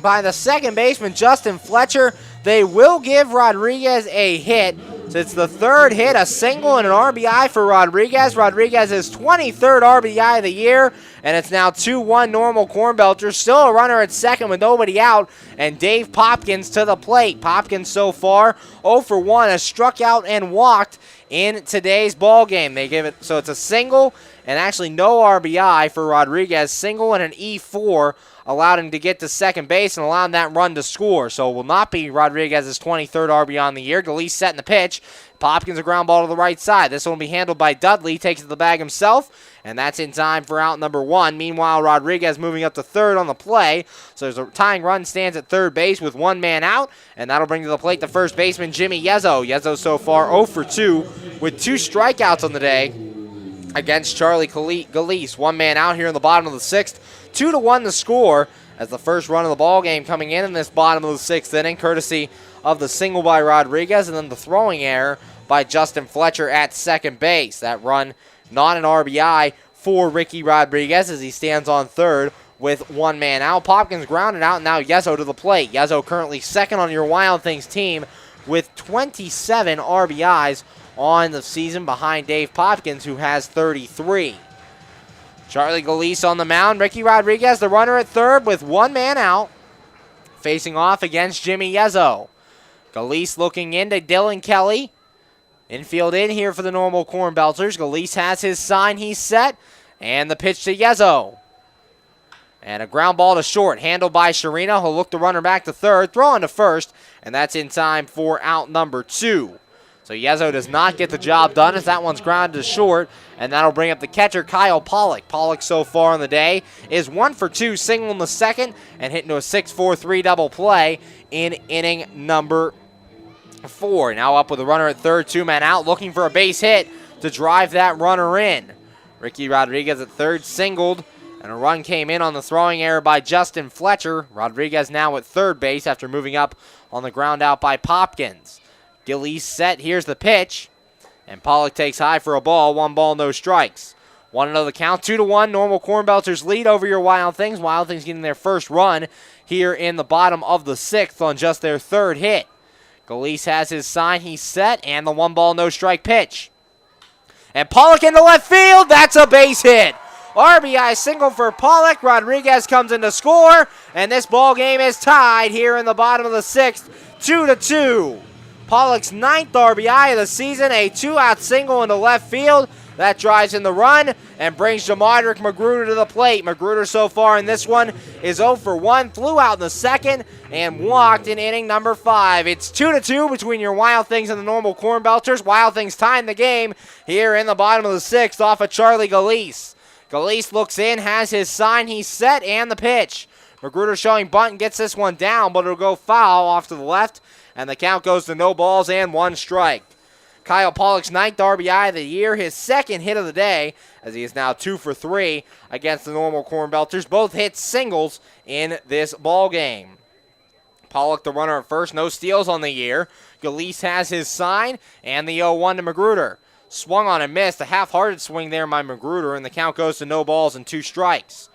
by the second baseman, Justin Fletcher. They will give Rodriguez a hit. So it's the 3rd hit, a single and an RBI for Rodriguez. Rodriguez's 23rd RBI of the year, and it's now 2-1 normal Cornbelters. Still a runner at second with nobody out, and Dave Popkins to the plate. Popkins so far 0 for 1, has struck out and walked in today's ball game. They give it, so it's a single and actually no RBI for Rodriguez. Single and an E4 allowed him to get to second base and allowed that run to score. So it will not be Rodriguez's 23rd RBI on the year. Galise setting the pitch. Popkins a ground ball to the right side. This one will be handled by Dudley. Takes it to the bag himself, and that's in time for out number 1. Meanwhile, Rodriguez moving up to third on the play. So there's a tying run, stands at third base with 1 man out, and that'll bring to the plate the first baseman, Jimmy Yezzo. Yezzo so far 0 for 2 with 2 strikeouts on the day against Charlie Galise. 1 man out here in the bottom of the 6th. 2-1 the score as the first run of the ball game coming in this bottom of the 6th inning, courtesy of the single by Rodriguez and then the throwing error by Justin Fletcher at second base. That run not an RBI for Ricky Rodriguez as he stands on third with 1 man out. Popkins grounded out, and now Yezzo to the plate. Yezzo currently second on your Wild Things team with 27 RBIs on the season behind Dave Popkins, who has 33. Charlie Galise on the mound. Ricky Rodriguez, the runner at third with 1 man out, facing off against Jimmy Yezzo. Galise looking into Dylan Kelly. Infield in here for the normal Cornbelters. Galise has his sign, he's set, and the pitch to Yezzo. And a ground ball to short, handled by Sharina. He'll look the runner back to third, throw on to first, and that's in time for out number 2. So Yezzo does not get the job done as that one's grounded to short, and that'll bring up the catcher, Kyle Pollock. Pollock so far on the day is 1 for 2, single in the second, and hitting to a 6-4-3 double play in inning number 4. Now up with a runner at third, 2 men out, looking for a base hit to drive that runner in. Ricky Rodriguez at third singled, and a run came in on the throwing error by Justin Fletcher. Rodriguez now at third base after moving up on the ground out by Popkins. Gillies set. Here's the pitch. And Pollock takes high for a ball, 1 ball, no strikes. 1-0 the count, 2-1. Normal Cornbelters lead over your Wild Things. Wild Things getting their first run here in the bottom of the 6th on just their 3rd hit. Galise has his sign, he's set, and the 1 ball, no strike pitch. And Pollock into left field, that's a base hit. RBI single for Pollock. Rodriguez comes in to score, and this ball game is tied here in the bottom of the 6th, 2-2. Pollock's 9th RBI of the season, a 2-out single into left field. That drives in the run and brings Jamadrick Magruder to the plate. Magruder so far in this one is 0 for 1, flew out in the 2nd and walked in inning number 5. It's 2-2 between your Wild Things and the Normal Cornbelters. Wild Things tying the game here in the bottom of the 6th off of Charlie Galise. Galise looks in, has his sign, he's set, and the pitch. Magruder showing bunt and gets this one down, but it'll go foul off to the left, and the count goes to no balls and 1 strike. Kyle Pollock's 9th RBI of the year, his 2nd hit of the day, as he is now 2 for 3 against the Normal Cornbelters. Both hit singles in this ball game. Pollock the runner at first, no steals on the year. Galise has his sign, and the 0-1 to Magruder. Swung on and missed, a half-hearted swing there by Magruder, and the count goes to no balls and 2 strikes.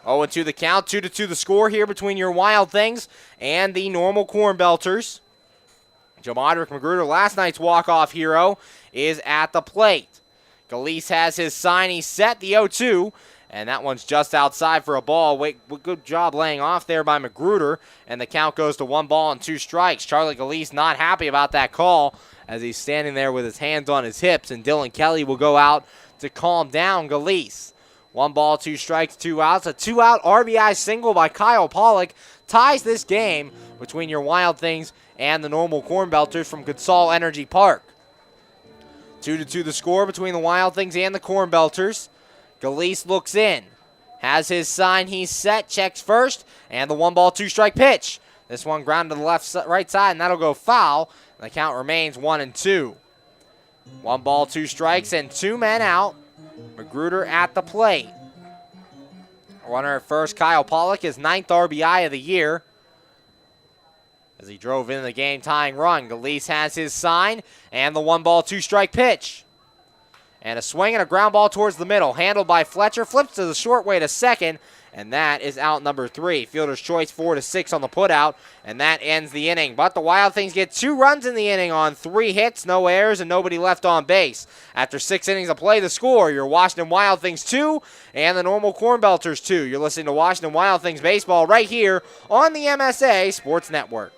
0-2 the count, 2-2 the score here between your Wild Things and the Normal Cornbelters. Jamadrick Magruder, last night's walk-off hero, is at the plate. Galise has his sign, he's set, the 0-2, and that one's just outside for a ball. Good job laying off there by Magruder, and the count goes to 1 ball and 2 strikes. Charlie Galise not happy about that call as he's standing there with his hands on his hips, and Dylan Kelly will go out to calm down Galise. 1 ball, 2 strikes, 2 outs. A 2-out RBI single by Kyle Pollock ties this game between your Wild Things and the Normal Cornbelters from Consol Energy Park. 2-2 the score between the Wild Things and the Cornbelters. Galise looks in, has his sign, he's set, checks first, and the 1 ball, 2 strike pitch. This one grounded to the right side, and that'll go foul. And the count remains 1-2. 1 ball, 2 strikes, and 2 men out. Magruder at the plate. Runner at first, Kyle Pollock, his 9th RBI of the year, as he drove in the game-tying run. Galise has his sign, and the 1 ball, 2 strike pitch. And a swing and a ground ball towards the middle, handled by Fletcher, flips to the short way to second, and that is out number 3. Fielder's choice 4-6 on the putout, and that ends the inning. But the Wild Things get 2 runs in the inning on 3 hits, no errors, and nobody left on base. After 6 innings of play, the score, your Washington Wild Things 2 and the Normal Cornbelters 2. You're listening to Washington Wild Things baseball right here on the MSA Sports Network.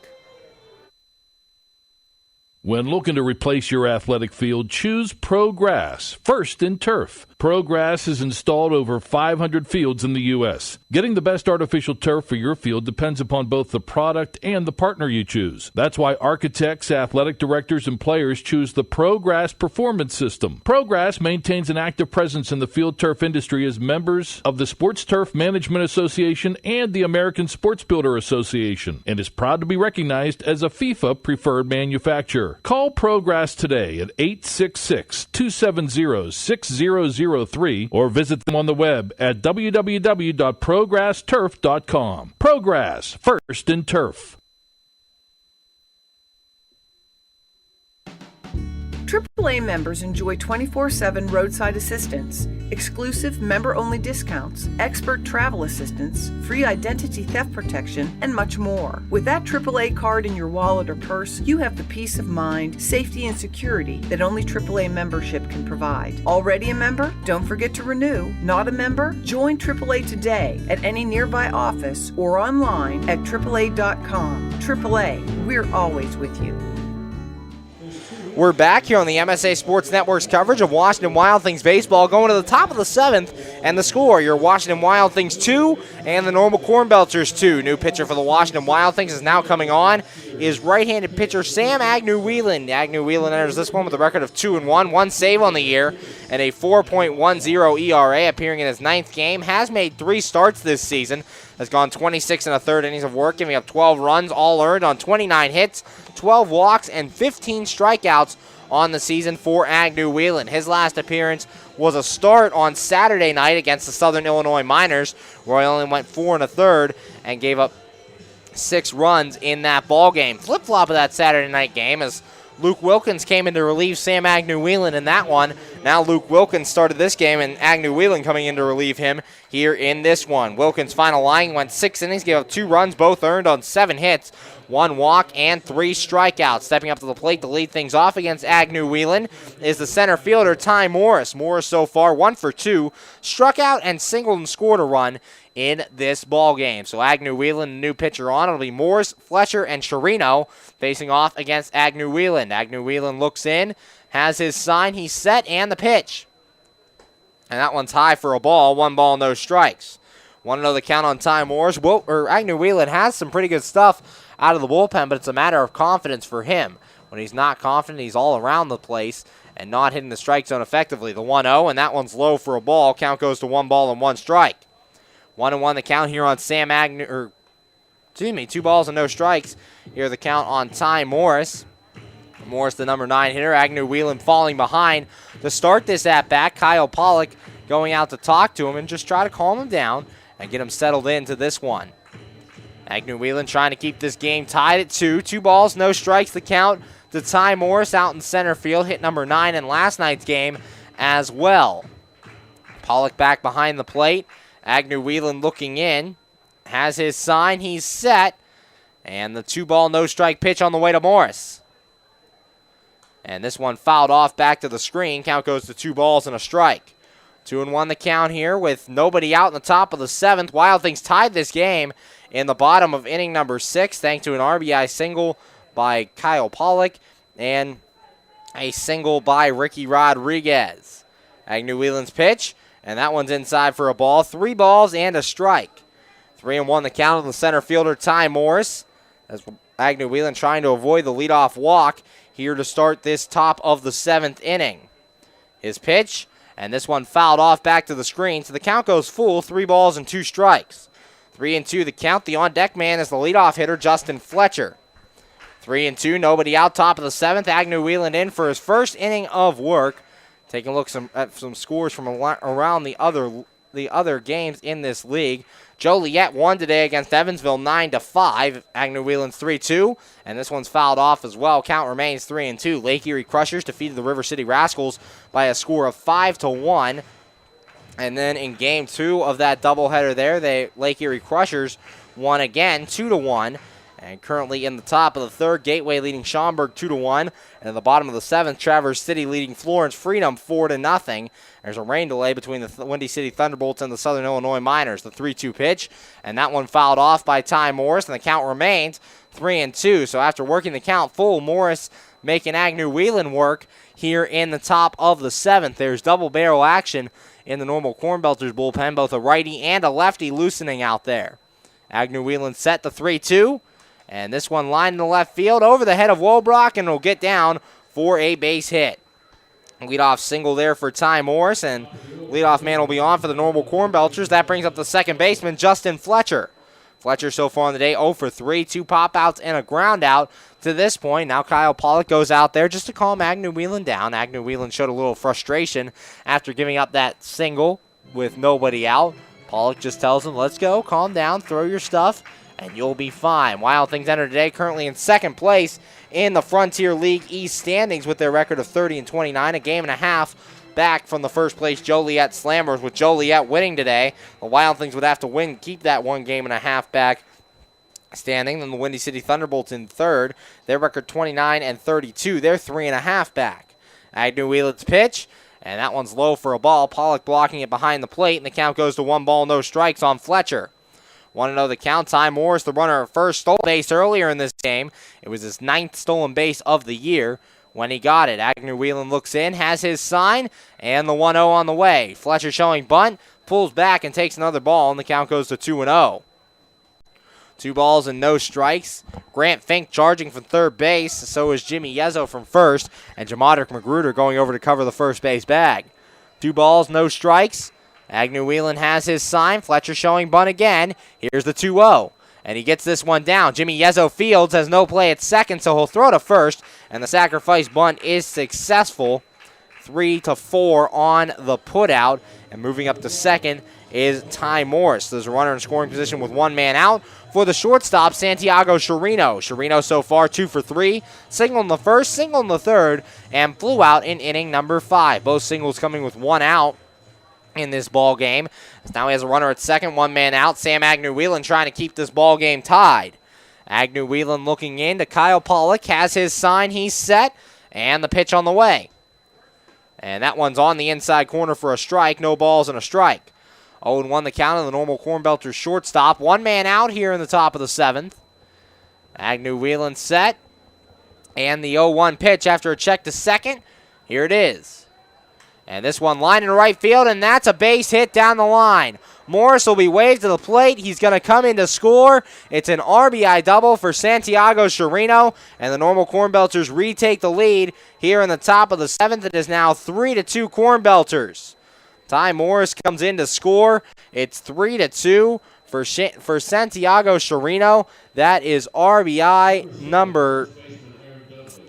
When looking to replace your athletic field, choose ProGrass, first in turf. ProGrass has installed over 500 fields in the U.S. Getting the best artificial turf for your field depends upon both the product and the partner you choose. That's why architects, athletic directors, and players choose the ProGrass Performance System. ProGrass maintains an active presence in the field turf industry as members of the Sports Turf Management Association and the American Sports Builder Association, and is proud to be recognized as a FIFA preferred manufacturer. Call ProGrass today at 866-270-6003 or visit them on the web at www.progressturf.com. ProGrass, first in turf. AAA members enjoy 24/7 roadside assistance, exclusive member-only discounts, expert travel assistance, free identity theft protection, and much more. With that AAA card in your wallet or purse, you have the peace of mind, safety, and security that only AAA membership can provide. Already a member? Don't forget to renew. Not a member? Join AAA today at any nearby office or online at AAA.com. AAA, we're always with you. We're back here on the MSA Sports Network's coverage of Washington Wild Things baseball, going to the top of the 7th, and the score, your Washington Wild Things 2 and the Normal Cornbelters 2. New pitcher for the Washington Wild Things is now coming on, is right-handed pitcher Sam Agnew-Whelan. Agnew-Whelan enters this one with a record of 2-1, 1 save on the year, and a 4.10 ERA, appearing in his 9th game. Has made 3 starts this season, has gone 26 1/3 innings of work, giving up 12 runs, all earned on 29 hits, 12 walks, and 15 strikeouts on the season for Agnew-Whelan. His last appearance was a start on Saturday night against the Southern Illinois Miners, where he only went 4 1/3 and gave up 6 runs in that ball game. Flip-flop of that Saturday night game, as Luke Wilkins came in to relieve Sam Agnew-Whelan in that one. Now Luke Wilkins started this game, and Agnew-Whelan coming in to relieve him here in this one. Wilkins' final line went 6 innings, gave up 2 runs, both earned on 7 hits, 1 walk, and 3 strikeouts. Stepping up to the plate to lead things off against Agnew-Whelan is the center fielder, Ty Morris. Morris so far 1 for 2, struck out and singled and scored a run in this ball game. So Agnew-Whelan, the new pitcher on, it'll be Morris, Fletcher, and Chirino facing off against Agnew-Whelan. Agnew-Whelan looks in, has his sign, he's set, and the pitch. And that one's high for a ball, 1 ball, no strikes. 1-0 the count on Ty Morris. Agnew-Whelan has some pretty good stuff out of the bullpen, but it's a matter of confidence for him. When he's not confident, he's all around the place and not hitting the strike zone effectively. The 1-0, and that one's low for a ball. Count goes to 1 ball and 1 strike. 1-1 the count here on 2 balls and no strikes. Here the count on Ty Morris. Morris, the number 9 hitter. Agnew-Whelan falling behind to start this at-bat. Kyle Pollock going out to talk to him and just try to calm him down and get him settled into this one. Agnew-Whelan trying to keep this game tied at 2. 2 balls, no strikes. The count to Ty Morris out in center field. Hit number 9 in last night's game as well. Pollock back behind the plate. Agnew-Whelan looking in. Has his sign. He's set. And the 2 ball, no strike pitch on the way to Morris. And this one fouled off back to the screen. Count goes to 2 balls and a strike. 2-1 the count here with nobody out in the top of the 7th. Wild Things tied this game in the bottom of inning number 6 thanks to an RBI single by Kyle Pollock and a single by Ricky Rodriguez. Agnew-Whelan's pitch, and that one's inside for a ball. 3 balls and a strike. 3-1 the count on the center fielder, Ty Morris. As Agnew-Whelan trying to avoid the leadoff walk here to start this top of the 7th inning. His pitch, and this one fouled off back to the screen, so the count goes full, 3 balls and 2 strikes. 3-2 the count. The on-deck man is the leadoff hitter, Justin Fletcher. 3-2, nobody out, top of the 7th. Agnew-Whelan in for his first inning of work. Taking a look at some scores from around the other games in this league. Joliet won today against Evansville 9-5. Agnew-Whelan's 3-2, and this one's fouled off as well. Count remains 3-2. Lake Erie Crushers defeated the River City Rascals by a score of 5-1. And then in game 2 of that doubleheader there, Lake Erie Crushers won again 2-1. And currently in the top of the 3rd, Gateway leading Schaumburg 2-1. And in the bottom of the 7th, Traverse City leading Florence Freedom 4-0. There's a rain delay between the Windy City Thunderbolts and the Southern Illinois Miners. The 3-2 pitch, and that one fouled off by Ty Morris, and the count remains 3-2. So after working the count full, Morris making Agnew-Whelan work here in the top of the 7th. There's double barrel action in the normal Cornbelters bullpen, both a righty and a lefty loosening out there. Agnew-Whelan set the 3-2. And this one lined in the left field over the head of Wobrock, and it'll get down for a base hit. Leadoff single there for Ty Morris, and leadoff man will be on for the normal Cornbelters. That brings up the second baseman, Justin Fletcher. Fletcher so far on the day 0 for 3, 2 pop-outs and a ground out to this point. Now Kyle Pollock goes out there just to calm Agnew-Whelan down. Agnew-Whelan showed a little frustration after giving up that single with nobody out. Pollock just tells him, let's go, calm down, throw your stuff, and you'll be fine. Wild Things enter today currently in 2nd place in the Frontier League East standings with their record of 30-29, a game and a half back from the first place Joliet Slammers. With Joliet winning today, the Wild Things would have to win, keep that 1 game and a half back standing. Then the Windy City Thunderbolts in 3rd, their record 29-32. They're 3.5 back. Agnew-Whelan's pitch, and that one's low for a ball. Pollock blocking it behind the plate, and the count goes to 1 ball, no strikes on Fletcher. 1-0 the count. Ty Morris, the runner at first, stole base earlier in this game. It was his 9th stolen base of the year when he got it. Agnew-Whelan looks in, has his sign, and the 1-0 on the way. Fletcher showing bunt, pulls back and takes another ball, and the count goes to 2-0. 2 balls and no strikes. Grant Fink charging from 3rd base. So is Jimmy Yezzo from 1st, and Jamadric Magruder going over to cover the first base bag. 2 balls, no strikes. Agnew-Whelan has his sign. Fletcher showing bunt again. Here's the 2-0. And he gets this one down. Jimmy Yezzo fields, has no play at 2nd, so he'll throw to 1st. And the sacrifice bunt is successful 3-4 on the putout. And moving up to second is Ty Morris. There's a runner in scoring position with one man out. For the shortstop, Santiago Chirino. Chirino so far 2 for 3. Single in the first, single in the third, and flew out in inning number 5. Both singles coming with one out in this ball game. Now he has a runner at second, one man out. Sam Agnew-Whelan trying to keep this ball game tied. Agnew-Whelan looking in to Kyle Pollock, has his sign, he's set, and the pitch on the way. And that one's on the inside corner for a strike, no balls and a strike. 0-1 the count of the normal Cornbelters shortstop. One man out here in the top of the 7th. Agnew-Whelan set. And the 0-1 pitch after a check to second. Here it is. And this one lined in right field, and that's a base hit down the line. Morris will be waved to the plate. He's going to come in to score. It's an RBI double for Santiago Chirino, and the normal Cornbelters retake the lead here in the top of the 7th. It is now 3-2 Cornbelters. Ty Morris comes in to score. It's 3-2 for Santiago Chirino. That is RBI number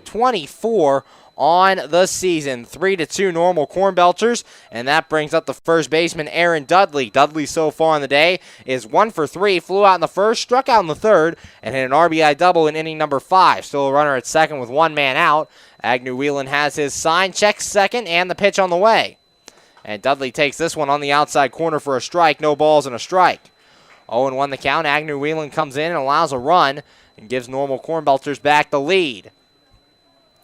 24 on the season. 3-2 normal Cornbelters, and that brings up the first baseman Aaron Dudley. Dudley so far in the day is 1 for 3. Flew out in the first, struck out in the third, and hit an RBI double in inning number 5. Still a runner at second with one man out. Agnew-Whelan has his sign, checks second, and the pitch on the way. And Dudley takes this one on the outside corner for a strike. No balls and a strike. 0-1 the count. Agnew-Whelan comes in and allows a run and gives normal Cornbelters back the lead.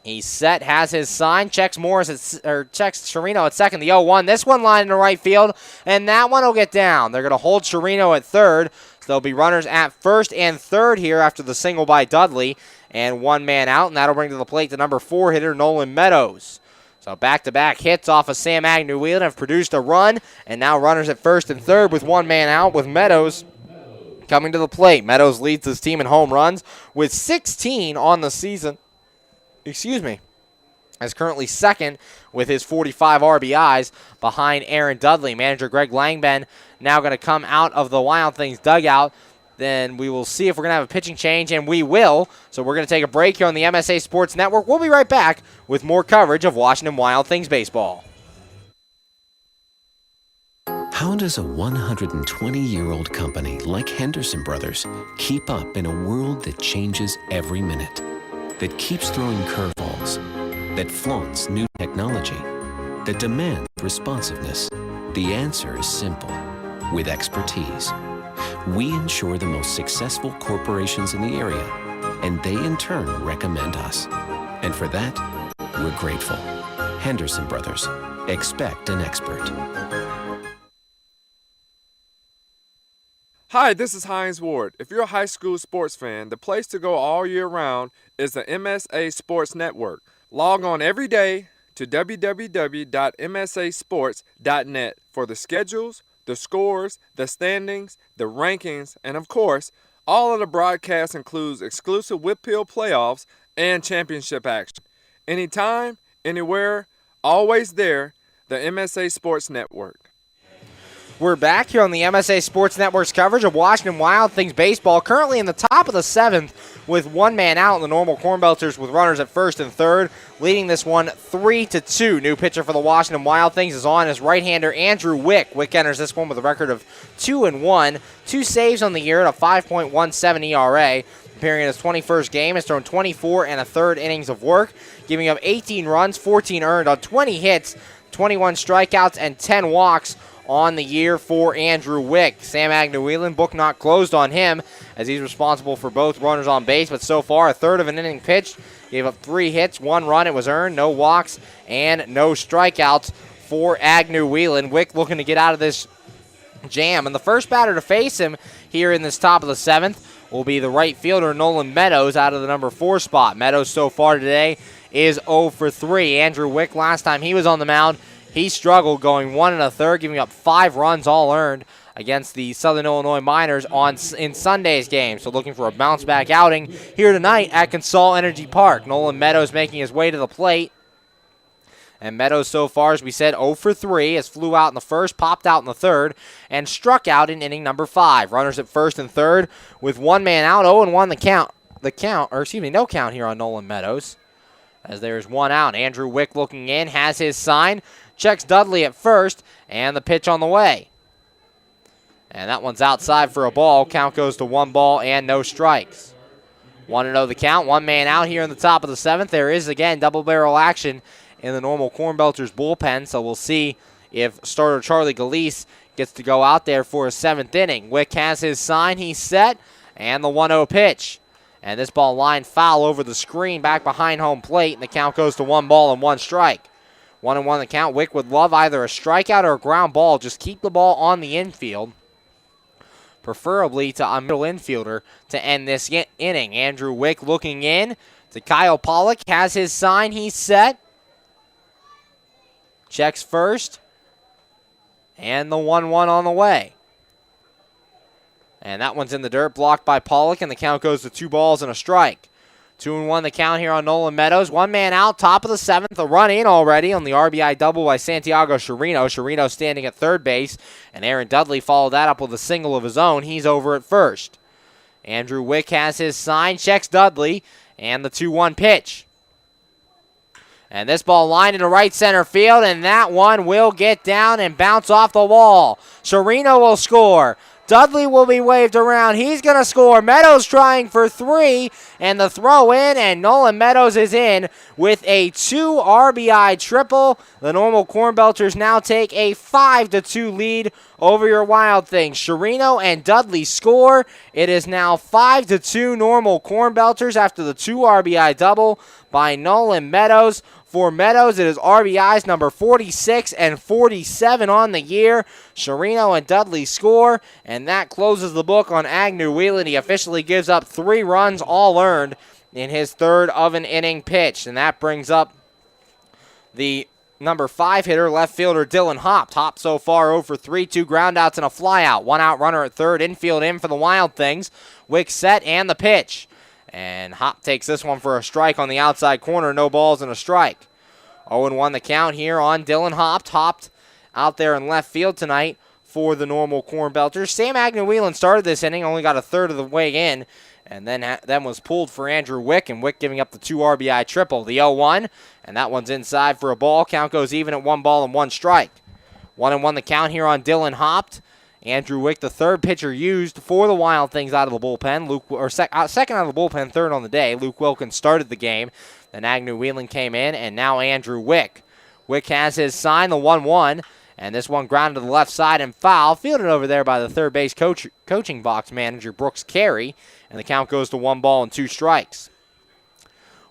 He's set, has his sign, checks Chirino at second. The 0-1. This one lined into right field, and that one will get down. They're going to hold Chirino at third. So there'll be runners at first and third here after the single by Dudley. And one man out, and that'll bring to the plate the number 4 hitter, Nolan Meadows. So back-to-back hits off of Sam Agnew-Whelan have produced a run, and now runners at first and third with one man out with Meadows coming to the plate. Meadows leads his team in home runs with 16 on the season. Is currently second with his 45 RBIs behind Aaron Dudley. Manager Greg Langben now going to come out of the Wild Things dugout. Then we will see if we're going to have a pitching change, and we will. So we're going to take a break here on the MSA Sports Network. We'll be right back with more coverage of Washington Wild Things baseball. How does a 120-year-old company like Henderson Brothers keep up in a world that changes every minute, that keeps throwing curveballs, that flaunts new technology, that demands responsiveness? The answer is simple. With expertise. We insure the most successful corporations in the area, and they in turn recommend us. And for that, we're grateful. Henderson Brothers. Expect an expert. Hi, this is Hines Ward. If you're a high school sports fan, the place to go all year round is the MSA Sports Network. Log on every day to www.msasports.net for the schedules, the scores, the standings, the rankings, and of course, all of the broadcasts includes exclusive Whip Pill playoffs and championship action. Anytime, anywhere, always there, the MSA Sports Network. We're back here on the MSA Sports Network's coverage of Washington Wild Things baseball, currently in the top of the 7th with one man out in the normal Cornbelters with runners at first and third, leading this one 3-2. New pitcher for the Washington Wild Things is on as right-hander Andrew Wick. Wick enters this one with a record of 2-1, 2 saves on the year at a 5.17 ERA. Appearing in his 21st game, has thrown 24 and a third innings of work, giving up 18 runs, 14 earned on 20 hits, 21 strikeouts, and 10 walks on the year for Andrew Wick. Sam Agnew-Whelan, book not closed on him as he's responsible for both runners on base, but so far a third of an inning pitched, gave up 3 hits, 1 run, it was earned, no walks, and no strikeouts for Agnew-Whelan. Wick looking to get out of this jam, and the first batter to face him here in this top of the 7th will be the right fielder Nolan Meadows out of the number 4 spot. Meadows so far today is 0 for 3. Andrew Wick, last time he was on the mound, he struggled, going 1 1/3, giving up 5 runs all earned against the Southern Illinois Miners in Sunday's game. So looking for a bounce-back outing here tonight at Consol Energy Park. Nolan Meadows making his way to the plate. And Meadows so far, as we said, 0 for 3, has flew out in the first, popped out in the third, and struck out in inning number 5. Runners at first and third with one man out, 0-1 no count here on Nolan Meadows. as there's one out. Andrew Wick looking in, has his sign, checks Dudley at first, and the pitch on the way. And that one's outside for a ball. Count goes to 1 ball and no strikes. 1-0 the count. One man out here in the top of the 7th. There is, again, double barrel action in the normal Cornbelters bullpen, so we'll see if starter Charlie Galise gets to go out there for a 7th inning. Wick has his sign. He's set, and the 1-0 pitch. And this ball lined foul over the screen back behind home plate, and the count goes to 1 ball and 1 strike. 1-1 the count. Wick would love either a strikeout or a ground ball. Just keep the ball on the infield, preferably to a middle infielder to end this inning. Andrew Wick looking in to Kyle Pollock. Has his sign. He's set. Checks first. And the 1-1 on the way. And that one's in the dirt, blocked by Pollock, and the count goes to 2 balls and a strike. 2-1 the count here on Nolan Meadows. One man out, top of the 7th. A run in already on the RBI double by Santiago Chirino. Chirino standing at third base, and Aaron Dudley followed that up with a single of his own. He's over at first. Andrew Wick has his sign, checks Dudley, and the 2-1 pitch. And this ball lined into right center field, and that one will get down and bounce off the wall. Chirino will score. Dudley will be waved around. He's going to score. Meadows trying for 3, and the throw in, and Nolan Meadows is in with a 2 RBI triple. The normal Cornbelters now take a 5-2 lead over your Wild Things. Chirino and Dudley score. It is now 5-2 normal Cornbelters after the 2 RBI double by Nolan Meadows. For Meadows, it is RBIs number 46 and 47 on the year. Chirino and Dudley score, and that closes the book on Agnew Whelan. He officially gives up 3 runs, all earned, in his 3rd of an inning pitch. And that brings up the number 5 hitter, left fielder Dylan Hopp. Hopp so far 0 for 3, 2 groundouts and a flyout. 1 out runner at 3rd, infield in for the Wild Things. Wick set and the pitch. And Hopp takes this one for a strike on the outside corner. No balls and a strike. 0-1 the count here on Dylan Hopp. Hopped out there in left field tonight for the normal Cornbelters. Sam Agnew-Whelan started this inning, only got a third of the way in, and then was pulled for Andrew Wick, and Wick giving up the 2 RBI triple. The 0-1, and that one's inside for a ball. Count goes even at 1 ball and 1 strike. 1-1 the count here on Dylan Hopp. Andrew Wick, the 3rd pitcher used for the Wild Things out of the bullpen. Second out of the bullpen, 3rd on the day. Luke Wilkins started the game. Then Agnew-Whelan came in, and now Andrew Wick. Wick has his sign, the 1-1, and this one grounded to the left side and foul. Fielded over there by the third base coaching box manager, Brooks Carey, and the count goes to 1 ball and 2 strikes.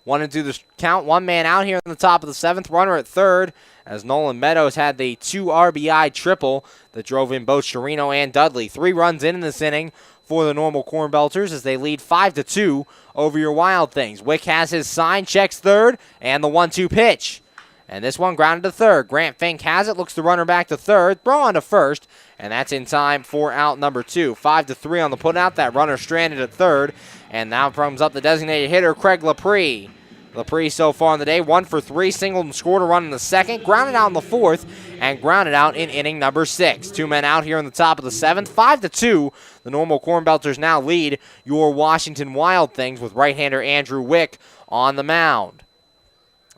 1-2 the count, 1 man out here in the top of the 7th, runner at 3rd, as Nolan Meadows had the 2 RBI triple that drove in both Chirino and Dudley. 3 runs in this inning for the normal Cornbelters as they lead 5-2 over your Wild Things. Wick has his sign, checks 3rd, and the 1-2 pitch. And this one grounded to 3rd. Grant Fink has it, looks the runner back to 3rd, throw on to 1st, and that's in time for out number 2. 5-3 on the putout. That runner stranded at 3rd, and now comes up the designated hitter, Craig Laprie. Laprie so far in the day, 1 for 3, singled and scored a run in the 2nd, grounded out in the 4th, and grounded out in inning number 6. 2 men out here in the top of the 7th, 5-2. The normal Cornbelters now lead your Washington Wild Things with right-hander Andrew Wick on the mound.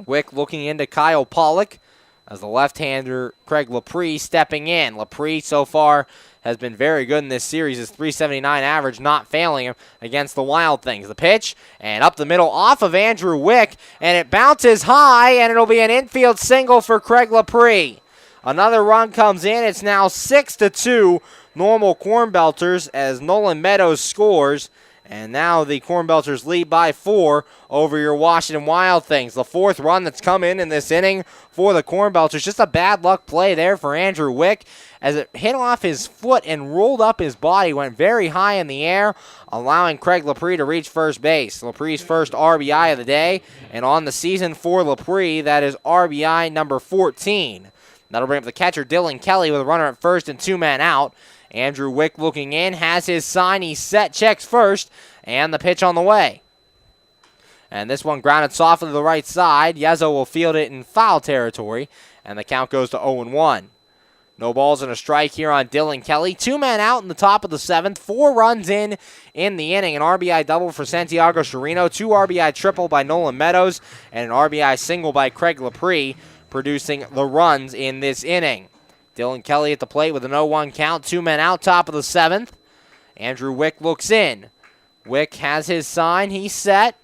Wick looking into Kyle Pollock as the left-hander Craig Laprie stepping in. Laprie so far has been very good in this series. His .379 average not failing him against the Wild Things. The pitch, and up the middle off of Andrew Wick, and it bounces high, and it'll be an infield single for Craig Laprie. Another run comes in. It's now 6-2 normal Cornbelters as Nolan Meadows scores. And now the Cornbelters lead by 4 over your Washington Wild Things. The 4th run that's come in this inning for the Cornbelters. Just a bad luck play there for Andrew Wick as it hit off his foot and rolled up his body, went very high in the air, allowing Craig Laprie to reach first base. Laprie's first RBI of the day, and on the season for Laprie, that is RBI number 14. That'll bring up the catcher, Dylan Kelly, with a runner at first and 2 men out. Andrew Wick looking in, has his sign, he's set, checks first, and the pitch on the way. And this one grounded softly to the right side. Yezo will field it in foul territory, and the count goes to 0-1. No balls and a strike here on Dylan Kelly. 2 men out in the top of the 7th. 4 runs in the inning. An RBI double for Santiago Chirino. 2 RBI triple by Nolan Meadows. And an RBI single by Craig Laprie, producing the runs in this inning. Dylan Kelly at the plate with an 0-1 count. 2 men out, top of the 7th. Andrew Wick looks in. Wick has his sign. He's set.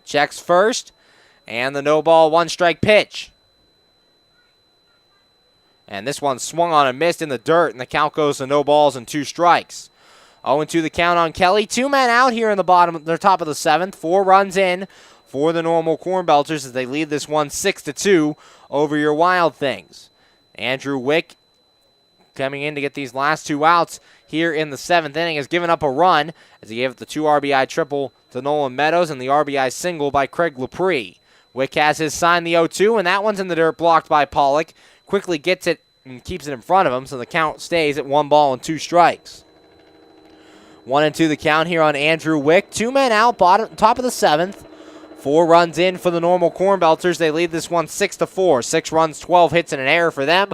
Checks first. And the no ball, 1 strike pitch. And this one swung on and missed in the dirt, and the count goes to no balls and 2 strikes. 0-2 the count on Kelly. 2 men out here in the top of the 7th. 4 runs in for the normal Cornbelters as they lead this one 6-2 over your Wild Things. Andrew Wick coming in to get these last 2 outs here in the 7th inning has given up a run as he gave up the 2 RBI triple to Nolan Meadows and the RBI single by Craig Laprie. Wick has his sign, the 0-2, and that one's in the dirt, blocked by Pollock. Quickly gets it and keeps it in front of him, so the count stays at 1 ball and 2 strikes. 1-2 the count here on Andrew Wick. 2 men out, top of the 7th. 4 runs in for the normal Cornbelters. They lead this one 6-4. 6 runs, 12 hits, and an error for them.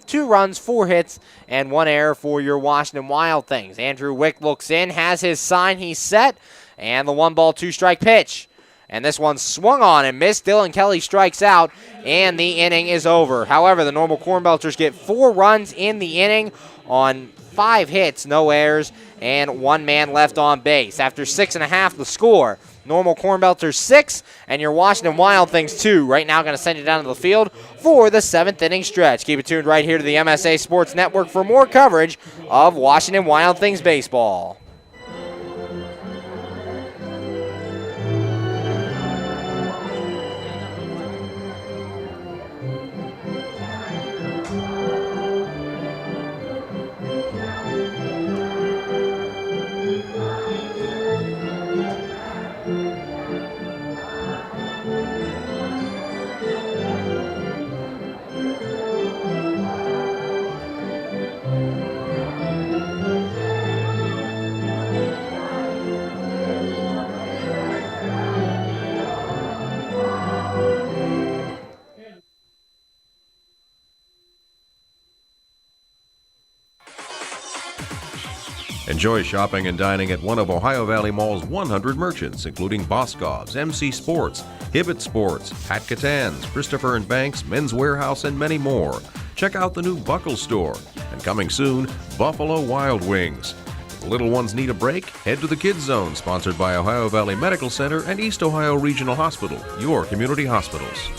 2 runs, 4 hits, and 1 error for your Washington Wild Things. Andrew Wick looks in, has his sign, he's set, and the 1 ball, 2 strike pitch. And this one swung on and missed. Dylan Kelly strikes out, and the inning is over. However, the normal Cornbelters get 4 runs in the inning on 5 hits, no errors, and 1 man left on base. After 6.5, the score. Normal Cornbelters 6, and your Washington Wild Things 2. Right now, going to send you down to the field for the 7th inning stretch. Keep it tuned right here to the MSA Sports Network for more coverage of Washington Wild Things baseball. Enjoy shopping and dining at one of Ohio Valley Mall's 100 merchants, including Boscov's, MC Sports, Hibbett Sports, Pat Catan's, Christopher & Banks, Men's Warehouse, and many more. Check out the new Buckle Store. And coming soon, Buffalo Wild Wings. If the little ones need a break, head to the Kids Zone, sponsored by Ohio Valley Medical Center and East Ohio Regional Hospital, your community hospitals.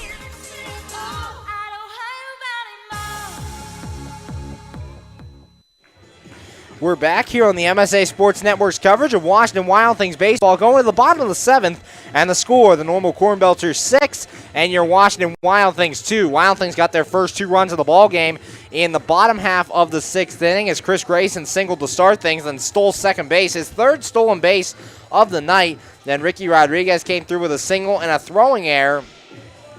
We're back here on the MSA Sports Network's coverage of Washington Wild Things baseball, going to the bottom of the 7th, and the score, the normal Cornbelters 6, and your Washington Wild Things 2. Wild Things got their first 2 runs of the ball game in the bottom half of the 6th inning as Chris Grayson singled to start things and stole second base, his 3rd stolen base of the night. Then Ricky Rodriguez came through with a single, and a throwing error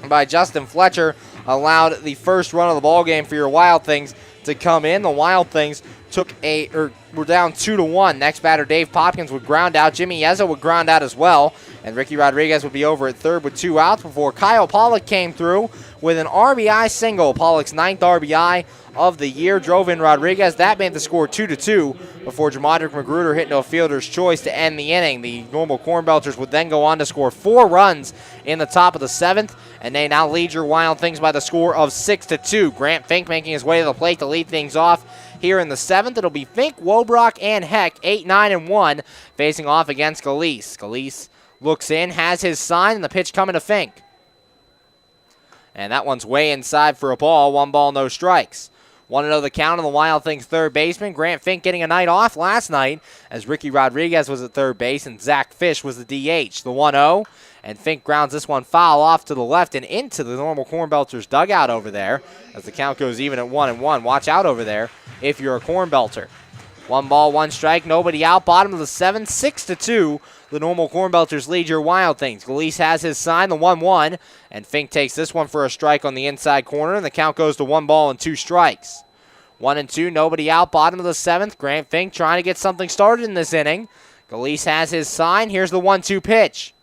by Justin Fletcher allowed the first run of the ball game for your Wild Things to come in. The Wild Things were down 2-1. Next batter, Dave Popkins, would ground out. Jimmy Yezza would ground out as well. And Ricky Rodriguez would be over at third with 2 outs before Kyle Pollock came through with an RBI single. Pollock's 9th RBI of the year drove in Rodriguez. That made the score 2-2 before Jamadrick Magruder hit no fielder's choice to end the inning. The normal Cornbelters would then go on to score 4 runs in the top of the 7th, and they now lead your Wild Things by the score of 6-2. Grant Fink making his way to the plate to lead things off here in the 7th. It'll be Fink, Wobrock, and Heck, 8, 9, and 1, facing off against Scalise. Scalise looks in, has his sign, and the pitch coming to Fink. And that one's way inside for a ball. 1 ball, no strikes. 1-0 the count on the Wild Things third baseman. Grant Fink getting a night off last night as Ricky Rodriguez was at third base and Zach Fish was the DH. The 1-0, and Fink grounds this one foul off to the left and into the normal Cornbelters dugout over there as the count goes even at 1-1. Watch out over there if you're a Cornbelter. 1 ball, 1 strike, nobody out. Bottom of the 7th, 6-2. The normal Cornbelters lead your Wild Things. Galise has his sign, the 1-1, and Fink takes this one for a strike on the inside corner, and the count goes to 1 ball and 2 strikes. 1-2, nobody out. Bottom of the 7th, Grant Fink trying to get something started in this inning. Galise has his sign. Here's the 1-2 pitch.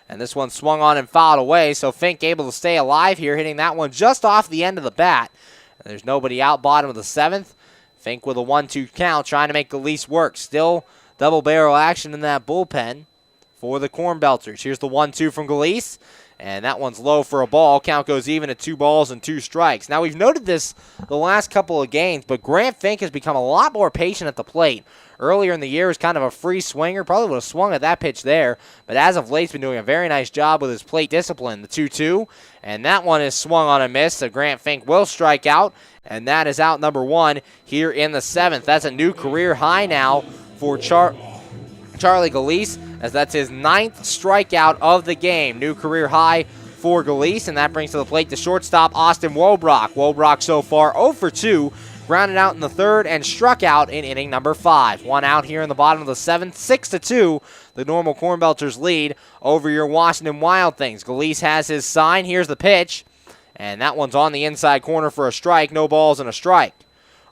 And this one swung on and fouled away, so Fink able to stay alive here, hitting that one just off the end of the bat. And there's nobody out, bottom of the 7th. Fink with a 1-2 count, trying to make Galise work. Still double barrel action in that bullpen for the Cornbelters. Here's the 1-2 from Galise. And that one's low for a ball. Count goes even at 2 balls and 2 strikes. Now, we've noted this the last couple of games, but Grant Fink has become a lot more patient at the plate. Earlier in the year, he was kind of a free swinger. Probably would have swung at that pitch there. But as of late, he's been doing a very nice job with his plate discipline. The 2-2. And that one is swung on a miss. So Grant Fink will strike out. And that is out number 1 here in the 7th. That's a new career high now for Charlie Galise, as that's his 9th strikeout of the game. New career high for Galise, and that brings to the plate the shortstop, Austin Wobrock. Wobrock so far 0 for 2, grounded out in the 3rd and struck out in inning number 5. 1 out here in the bottom of the 7th, 6-2. The normal Cornbelters lead over your Washington Wild Things. Galise has his sign. Here's the pitch, and that one's on the inside corner for a strike. No balls and a strike.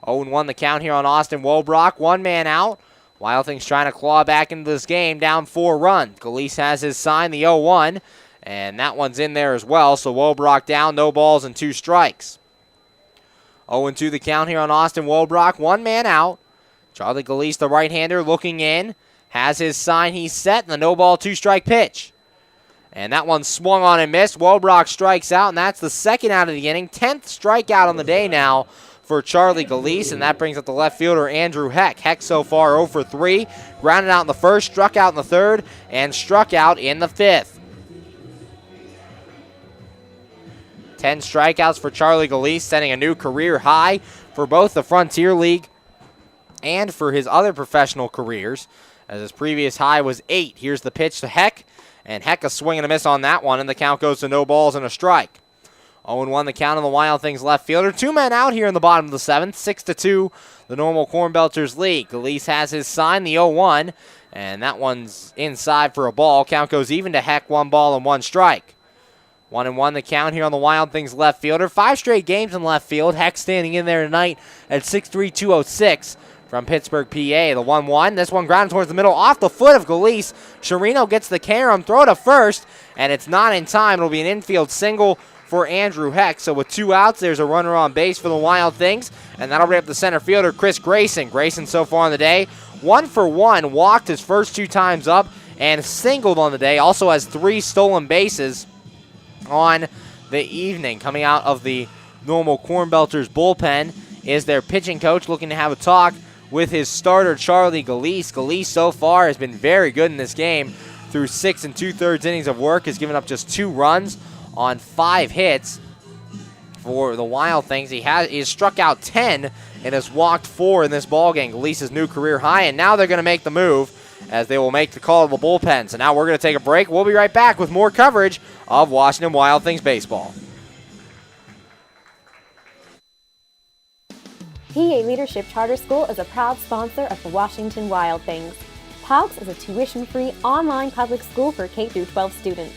0-1 the count here on Austin Wobrock. 1 man out. Wild Things trying to claw back into this game, down 4 runs. Galise has his sign, the 0-1, and that one's in there as well. So Wobrock down, no balls and 2 strikes. 0-2 the count here on Austin Wobrock. 1 man out. Charlie Galise, the right-hander, looking in, has his sign, he's set, and the no-ball 2-strike pitch. And that one swung on and missed. Wobrock strikes out, and that's the 2nd out of the inning. 10th strikeout on the day now for Charlie Galise, and that brings up the left fielder, Andrew Heck. Heck so far 0 for 3, grounded out in the 1st, struck out in the 3rd, and struck out in the 5th. 10 strikeouts for Charlie Galise, setting a new career high for both the Frontier League and for his other professional careers, as his previous high was 8. Here's the pitch to Heck, and Heck a swing and a miss on that one, and the count goes to no balls and a strike. 0-1 the count on the Wild Things left fielder. 2 men out here in the bottom of the 7th. 6-2 the normal Cornbelters lead. Galise has his sign, the 0-1, and that one's inside for a ball. Count goes even to Heck, 1 ball and 1 strike. 1-1 the count here on the Wild Things left fielder. 5 straight games in left field. Heck standing in there tonight at 6'3", 206 from Pittsburgh, PA. The 1-1. This one grounded towards the middle off the foot of Galise. Chirino gets the carom, throw to first, and it's not in time. It'll be an infield single for Andrew Heck. So with 2 outs, there's a runner on base for the Wild Things, and that'll bring up the center fielder, Chris Grayson. Grayson so far on the day, 1 for 1, walked his first 2 times up and singled on the day. Also has 3 stolen bases on the evening. Coming out of the normal Cornbelters bullpen is their pitching coach, looking to have a talk with his starter, Charlie Galise. Galise so far has been very good in this game. Through 6 2/3 innings of work, has given up just 2 runs on 5 hits for the Wild Things. He has struck out 10 and has walked 4 in this ballgame. Galise's new career high, and now they're going to make the move as they will make the call of the bullpen. So now we're going to take a break. We'll be right back with more coverage of Washington Wild Things baseball. PA Leadership Charter School is a proud sponsor of the Washington Wild Things. PALCS is a tuition-free online public school for K-12 students.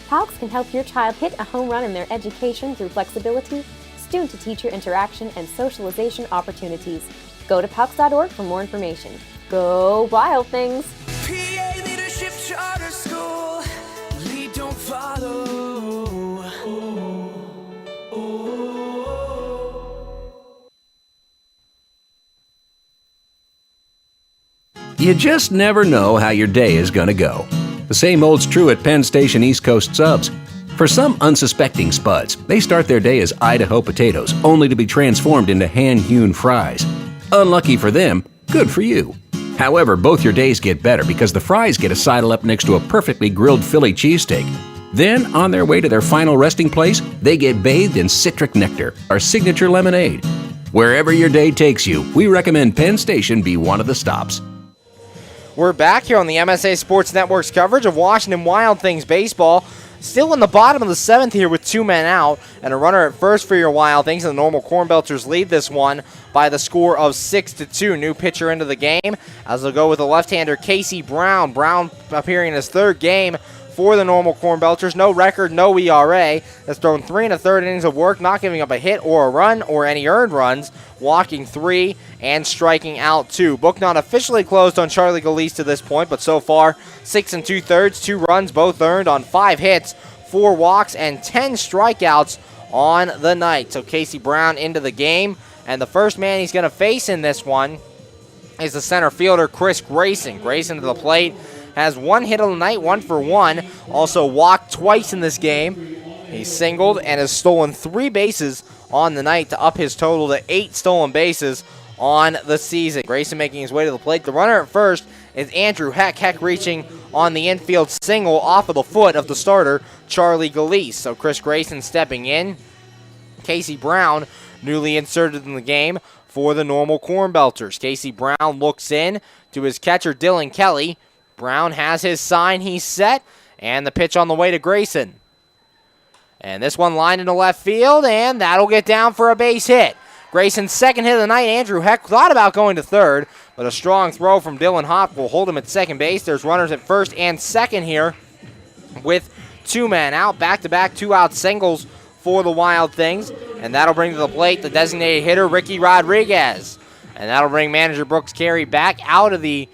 PALCS can help your child hit a home run in their education through flexibility, student-to-teacher interaction, and socialization opportunities. Go to PALCS.org for more information. Go Wild Things! PA Leadership Charter School. Lead, don't follow. You just never know how your day is going to go. The same holds true at Penn Station East Coast Subs. For some unsuspecting spuds, they start their day as Idaho potatoes, only to be transformed into hand-hewn fries. Unlucky for them, good for you. However, both your days get better because the fries get a sidle up next to a perfectly grilled Philly cheesesteak. Then, on their way to their final resting place, they get bathed in citric nectar, our signature lemonade. Wherever your day takes you, we recommend Penn Station be one of the stops. We're back here on the MSA Sports Network's coverage of Washington Wild Things baseball. Still in the bottom of the 7th here with 2 men out and a runner at first for your Wild Things. And the normal Cornbelters lead this one by the score of 6-2. New pitcher into the game as they'll go with the left-hander Casey Brown. Brown appearing in his 3rd game for the normal Cornbelters. No record, no ERA. Has thrown 3 1/3 innings of work, not giving up a hit or a run or any earned runs, walking 3 and striking out 2. Book not officially closed on Charlie Galise to this point, but so far 6 2/3, 2 runs, both earned on 5 hits, 4 walks, and 10 strikeouts on the night. So Casey Brown into the game, and the first man he's going to face in this one is the center fielder, Chris Grayson. Grayson to the plate, has one hit on the night, 1 for 1. Also walked twice in this game. He singled and has stolen 3 bases on the night to up his total to 8 stolen bases on the season. Grayson making his way to the plate. The runner at first is Andrew Heck. Heck reaching on the infield single off of the foot of the starter, Charlie Galise. So Chris Grayson stepping in. Casey Brown newly inserted in the game for the Normal Cornbelters. Casey Brown looks in to his catcher, Dylan Kelly. Brown has his sign, he's set, and the pitch on the way to Grayson. And this one lined into left field, and that'll get down for a base hit. Grayson's second hit of the night. Andrew Heck thought about going to third, but a strong throw from Dylan Hopp will hold him at second base. There's runners at first and second here with 2 men out. Back-to-back 2-out singles for the Wild Things, and that'll bring to the plate the designated hitter, Ricky Rodriguez. And that'll bring manager Brooks Carey back out of the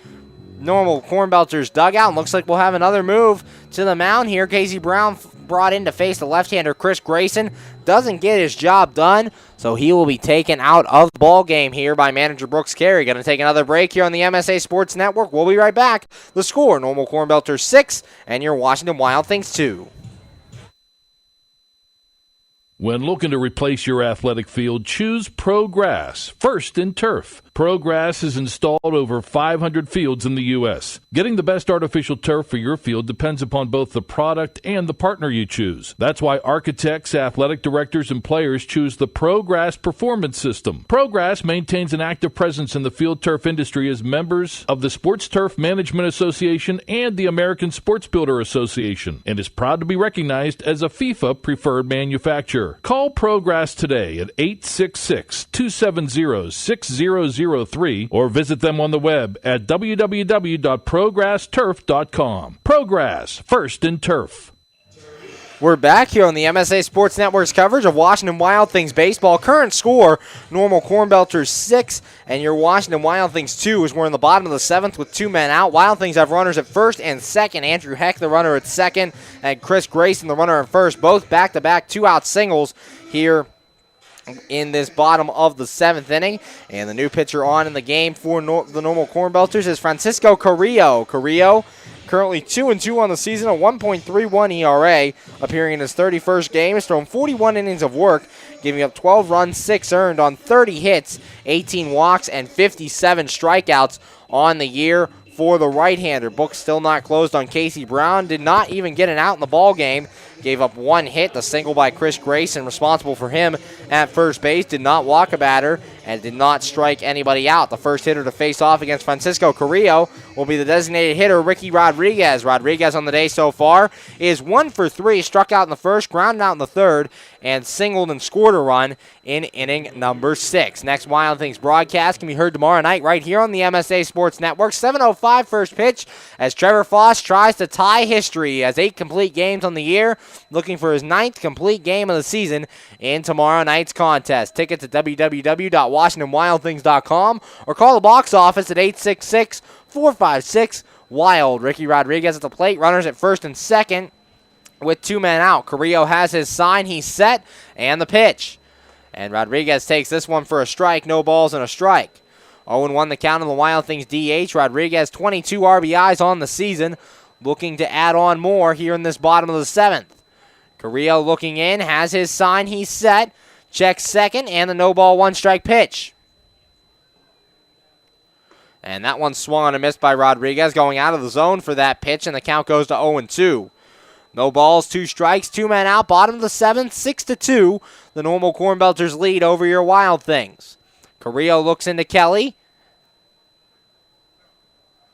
Normal Cornbelters dugout. And looks like we'll have another move to the mound here. Casey Brown brought in to face the left-hander Chris Grayson. Doesn't get his job done, so he will be taken out of the ball game here by manager Brooks Carey. Going to take another break here on the MSA Sports Network. We'll be right back. The score, Normal Cornbelters 6 and your Washington Wild Things 2. When looking to replace your athletic field, choose ProGrass, first in turf. ProGrass has installed over 500 fields in the U.S. Getting the best artificial turf for your field depends upon both the product and the partner you choose. That's why architects, athletic directors, and players choose the ProGrass Performance System. ProGrass maintains an active presence in the field turf industry as members of the Sports Turf Management Association and the American Sports Builder Association, and is proud to be recognized as a FIFA preferred manufacturer. Call ProGrass today at 866-270-6003 or visit them on the web at www.progressturf.com. ProGrass, first in turf. We're back here on the MSA Sports Network's coverage of Washington Wild Things baseball. Current score, Normal Cornbelters 6 and your Washington Wild Things 2 as we're in the bottom of the 7th with 2 men out. Wild Things have runners at first and second. Andrew Heck, the runner at second, and Chris Grayson, the runner at first. Both back-to-back 2-out singles here in this bottom of the 7th inning. And the new pitcher on in the game for the Normal Cornbelters is Francisco Carrillo. Carrillo currently 2-2 on the season, a 1.31 ERA, appearing in his 31st game. Has thrown 41 innings of work, giving up 12 runs, 6 earned on 30 hits, 18 walks, and 57 strikeouts on the year for the right-hander. Book still not closed on Casey Brown. Did not even get an out in the ball game. Gave up 1 hit, the single by Chris Grayson, responsible for him at first base. Did not walk a batter and did not strike anybody out. The first hitter to face off against Francisco Carrillo will be the designated hitter, Ricky Rodriguez. Rodriguez on the day so far is 1 for 3. Struck out in the first, grounded out in the third, and singled and scored a run in inning number 6. Next Wild Things broadcast can be heard tomorrow night right here on the MSA Sports Network. 7:05 first pitch as Trevor Foss tries to tie history. He has 8 complete games on the year, looking for his 9th complete game of the season in tomorrow night's contest. Tickets at www.washingtonwildthings.com or call the box office at 866-456-WILD. Ricky Rodriguez at the plate, runners at first and second with 2 men out. Carrillo has his sign, he's set, and the pitch. And Rodriguez takes this one for a strike, no balls and a strike. 0-1 the count on the Wild Things DH. Rodriguez 22 RBIs on the season, looking to add on more here in this bottom of the 7th. Carrillo looking in, has his sign, he's set, checks second, and the no ball 1 strike pitch. And that one swung on and missed by Rodriguez, going out of the zone for that pitch, and the count goes to 0-2. No balls, 2 strikes, 2 men out, bottom of the 7th, 6-2. The Normal Cornbelters lead over your Wild Things. Carrillo looks into Kelly.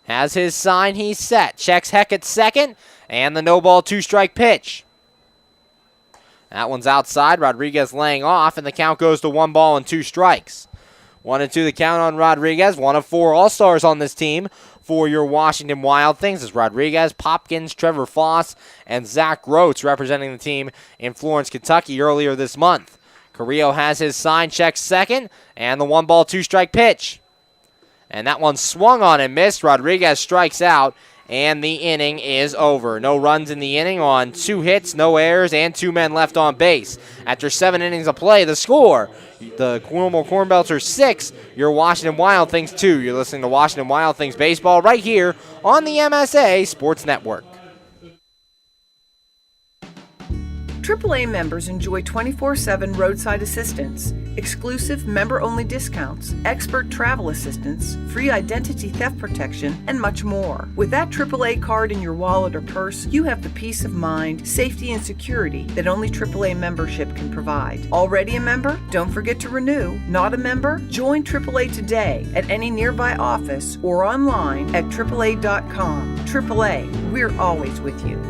Has his sign, he's set. Checks Heck at second, and the no ball 2 strike pitch. That one's outside. Rodriguez laying off, and the count goes to 1 ball and 2 strikes. 1-2 the count on Rodriguez. 1 of 4 All-Stars on this team for your Washington Wild Things is Rodriguez, Popkins, Trevor Foss, and Zach Groats representing the team in Florence, Kentucky earlier this month. Carrillo has his sign, checks second, and the 1 ball 2 strike pitch. And that one swung on and missed. Rodriguez strikes out, and the inning is over. No runs in the inning on 2 hits, no errors, and 2 men left on base. After 7 innings of play, the score, the Normal Cornbelters 6, your Washington Wild Things 2. You're listening to Washington Wild Things baseball right here on the MSA Sports Network. AAA members enjoy 24/7 roadside assistance, exclusive member-only discounts, expert travel assistance, free identity theft protection, and much more. With that AAA card in your wallet or purse, you have the peace of mind, safety, and security that only AAA membership can provide. Already a member? Don't forget to renew. Not a member? Join AAA today at any nearby office or online at AAA.com. AAA, we're always with you.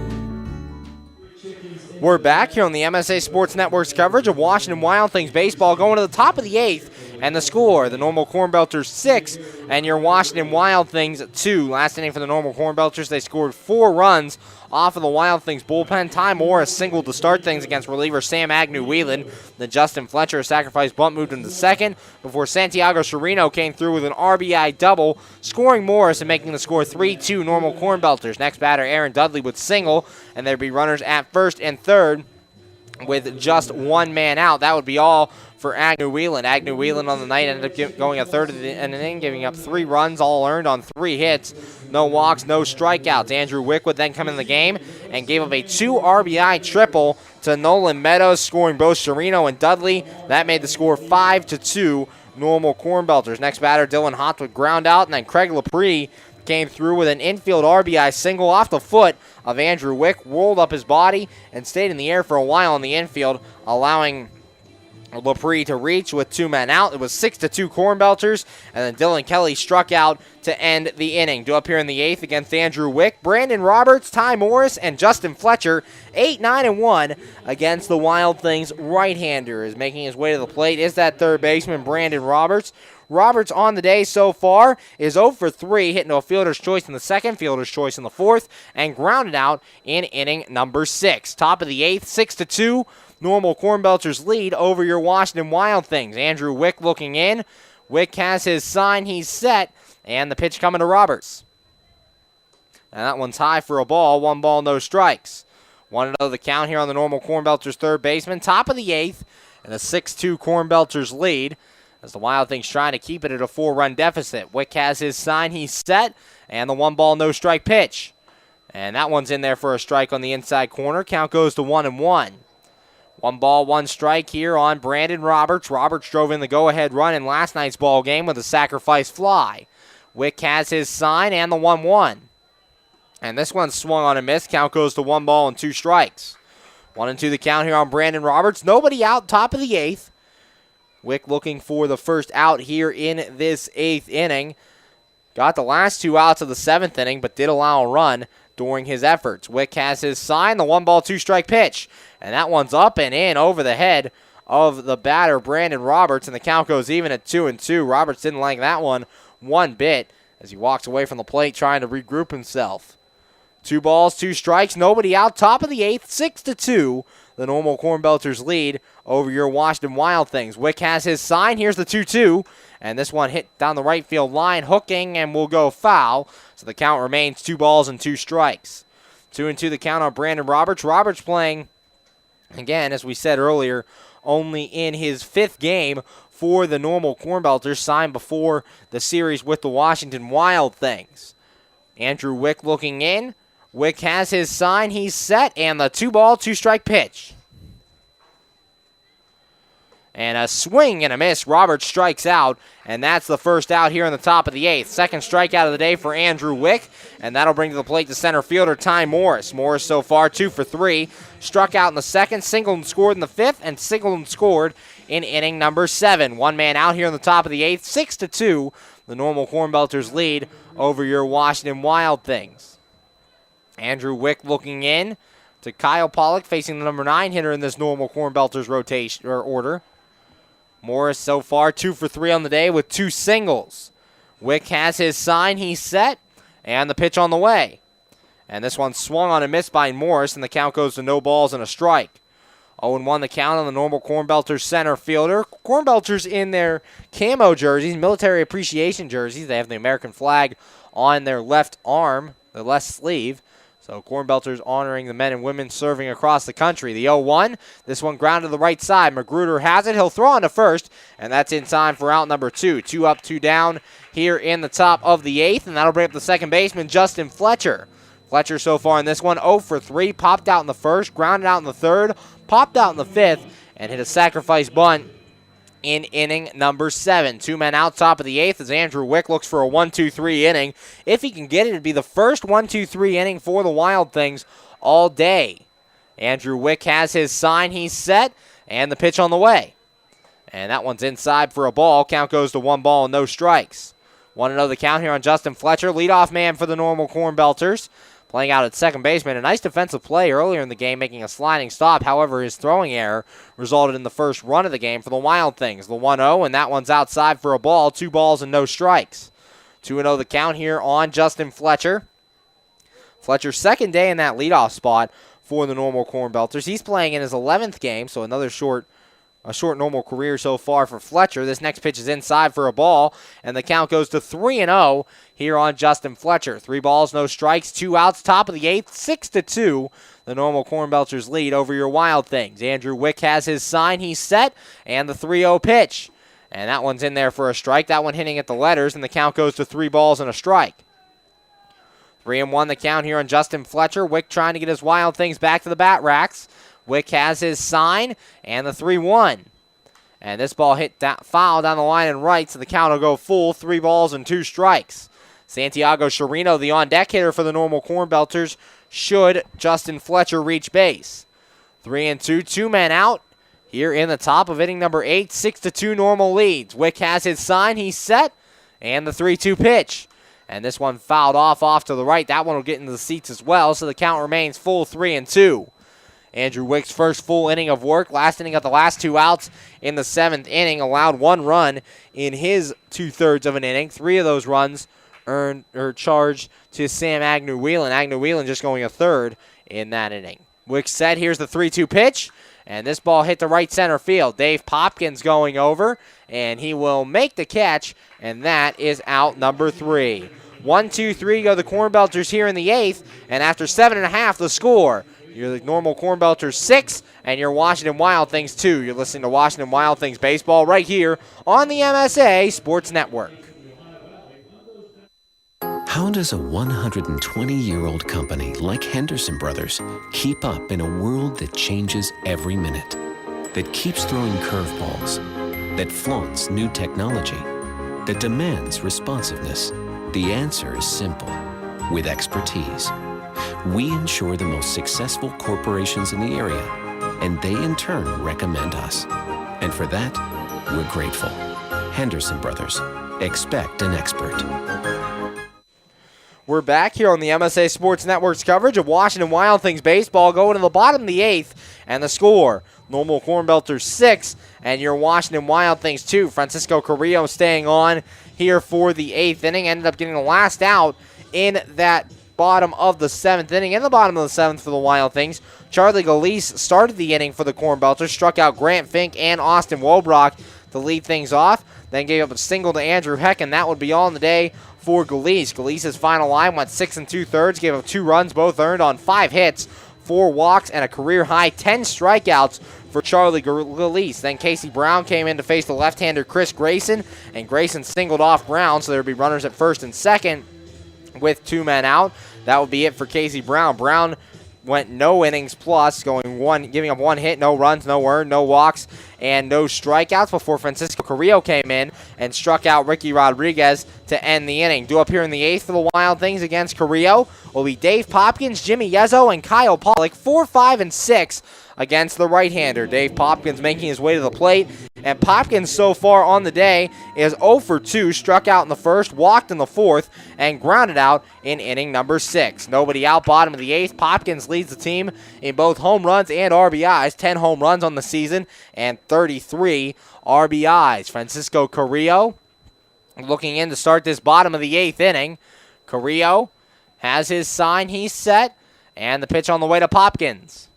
We're back here on the MSA Sports Network's coverage of Washington Wild Things baseball, going to the top of the 8th, and the score, the Normal Cornbelters 6 and your Washington Wild Things 2. Last inning for the Normal Cornbelters, they scored 4 runs off of the Wild Things bullpen. Ty Morris singled to start things against reliever Sam Agnew-Whelan. Then Justin Fletcher, a sacrifice bunt, moved into second before Santiago Sereno came through with an RBI double, scoring Morris and making the score 3-2 Normal Cornbelters. Next batter, Aaron Dudley would single, and there'd be runners at first and third with just 1 man out. That would be all for Agnew-Whelan. Agnew-Whelan on the night ended up going a third of the inning, giving up 3 runs, all earned on 3 hits. No walks, no strikeouts. Andrew Wick would then come in the game and gave up a 2 RBI triple to Nolan Meadows, scoring both Sereno and Dudley. That made the score 5-2 Normal Cornbelters. Next batter, Dylan Hott would ground out, and then Craig Laprie came through with an infield RBI single off the foot of Andrew Wick, rolled up his body, and stayed in the air for a while in the infield, allowing Laprie to reach with 2 men out. It was 6-2 Cornbelters, and then Dylan Kelly struck out to end the inning. Due up here in the 8th against Andrew Wick, Brandon Roberts, Ty Morris, and Justin Fletcher, 8-9-1 against the Wild Things. Right-hander is making his way to the plate. Is that third baseman Brandon Roberts? Roberts on the day so far is 0 for 3, hitting to a fielder's choice in the second, fielder's choice in the fourth, and grounded out in inning number 6. Top of the 8th, 6-2. Normal Cornbelters lead over your Washington Wild Things. Andrew Wick looking in. Wick has his sign. He's set. And the pitch coming to Roberts. And that one's high for a ball. 1 ball, no strikes. 1-0 the count here on the Normal Cornbelters third baseman. Top of the 8th. And a 6-2 Cornbelters lead, as the Wild Things trying to keep it at a 4-run deficit. Wick has his sign. He's set. And the 1 ball, no strike pitch. And that one's in there for a strike on the inside corner. Count goes to 1-1. 1 ball, 1 strike here on Brandon Roberts. Roberts drove in the go-ahead run in last night's ball game with a sacrifice fly. Wick has his sign and the 1-1. And this one swung on a miss. Count goes to 1 ball and 2 strikes. 1-2 the count here on Brandon Roberts. Nobody out, top of the 8th. Wick looking for the first out here in this 8th inning. Got the last 2 outs of the 7th inning, but did allow a run during his efforts. Wick has his sign, the 1 ball, 2 strike pitch. And that one's up and in over the head of the batter, Brandon Roberts, and the count goes even at 2-2. Roberts didn't like that one bit as he walks away from the plate trying to regroup himself. 2 balls, 2 strikes, nobody out, top of the 8th, 6-2. The Normal Cornbelters lead over your Washington Wild Things. Wick has his sign. Here's the 2-2. And this one hit down the right field line, hooking, and will go foul. So the count remains 2 balls and 2 strikes. 2-2 the count on Brandon Roberts. Roberts playing, again, as we said earlier, only in his 5th game for the Normal Cornbelters, signed before the series with the Washington Wild Things. Andrew Wick looking in. Wick has his sign. He's set. And the 2 ball, 2 strike pitch. And a swing and a miss. Roberts strikes out. And that's the first out here in the top of the 8th. Second strikeout of the day for Andrew Wick. And that'll bring to the plate the center fielder, Ty Morris. Morris so far 2 for 3. Struck out in the second, singled and scored in the 5th, and singled and scored in inning number 7. 1 man out here in the top of the 8th. 6-2. The Normal Cornbelters lead over your Washington Wild Things. Andrew Wick looking in to Kyle Pollock, facing the number 9 hitter in this Normal Cornbelters rotation or order. Morris so far 2 for 3 on the day with 2 singles. Wick has his sign. He's set. And the pitch on the way. And this one swung on a miss by Morris, and the count goes to no balls and a strike. 0-1 the count on the normal Cornbelters center fielder. Cornbelters in their camo jerseys, military appreciation jerseys. They have the American flag on their left arm, their left sleeve. So Cornbelters honoring the men and women serving across the country. The 0-1, this one ground to the right side. Magruder has it. He'll throw on to first, and that's in time for out number 2. 2 up, 2 down here in the top of the 8th, and that'll bring up the second baseman, Justin Fletcher. Fletcher so far in this one, 0 for 3, popped out in the first, grounded out in the third, popped out in the fifth, and hit a sacrifice bunt in inning number 7. 2 men out top of the 8th as Andrew Wick looks for a 1-2-3 inning. If he can get it, it'd be the first 1-2-3 inning for the Wild Things all day. Andrew Wick has his sign, he's set, and the pitch on the way. And that one's inside for a ball. Count goes to 1 ball and no strikes. 1-0 the count here on Justin Fletcher, leadoff man for the normal Cornbelters. Playing out at second baseman, a nice defensive play earlier in the game, making a sliding stop. However, his throwing error resulted in the first run of the game for the Wild Things. The 1-0, and that one's outside for a ball. 2 balls and no strikes. 2-0 the count here on Justin Fletcher. Fletcher's second day in that leadoff spot for the normal Cornbelters. He's playing in his 11th game, so another short normal career so far for Fletcher. This next pitch is inside for a ball, and the count goes to 3-0 here on Justin Fletcher. 3 balls, no strikes, 2 outs, top of the 8th, 6-2. The normal Cornbelters lead over your Wild Things. Andrew Wick has his sign, he's set, and the 3-0 pitch. And that one's in there for a strike. That one hitting at the letters, and the count goes to 3 balls and a strike. 3-1 the count here on Justin Fletcher. Wick trying to get his Wild Things back to the bat racks. Wick has his sign, and the 3-1. And this ball hit foul down the line and right, so the count will go full, 3 balls and 2 strikes. Santiago Chirino, the on-deck hitter for the normal Cornbelters, should Justin Fletcher reach base. 3-2, 2 men out here in the top of inning number 8, 6-2 normal leads. Wick has his sign, he's set, and the 3-2 pitch. And this one fouled off to the right. That one will get into the seats as well, so the count remains full, 3-2. Andrew Wick's first full inning of work, last inning got the last 2 outs in the 7th inning, allowed 1 run in his 2/3 of an inning. 3 of those runs earned or charged to Sam Agnew-Whelan. Agnew-Whelan just going a third in that inning. Wick set, here's the 3-2 pitch, and this ball hit the right center field. Dave Popkins going over, and he will make the catch, and that is out number 3. 1-2-3 go the Cornbelters here in the 8th, and after 7.5 the score. You're the normal Cornbelters 6, and your Washington Wild Things 2. You're listening to Washington Wild Things baseball right here on the MSA Sports Network. How does a 120-year-old company like Henderson Brothers keep up in a world that changes every minute, that keeps throwing curveballs, that flaunts new technology, that demands responsiveness? The answer is simple. With expertise. We insure the most successful corporations in the area, and they in turn recommend us. And for that, we're grateful. Henderson Brothers. Expect an expert. We're back here on the MSA Sports Network's coverage of Washington Wild Things baseball, going to the bottom of the 8th, and the score, normal Cornbelters 6, and your Washington Wild Things 2. Francisco Carrillo staying on here for the 8th inning, ended up getting the last out in that bottom of the 7th inning. In the bottom of the 7th for the Wild Things, Charlie Galise started the inning for the Cornbelters, struck out Grant Fink and Austin Wobrock to lead things off, then gave up a single to Andrew Heck, and that would be all in the day for Galise. Galise's final line went 6 2/3, gave up 2 runs, both earned on 5 hits, 4 walks, and a career-high 10 strikeouts for Charlie Galise. Then Casey Brown came in to face the left-hander Chris Grayson, and Grayson singled off Brown, so there would be runners at first and second with 2 men out. That would be it for Casey Brown. Brown went no innings plus, giving up 1 hit, no runs, no earned, no walks, and no strikeouts before Francisco Carrillo came in and struck out Ricky Rodriguez to end the inning. Due up here in the 8th for the Wild Things against Carrillo will be Dave Popkins, Jimmy Yezzo, and Kyle Pollock, 4, 5, and 6 against the right-hander. Dave Popkins making his way to the plate, and Popkins so far on the day is 0 for 2, struck out in the first, walked in the 4th, and grounded out in inning number 6. Nobody out, bottom of the 8th. Popkins leads the team in both home runs and RBIs, 10 home runs on the season and 33 RBIs. Francisco Carrillo looking in to start this bottom of the 8th inning. Carrillo has his sign, he's set, and the pitch on the way to Popkins.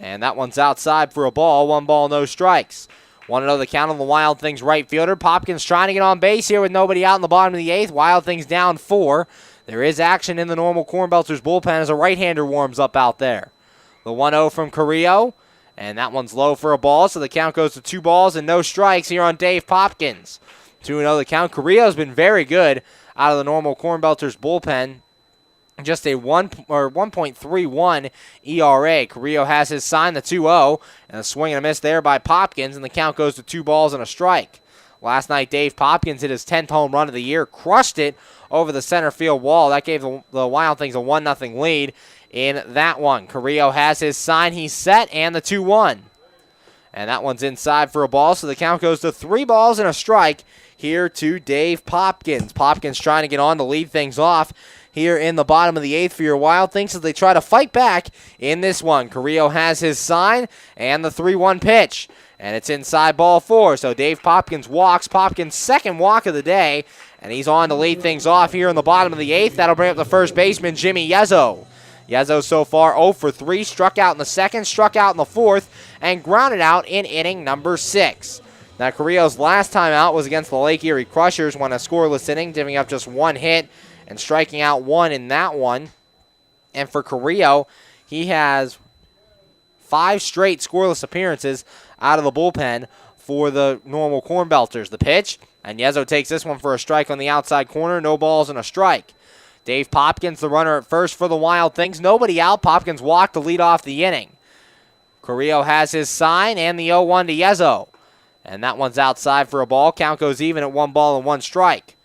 And that one's outside for a ball. 1 ball, no strikes. 1-0 the count on the Wild Things right fielder. Popkins trying to get on base here with nobody out in the bottom of the 8th. Wild Things down 4. There is action in the normal Cornbelters bullpen as a right-hander warms up out there. The 1-0 from Carrillo, and that one's low for a ball, so the count goes to 2 balls and no strikes here on Dave Popkins. 2-0 the count. Carrillo's been very good out of the normal Cornbelters bullpen. Just a 1.31 ERA. Carrillo has his sign, the 2-0, and a swing and a miss there by Popkins, and the count goes to 2 balls and a strike. Last night, Dave Popkins hit his 10th home run of the year, crushed it over the center field wall. That gave the Wild Things a 1-0 lead in that one. Carrillo has his sign, he's set, and the 2-1. And that one's inside for a ball, so the count goes to 3 balls and a strike here to Dave Popkins. Popkins trying to get on to lead things off here in the bottom of the 8th for your Wild Things as they try to fight back in this one. Carrillo has his sign and the 3-1 pitch. And it's inside ball 4, so Dave Popkins walks. Popkins' second walk of the day, and he's on to lead things off here in the bottom of the 8th. That'll bring up the first baseman, Jimmy Yezzo. Yezzo so far 0 for 3, struck out in the 2nd, struck out in the 4th, and grounded out in inning number 6. Now, Carrillo's last time out was against the Lake Erie Crushers, won a scoreless inning, giving up just 1 hit and striking out 1 in that one. And for Carrillo, he has 5 straight scoreless appearances out of the bullpen for the normal Cornbelters. The pitch, and Yezzo takes this one for a strike on the outside corner. No balls and a strike. Dave Popkins, the runner at first for the Wild Things. Nobody out. Popkins walked to lead off the inning. Carrillo has his sign and the 0-1 to Yezzo. And that one's outside for a ball. Count goes even at 1 ball and 1 strike.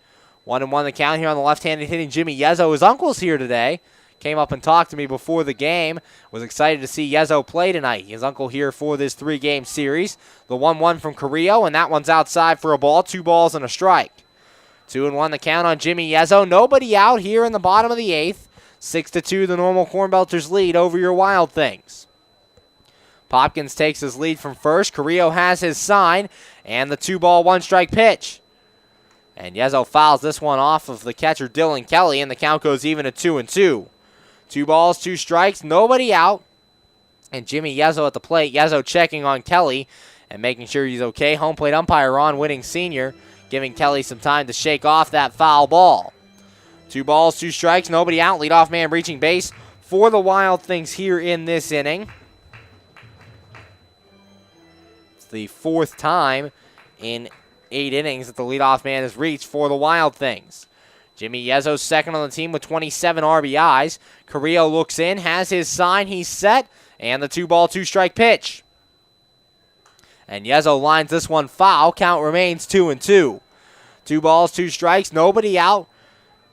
1-1 the count here on the left-handed hitting Jimmy Yezzo. His uncle's here today. Came up and talked to me before the game. Was excited to see Yezzo play tonight. His uncle here for this 3-game series. The 1-1 from Carrillo, and that one's outside for a ball. 2 balls and a strike. 2-1 the count on Jimmy Yezzo. Nobody out here in the bottom of the 8th. 6-2 the normal Cornbelters lead over your Wild Things. Popkins takes his lead from first. Carrillo has his sign, and the 2-ball, 1-strike pitch. And Yezzo fouls this one off of the catcher, Dylan Kelly, and the count goes even at 2-2. 2 balls, 2 strikes, nobody out. And Jimmy Yezzo at the plate. Yezzo checking on Kelly and making sure he's okay. Home plate umpire Ron Whitting Sr. giving Kelly some time to shake off that foul ball. 2 balls, 2 strikes, nobody out. Leadoff man reaching base for the Wild Things here in this inning. It's the 4th time in 8 innings that the leadoff man has reached for the Wild Things. Jimmy Yezzo's second on the team with 27 RBIs. Carrillo looks in, has his sign, he's set, and the 2-ball, 2-strike pitch. And Yezzo lines this one foul. Count remains 2-2. 2 balls, 2 strikes, nobody out.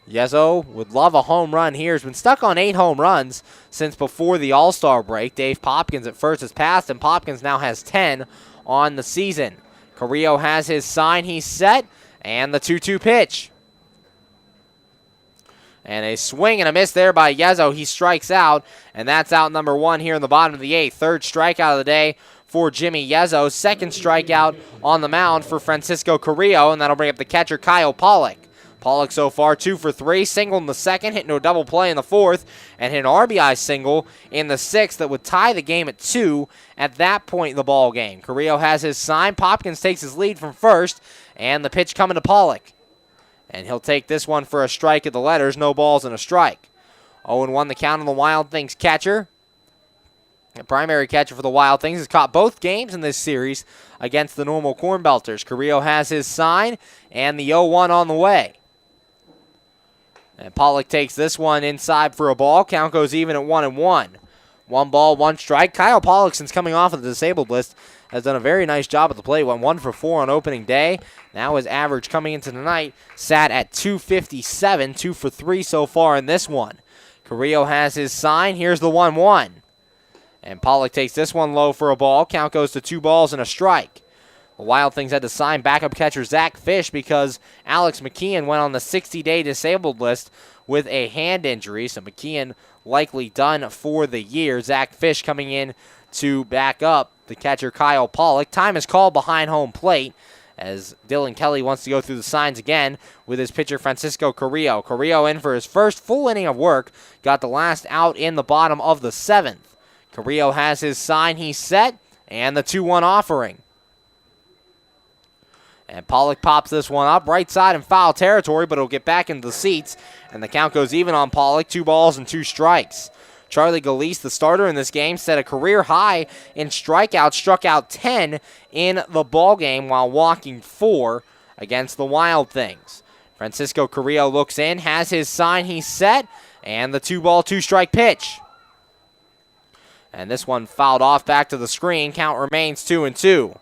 Yezzo would love a home run here. He's been stuck on 8 home runs since before the All-Star break. Dave Popkins at first has passed, and Popkins now has 10 on the season. Carrillo has his sign, he's set, and the 2-2 pitch. And a swing and a miss there by Yezzo. He strikes out, and that's out number 1 here in the bottom of the 8th. 3rd strikeout of the day for Jimmy Yezzo. 2nd strikeout on the mound for Francisco Carrillo, and that'll bring up the catcher, Kyle Pollock. Pollock so far 2 for 3, singled in the 2nd, hit into a double play in the 4th, and hit an RBI single in the 6th that would tie the game at 2 at that point in the ball game. Carrillo has his sign. Popkins takes his lead from first, and the pitch coming to Pollock. And he'll take this one for a strike at the letters. No balls and a strike. 0-1 the count on the Wild Things catcher. The primary catcher for the Wild Things has caught both games in this series against the normal Cornbelters. Carrillo has his sign, and the 0-1 on the way. And Pollock takes this one inside for a ball. Count goes even at 1-1. 1 ball, 1 strike. Kyle Pollock, since coming off of the disabled list, has done a very nice job at the plate. Went 1 for 4 on opening day. Now his average coming into tonight sat at 257, 2 for 3 so far in this one. Carrillo has his sign. Here's the 1-1. And Pollock takes this one low for a ball. Count goes to 2 balls and a strike. The Wild Things had to sign backup catcher Zach Fish because Alex McKeon went on the 60-day disabled list with a hand injury. So McKeon likely done for the year. Zach Fish coming in to back up the catcher Kyle Pollock. Time is called behind home plate as Dylan Kelly wants to go through the signs again with his pitcher Francisco Carrillo. Carrillo in for his first full inning of work. Got the last out in the bottom of the 7th. Carrillo has his sign, he's set, and the 2-1 offering. And Pollock pops this one up right side in foul territory, but it'll get back into the seats, and the count goes even on Pollock, 2 balls and 2 strikes. Charlie Galise, the starter in this game, set a career high in strikeouts, struck out 10 in the ball game while walking 4 against the Wild Things. Francisco Carrillo looks in, has his sign, he's set, and the 2-ball, 2-strike pitch. And this one fouled off back to the screen. Count remains 2-2.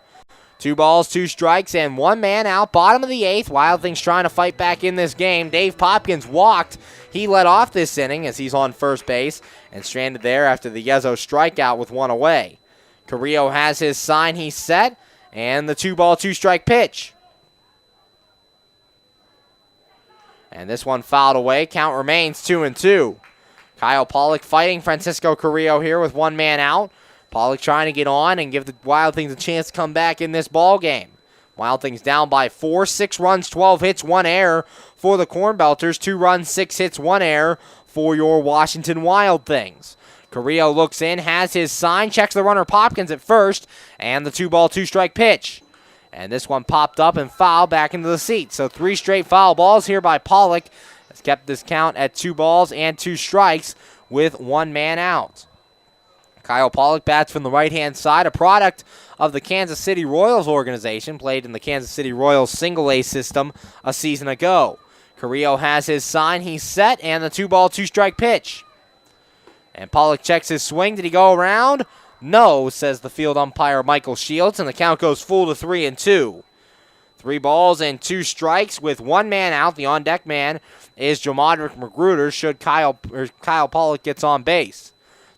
2 balls, 2 strikes, and 1 man out. Bottom of the 8th. Wild Things trying to fight back in this game. Dave Popkins walked. He led off this inning as he's on first base and stranded there after the Yezo strikeout with 1 away. Carrillo has his sign, he's set, and the 2-ball, 2-strike pitch. And this one fouled away. Count remains 2-2. Kyle Pollock fighting Francisco Carrillo here with 1 man out. Pollock trying to get on and give the Wild Things a chance to come back in this ball game. Wild Things down by 4, 6 runs, 12 hits, 1 error for the Cornbelters. 2 runs, 6 hits, 1 error for your Washington Wild Things. Carrillo looks in, has his sign, checks the runner Popkins at first, and the 2-ball, 2-strike pitch. And this one popped up and fouled back into the seat. So 3 straight foul balls here by Pollock has kept this count at 2 balls and 2 strikes with 1 man out. Kyle Pollock bats from the right-hand side, a product of the Kansas City Royals organization, played in the Kansas City Royals single-A system a season ago. Carrillo has his sign, he's set, and the 2-ball, 2-strike pitch. And Pollock checks his swing. Did he go around? No, says the field umpire Michael Shields, and the count goes full to 3-2. 3 balls and 2 strikes with 1 man out. The on-deck man is Jamadrick Magruder should Kyle Pollock gets on base.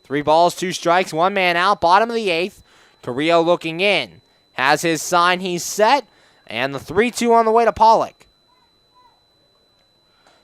3 balls, 2 strikes, 1 man out, bottom of the 8th. Carrillo looking in. Has his sign, he's set, and the 3-2 on the way to Pollock.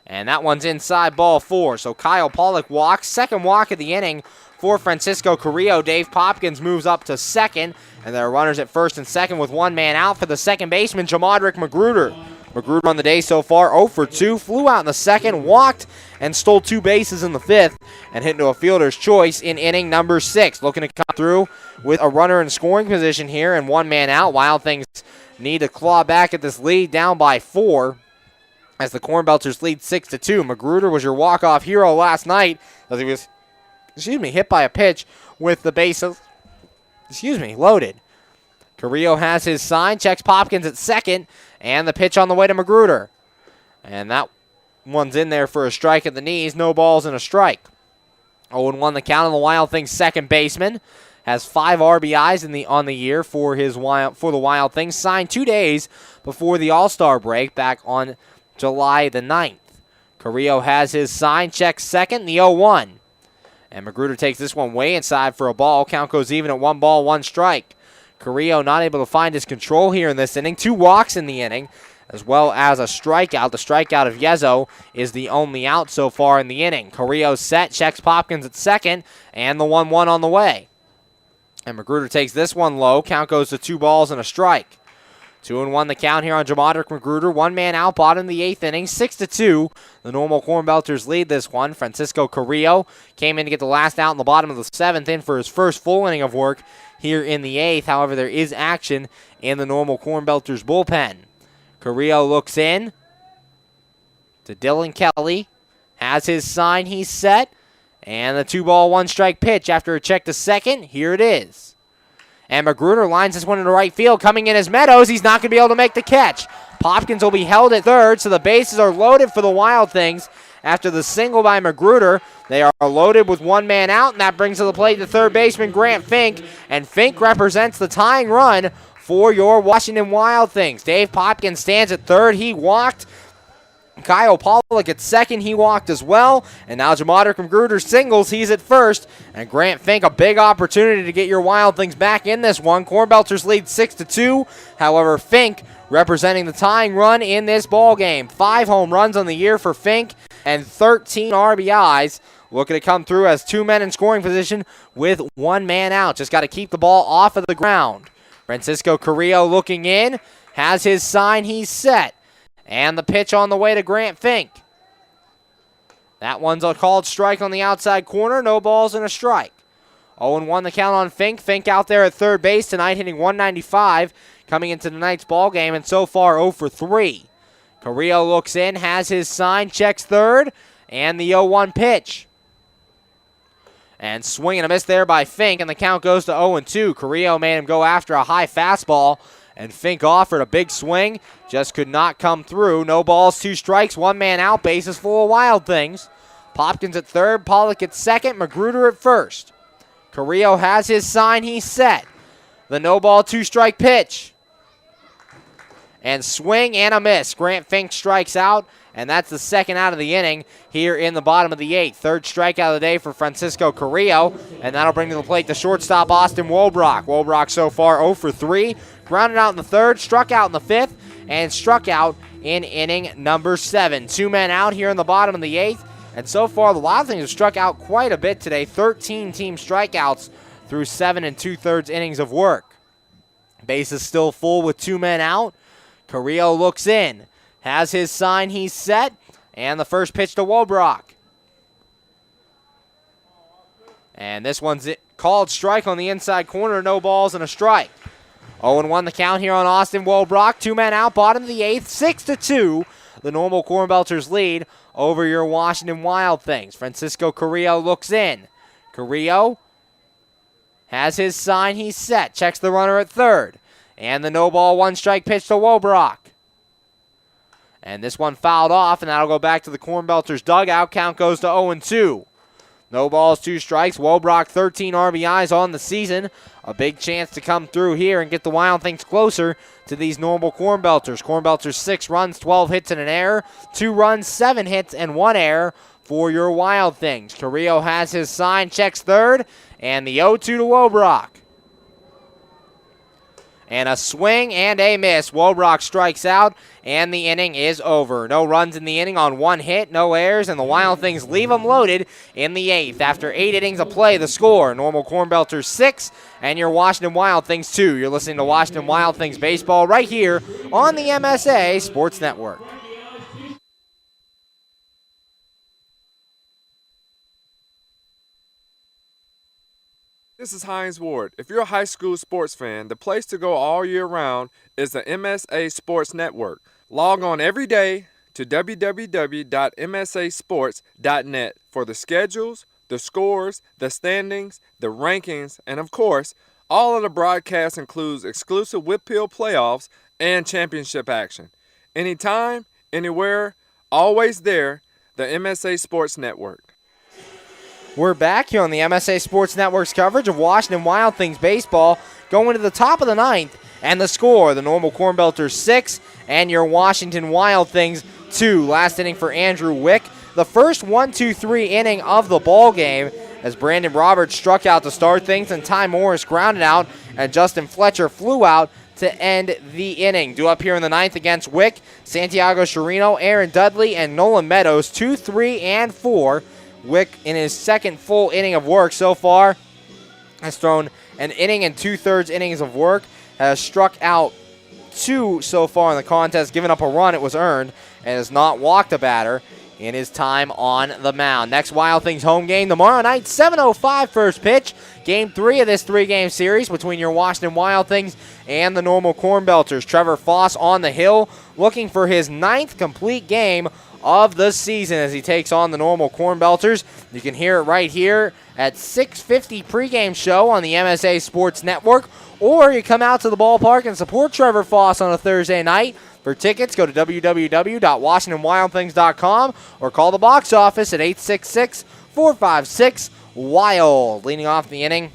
And that one's inside, ball 4. So Kyle Pollock walks, second walk of the inning for Francisco Carrillo. Dave Popkins moves up to second, and there are runners at first and second with 1 man out for the second baseman, Jamadrick Magruder. Magruder on the day so far, 0 for 2, flew out in the second, walked, and stole 2 bases in the 5th, and hit into a fielder's choice in inning number 6. Looking to come through with a runner in scoring position here and 1 man out. Wild Things need to claw back at this lead, down by 4, as the Cornbelters lead 6-2. Magruder was your walk-off hero last night as he was, hit by a pitch with the bases, loaded. Carrillo has his sign, checks Popkins at second, and the pitch on the way to Magruder. And that one's in there for a strike at the knees, no balls and a strike. 0-1 the count on the Wild Things second baseman. Has 5 RBIs on the year for the Wild Things. Signed 2 days before the All-Star break back on July the 9th. Carrillo has his sign, checks second, the 0-1. And Magruder takes this one way inside for a ball. Count goes even at 1 ball, 1 strike. Carrillo not able to find his control here in this inning. 2 walks in the inning, as well as a strikeout. The strikeout of Yezo is the only out so far in the inning. Carrillo set, checks Popkins at second, and the 1-1 on the way. And Magruder takes this one low. Count goes to 2 balls and a strike. 2-1 the count here on Jamadrick Magruder. 1 man out, bottom of the 8th inning, 6-2. The normal Cornbelters lead this one. Francisco Carrillo came in to get the last out in the bottom of the 7th in for his first full inning of work here in the 8th. However, there is action in the normal Cornbelters bullpen. Carrillo looks in to Dylan Kelly. Has his sign, he's set. And the 2-ball, 1-strike pitch after a check to second. Here it is. And Magruder lines this one into right field. Coming in as Meadows. He's not going to be able to make the catch. Popkins will be held at third, so the bases are loaded for the Wild Things. After the single by Magruder, they are loaded with 1 man out, and that brings to the plate the third baseman, Grant Fink. And Fink represents the tying run for your Washington Wild Things. Dave Popkins stands at third. He walked. Kyle Pollock at second. He walked as well. And now Jamadrick Magruder singles. He's at first. And Grant Fink, a big opportunity to get your Wild Things back in this one. Cornbelters lead 6-2. However, Fink representing the tying run in this ball game. 5 home runs on the year for Fink and 13 RBIs. Looking to come through as 2 men in scoring position with 1 man out. Just got to keep the ball off of the ground. Francisco Carrillo looking in. Has his sign. He's set. And the pitch on the way to Grant Fink. That one's a called strike on the outside corner. No balls and a strike. 0-1 the count on Fink. Fink out there at third base tonight, hitting 195 coming into tonight's ball game, and so far 0 for 3. Carrillo looks in, has his sign, checks third, and the 0-1 pitch. And swing and a miss there by Fink, and the count goes to 0-2. Carrillo made him go after a high fastball, and Fink offered a big swing, just could not come through. No balls, 2 strikes, 1 man out, bases full of Wild Things. Popkins at third, Pollock at second, Magruder at first. Carrillo has his sign, he's set. The no ball, 2 strike pitch. And swing and a miss. Grant Fink strikes out, and that's the second out of the inning here in the bottom of the 8th. Third strikeout of the day for Francisco Carrillo, and that'll bring to the plate the shortstop Austin Wohlbrock. Wohlbrock so far 0 for 3. Grounded out in the 3rd, struck out in the 5th, and struck out in inning number 7. 2 men out here in the bottom of the 8th. And so far, the Wild Things have struck out quite a bit today. 13 team strikeouts through 7 2/3 innings of work. Base is still full with 2 men out. Carrillo looks in, has his sign, he's set, and the first pitch to Wohlbrock. And this one's called strike on the inside corner, no balls and a strike. 0-1 the count here on Austin Wohlbrock. 2 men out, bottom of the 8th, 6-2. The normal Cornbelters lead over your Washington Wild Things. Francisco Carrillo looks in. Carrillo has his sign, he's set. Checks the runner at third. And the no ball, 1 strike pitch to Wohlbrock. And this one fouled off, and that'll go back to the Cornbelters dugout. Count goes to 0-2. No balls, 2 strikes. Wohlbrock 13 RBIs on the season. A big chance to come through here and get the Wild Things closer to these normal Cornbelters. Cornbelters 6 runs, 12 hits and an error. 2 runs, 7 hits and 1 error for your Wild Things. Carrillo has his sign, checks third, and the 0-2 to Wohlbrock. And a swing and a miss. Wohlbrock strikes out, and the inning is over. No runs in the inning on 1 hit, no errors, and the Wild Things leave them loaded in the 8th. After 8 innings of play, the score, normal Cornbelters 6, and your Washington Wild Things 2. You're listening to Washington Wild Things Baseball right here on the MSA Sports Network. This is Hines Ward. If you're a high school sports fan, the place to go all year round is the MSA Sports Network. Log on every day to www.msasports.net for the schedules, the scores, the standings, the rankings, and of course, all of the broadcasts includes exclusive Whitfield playoffs and championship action. Anytime, anywhere, always there, the MSA Sports Network. We're back here on the MSA Sports Network's coverage of Washington Wild Things baseball, going to the top of the 9th, and the score, the normal Cornbelters 6 and your Washington Wild Things 2. Last inning for Andrew Wick. The first 1-2-3 inning of the ball game as Brandon Roberts struck out to start things, and Ty Morris grounded out, and Justin Fletcher flew out to end the inning. Due up here in the 9th against Wick, Santiago Chirino, Aaron Dudley, and Nolan Meadows, 2, 3, and 4. Wick, in his second full inning of work so far, has thrown an inning and 2/3 innings of work, has struck out 2 so far in the contest, given up a run it was earned, and has not walked a batter in his time on the mound. Next Wild Things home game tomorrow night, 7:05 first pitch. Game 3 of this 3-game series between your Washington Wild Things and the normal Cornbelters. Trevor Foss on the hill, looking for his 9th complete game of the season as he takes on the normal Cornbelters. You can hear it right here at 6:50 pregame show on the MSA Sports Network, or you come out to the ballpark and support Trevor Foss on a Thursday night. For tickets, go to www.washingtonwildthings.com or call the box office at 866-456-WILD. Leading off the inning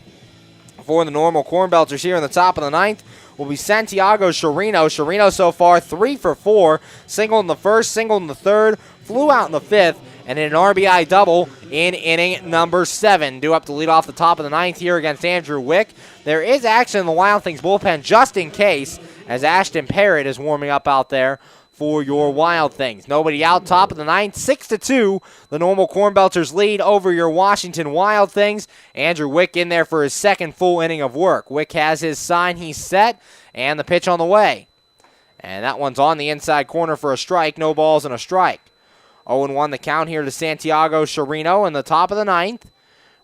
for the normal Cornbelters here in the top of the 9th will be Santiago Chirino. Chirino so far 3 for 4, single in the first, single in the third, flew out in the 5th, and an RBI double in inning number 7. Due up to lead off the top of the 9th here against Andrew Wick. There is action in the Wild Things bullpen just in case, as Ashton Parrott is warming up out there for your Wild Things. Nobody out, top of the 9th, 6-2. The normal Cornbelters lead over your Washington Wild Things. Andrew Wick in there for his second full inning of work. Wick has his sign, he's set, and the pitch on the way. And that one's on the inside corner for a strike, no balls and a strike. 0-1 the count here to Santiago Chirino in the top of the 9th.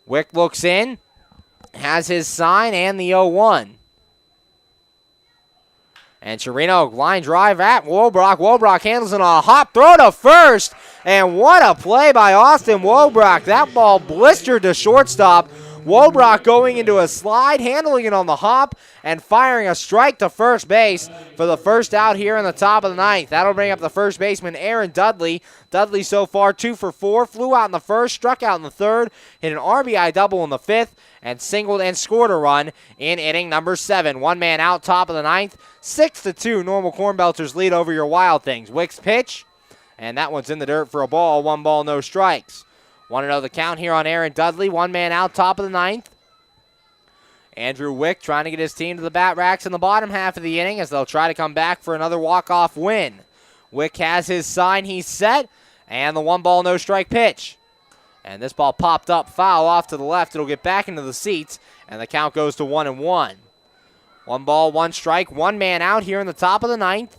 Wick looks in, has his sign and the 0-1. And Chirino line drive at Wobrock. Wobrock handles it on a hop throw to first. And what a play by Austin Wobrock. That ball blistered to shortstop. Wobrock going into a slide, handling it on the hop, and firing a strike to first base for the first out here in the top of the ninth. That'll bring up the first baseman, Aaron Dudley. Dudley so far 2 for 4, flew out in the first, struck out in the third, hit an RBI double in the fifth, and singled and scored a run in inning number 7. One man out, top of the ninth. 6-2, Normal Cornbelters lead over your Wild Things. Wicks pitch, and that one's in the dirt for a ball. 1 ball, no strikes. 1-0 the count here on Aaron Dudley. One man out, top of the ninth. Andrew Wick trying to get his team to the bat racks in the bottom half of the inning as they'll try to come back for another walk-off win. Wick has his sign, he's set, and the 1 ball, no strike pitch. And this ball popped up, foul off to the left. It'll get back into the seats, and the count goes to 1-1. 1 ball, 1 strike, 1 man out here in the top of the ninth.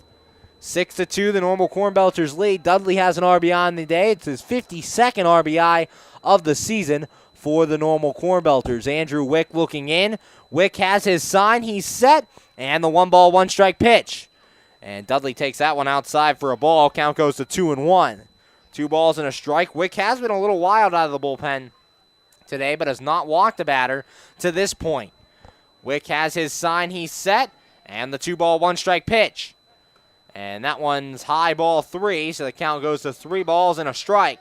6-2, the Normal Cornbelters lead. Dudley has an RBI on the day. It's his 52nd RBI of the season for the Normal Cornbelters. Andrew Wick looking in. Wick has his sign. He's set. And the 1 ball, 1 strike pitch. And Dudley takes that one outside for a ball. Count goes to 2-1. 2 balls and a strike. Wick has been a little wild out of the bullpen today, but has not walked a batter to this point. Wick has his sign. He's set. And the 2 ball, 1 strike pitch. And that one's high, ball 3, so the count goes to 3 balls and a strike.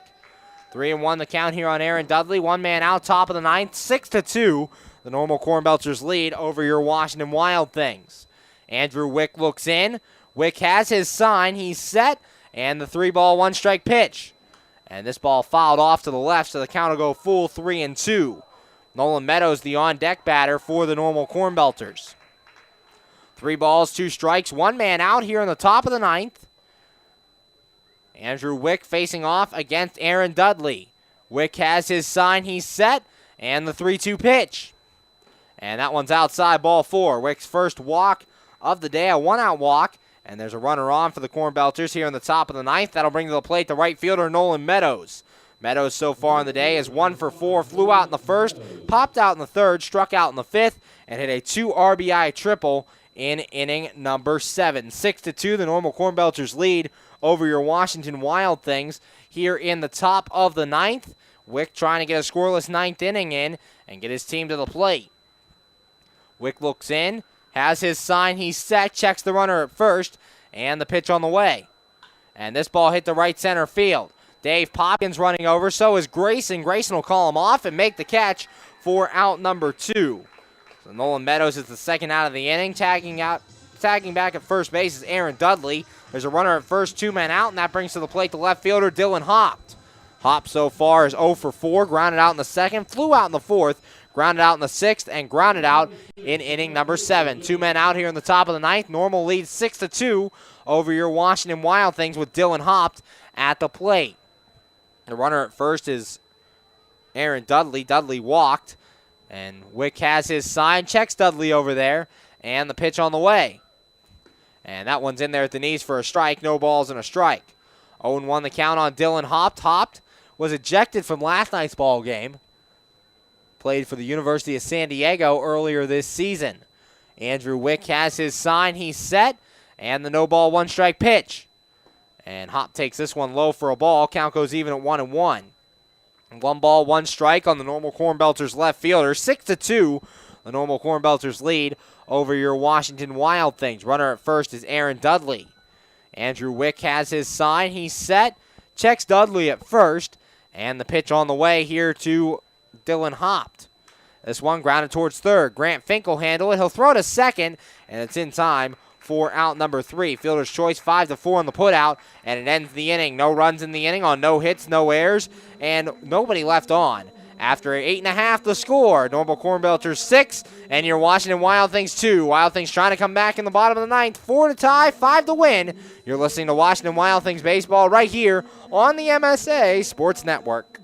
3-1 the count here on Aaron Dudley. 1 man out, top of the ninth. 6-2, the Normal Cornbelters lead over your Washington Wild Things. Andrew Wick looks in. Wick has his sign. He's set. And the 3 ball, 1 strike pitch. And this ball fouled off to the left, so the count will go full 3-2. Nolan Meadows, the on-deck batter for the Normal Cornbelters. 3 balls, 2 strikes, 1 man out here in the top of the ninth. Andrew Wick facing off against Aaron Dudley. Wick has his sign, he's set, and the 3-2 pitch. And that one's outside, ball 4. Wick's first walk of the day, a 1-out walk, and there's a runner on for the Cornbelters here in the top of the ninth. That'll bring to the plate the right fielder, Nolan Meadows. Meadows so far in the day is 1 for 4, flew out in the first, popped out in the third, struck out in the fifth, and hit a 2 RBI triple in inning number 7. 6-2, the Normal Cornbelters lead over your Washington Wild Things here in the top of the ninth. Wick trying to get a scoreless ninth inning in and get his team to the plate. Wick looks in, has his sign, he's set, checks the runner at first, and the pitch on the way. And this ball hit the right center field. Dave Popkins running over, so is Grayson. Grayson will call him off and make the catch for out number 2. So Nolan Meadows is the second out of the inning. Tagging back at first base is Aaron Dudley. There's a runner at first, 2 men out, and that brings to the plate the left fielder, Dylan Hopt. Hopt so far is 0 for 4, grounded out in the second, flew out in the fourth, grounded out in the sixth, and grounded out in inning number 7. 2 men out here in the top of the ninth. Normal leads 6-2 over your Washington Wild Things with Dylan Hopt at the plate. The runner at first is Aaron Dudley. Dudley walked. And Wick has his sign, checks Dudley over there, and the pitch on the way. And that one's in there at the knees for a strike, no balls and a strike. 0-1 the count on Dylan Hopt. Hopt was ejected from last night's ball game. Played for the University of San Diego earlier this season. Andrew Wick has his sign, he's set, and the no ball, 1 strike pitch. And Hopt takes this one low for a ball. Count goes even at 1-1. 1 ball, 1 strike on the Normal Cornbelters left fielder. 6-2, the Normal Cornbelters lead over your Washington Wild Things. Runner at first is Aaron Dudley. Andrew Wick has his sign. He's set. Checks Dudley at first. And the pitch on the way here to Dylan Hopt. This one grounded towards third. Grant Fink will handle it. He'll throw to second, and it's in time for out number 3. Fielder's choice, 5-4 on the putout, and it ends the inning. No runs in the inning on no hits, no errors, and nobody left on. After 8.5 the score, Normal Cornbelters 6, and your Washington Wild Things 2. Wild Things trying to come back in the bottom of the ninth, 4 to tie, 5 to win. You're listening to Washington Wild Things baseball right here on the MSA Sports Network.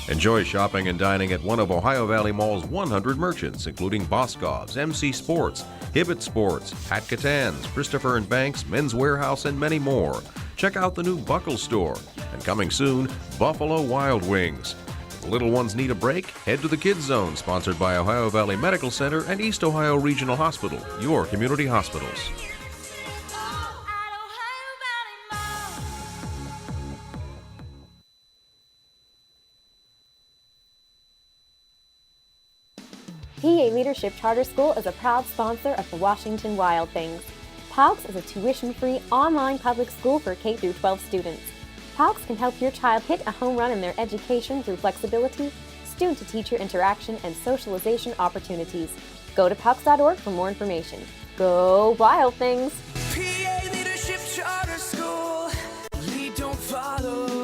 Enjoy shopping and dining at one of Ohio Valley Mall's 100 merchants, including Boscov's, MC Sports, Hibbett Sports, Pat Catan's, Christopher & Banks, Men's Warehouse, and many more. Check out the new Buckle Store, And coming soon, Buffalo Wild Wings. The little ones need a break? Head to the Kids Zone, sponsored by Ohio Valley Medical Center and East Ohio Regional Hospital, your community hospitals. PA Leadership Charter School is a proud sponsor of the Washington Wild Things. PALCS is a tuition-free online public school for K-12 students. PALCS can help your child hit a home run in their education through flexibility, student-to-teacher interaction, and socialization opportunities. Go to PALCS.org for more information. Go Wild Things! PA Leadership Charter School. Lead, don't follow.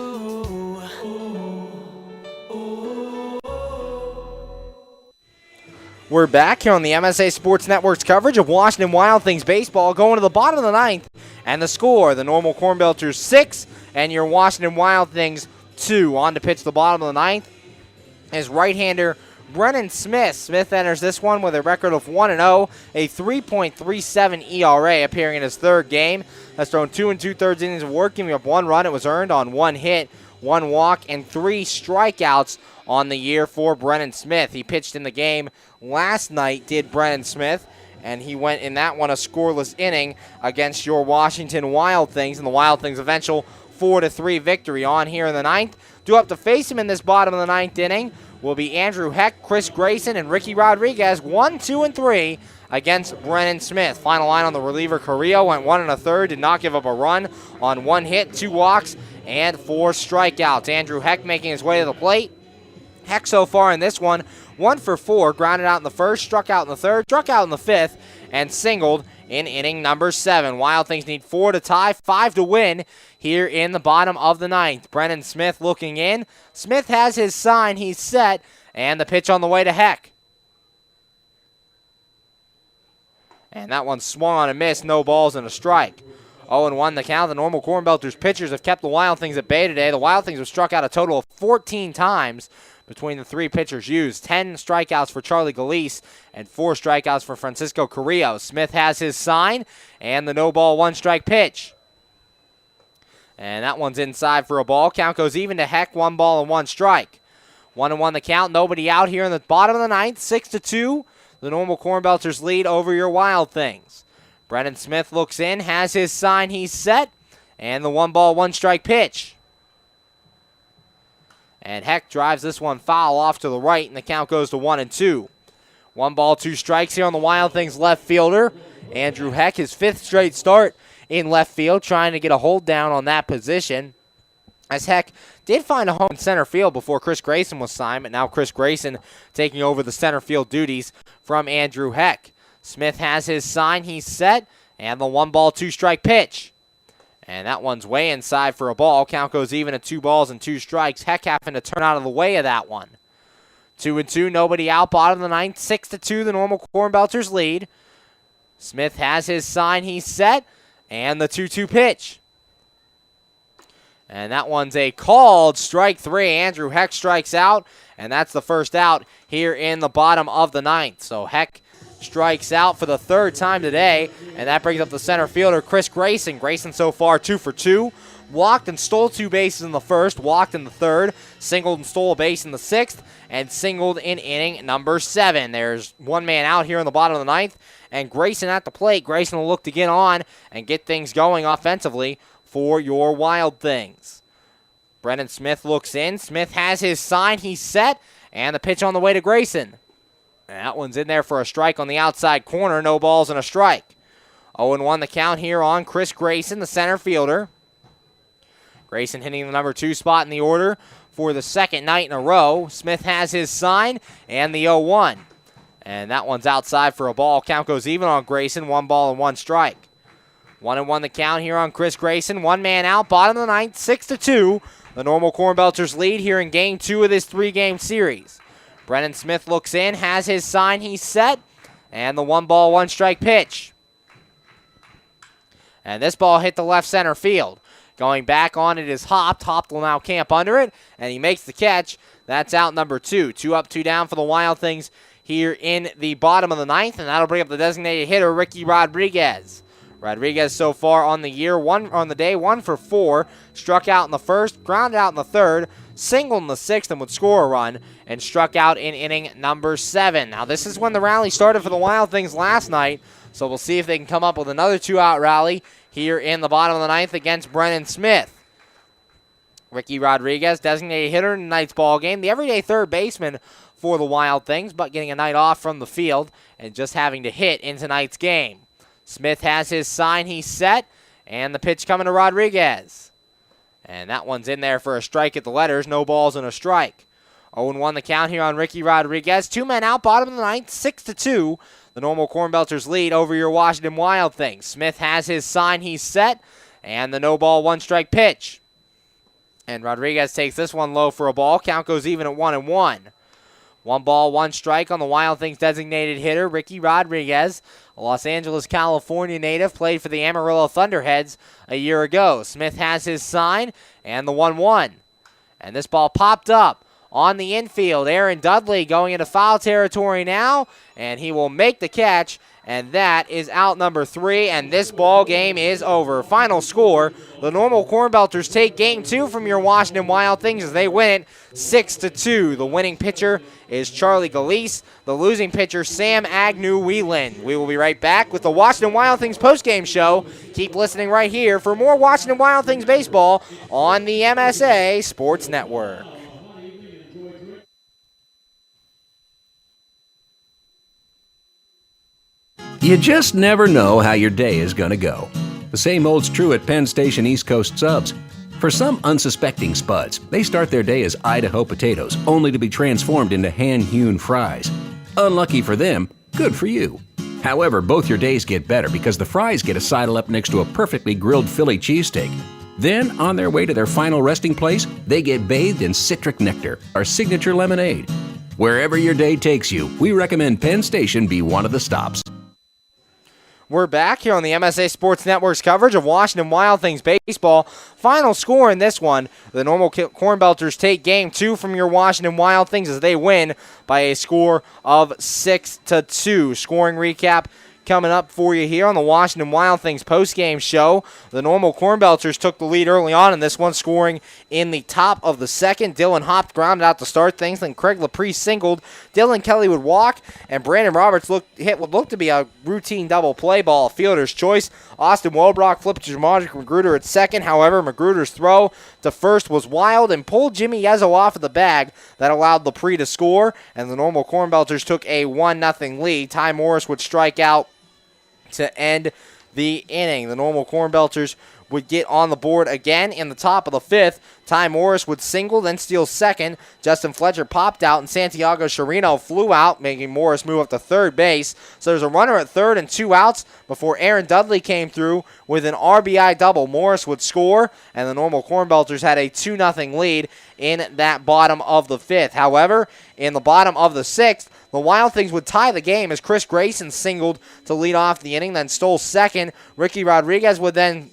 We're back here on the MSA Sports Network's coverage of Washington Wild Things baseball, going to the bottom of the ninth, and the score, the normal Cornbelters 6 and your Washington Wild Things 2. On to pitch the bottom of the ninth is right-hander Brennan Smith. Smith enters this one with a record of 1-0, a 3.37 ERA, appearing in his third game. Has thrown 2 2/3 innings of work, giving up 1 run. It was earned on 1 hit, 1 walk, and 3 strikeouts on the year for Brennan Smith. He pitched in the game last night, did Brennan Smith, and he went in that one a scoreless inning against your Washington Wild Things, and the Wild Things' eventual 4-3 victory. On here in the ninth, due up to face him in this bottom of the ninth inning will be Andrew Heck, Chris Grayson, and Ricky Rodriguez, 1, 2, and 3 against Brennan Smith. Final line on the reliever, Carrillo went 1 1/3, did not give up a run on 1 hit, 2 walks, and 4 strikeouts. Andrew Heck making his way to the plate. Heck so far in this one, 1 for 4, grounded out in the first, struck out in the third, struck out in the fifth, and singled in inning number 7. Wild Things need 4 to tie, 5 to win here in the bottom of the ninth. Brennan Smith looking in. Smith has his sign, he's set, and the pitch on the way to Heck. And that one swung on and missed, no balls and a strike. 0-1 the count. The normal Cornbelters pitchers have kept the Wild Things at bay today. The Wild Things have struck out a total of 14 times between the 3 pitchers used. 10 strikeouts for Charlie Galise and 4 strikeouts for Francisco Carrillo. Smith has his sign and the no-ball 1-strike pitch. And that one's inside for a ball. Count goes even to Heck, 1 ball and 1 strike. 1-1 the count. Nobody out here in the bottom of the ninth. 6-2. The normal Cornbelters lead over your Wild Things. Brennan Smith looks in, has his sign, he's set, and the 1 ball, 1-strike pitch. And Heck drives this one foul off to the right, and the count goes to 1-2. 1 ball, 2 strikes here on the Wild Things left fielder. Andrew Heck, his 5th straight start in left field, trying to get a hold down on that position. As Heck did find a home in center field before Chris Grayson was signed, but now Chris Grayson taking over the center field duties from Andrew Heck. Smith has his sign, he's set, and the 1 ball, 2-strike pitch. And that one's way inside for a ball. Count goes even at 2 balls and 2 strikes. Heck having to turn out of the way of that one. 2-2, nobody out, bottom of the ninth. 6-2, the normal Cornbelters lead. Smith has his sign, he's set, and the 2-2 pitch. And that one's a called strike 3. Andrew Heck strikes out, and that's the first out here in the bottom of the ninth. So Heck strikes out for the 3rd time today, and that brings up the center fielder, Chris Grayson. Grayson so far 2 for 2. Walked and stole 2 bases in the first, walked in the third, singled and stole a base in the 6th, and singled in inning number 7. There's 1 man out here in the bottom of the ninth, and Grayson at the plate. Grayson will look to get on and get things going offensively for your Wild Things. Brennan Smith looks in. Smith has his sign, he's set, and the pitch on the way to Grayson. And that one's in there for a strike on the outside corner. No balls and a strike. 0-1 the count here on Chris Grayson, the center fielder. Grayson hitting the number 2 spot in the order for the 2nd night in a row. Smith has his sign and the 0-1. And that one's outside for a ball. Count goes even on Grayson. 1 ball and 1 strike. 1-1 the count here on Chris Grayson. 1 man out, bottom of the ninth, 6-2. The normal Cornbelters lead here in Game 2 of this 3-game series. Brennan Smith looks in, has his sign, he's set, and the 1 ball, 1 strike pitch. And this ball hit the left center field. Going back on it is Hopt. Hopt will now camp under it, and he makes the catch. That's out number 2. 2 up, 2 down for the Wild Things here in the bottom of the ninth, and that'll bring up the designated hitter, Ricky Rodriguez. Rodriguez so far on the day, 1 for 4, struck out in the first, grounded out in the third, singled in the sixth and would score a run, and struck out in inning number 7. Now this is when the rally started for the Wild Things last night, so we'll see if they can come up with another 2-out rally here in the bottom of the 9th against Brennan Smith. Ricky Rodriguez, designated hitter in tonight's ball game, the everyday third baseman for the Wild Things, but getting a night off from the field and just having to hit in tonight's game. Smith has his sign, he's set, and the pitch coming to Rodriguez. And that one's in there for a strike at the letters, no balls and a strike. 0-1 the count here on Ricky Rodriguez. 2 men out, bottom of the 9th, 6-2. The normal Cornbelters lead over your Washington Wild Things. Smith has his sign, he's set, and the no ball, 1-strike pitch. And Rodriguez takes this one low for a ball. Count goes even at 1-1. 1 ball, 1 strike on the Wild Things designated hitter, Ricky Rodriguez. A Los Angeles, California native, played for the Amarillo Thunderheads a year ago. Smith has his sign and the 1-1. And this ball popped up on the infield. Aaron Dudley going into foul territory now, and he will make the catch. And that is out number 3, and this ball game is over. Final score, the normal Cornbelters take game 2 from your Washington Wild Things as they win it 6-2. The winning pitcher is Charlie Galise, the losing pitcher Sam Agnew-Whelan. We will be right back with the Washington Wild Things postgame show. Keep listening right here for more Washington Wild Things baseball on the MSA Sports Network. You just never know how your day is going to go. The same holds true at Penn Station East Coast Subs. For some unsuspecting spuds, they start their day as Idaho potatoes, only to be transformed into hand-hewn fries. Unlucky for them, good for you. However, both your days get better because the fries get a sidle up next to a perfectly grilled Philly cheesesteak. Then, on their way to their final resting place, they get bathed in citric nectar, our signature lemonade. Wherever your day takes you, we recommend Penn Station be one of the stops. We're back here on the MSA Sports Network's coverage of Washington Wild Things baseball. Final score in this one, the normal Cornbelters take game 2 from your Washington Wild Things as they win by a score of 6-2. Scoring recap coming up for you here on the Washington Wild Things postgame show. The normal Cornbelters took the lead early on in this one, scoring in the top of the second. Dylan Hopp grounded out to start things, then Craig Laprie singled. Dylan Kelly would walk, and Brandon Roberts hit what looked to be a routine double play ball, fielder's choice. Austin Wobrock flipped to Jamondrick Magruder at second. However, Magruder's throw to first was wild and pulled Jimmy Yezzo off of the bag. That allowed Laprie to score, and the normal Cornbelters took a 1-0 lead. Ty Morris would strike out to end the inning. The normal Cornbelters would get on the board again in the top of the 5th. Ty Morris would single, then steal second. Justin Fletcher popped out, and Santiago Chirino flew out, making Morris move up to third base. So there's a runner at third and 2 outs before Aaron Dudley came through with an RBI double. Morris would score, and the normal Cornbelters had a 2-0 lead in that bottom of the 5th. However, in the bottom of the 6th, the Wild Things would tie the game as Chris Grayson singled to lead off the inning, then stole second. Ricky Rodriguez would then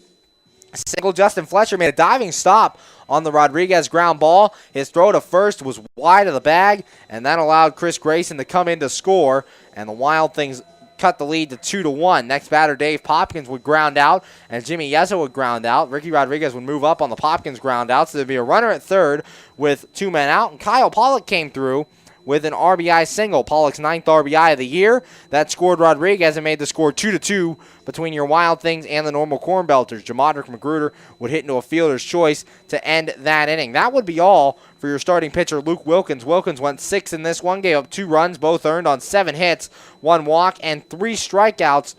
single. Justin Fletcher made a diving stop on the Rodriguez ground ball. His throw to first was wide of the bag, and that allowed Chris Grayson to come in to score, and the Wild Things cut the lead to 2-1. Next batter, Dave Popkins would ground out, and Jimmy Yezzo would ground out. Ricky Rodriguez would move up on the Popkins ground out, so there'd be a runner at third with 2 men out, and Kyle Pollock came through with an RBI single, Pollock's 9th RBI of the year. That scored Rodriguez and made the score 2-2 between your Wild Things and the normal Cornbelters. Jamondrick Magruder would hit into a fielder's choice to end that inning. That would be all for your starting pitcher, Luke Wilkins. Wilkins went 6 in this one, gave up 2 runs, both earned on 7 hits, 1 walk, and 3 strikeouts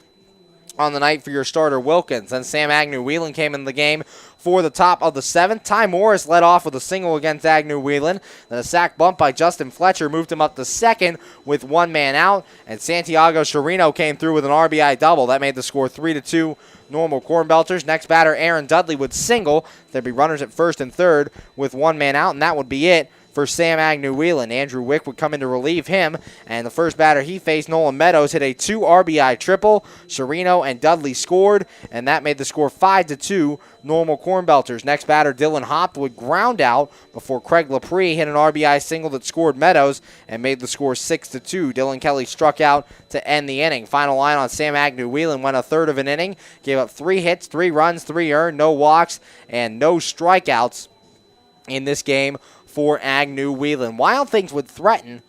on the night for your starter, Wilkins. Then Sam Agnew-Whelan came in the game for the top of the 7th. Ty Morris led off with a single against Agnew-Whelan. Then a sac bump by Justin Fletcher moved him up to second with 1 man out. And Santiago Chirino came through with an RBI double. That made the score 3-2 normal Cornbelters. Next batter, Aaron Dudley would single. There'd be runners at first and third with 1 man out, and that would be it for Sam Agnew-Whelan. Andrew Wick would come in to relieve him, and the first batter he faced, Nolan Meadows, hit a 2 RBI triple. Sereno and Dudley scored, and that made the score 5-2 Normal Cornbelters. Next batter, Dylan Hopp, would ground out before Craig Laprie hit an RBI single that scored Meadows and made the score 6-2. Dylan Kelly struck out to end the inning. Final line on Sam Agnew-Whelan went a third of an inning, gave up 3 hits, 3 runs, 3 earned, no walks, and no strikeouts in this game for Agnew-Whelan. Wild Things would threaten,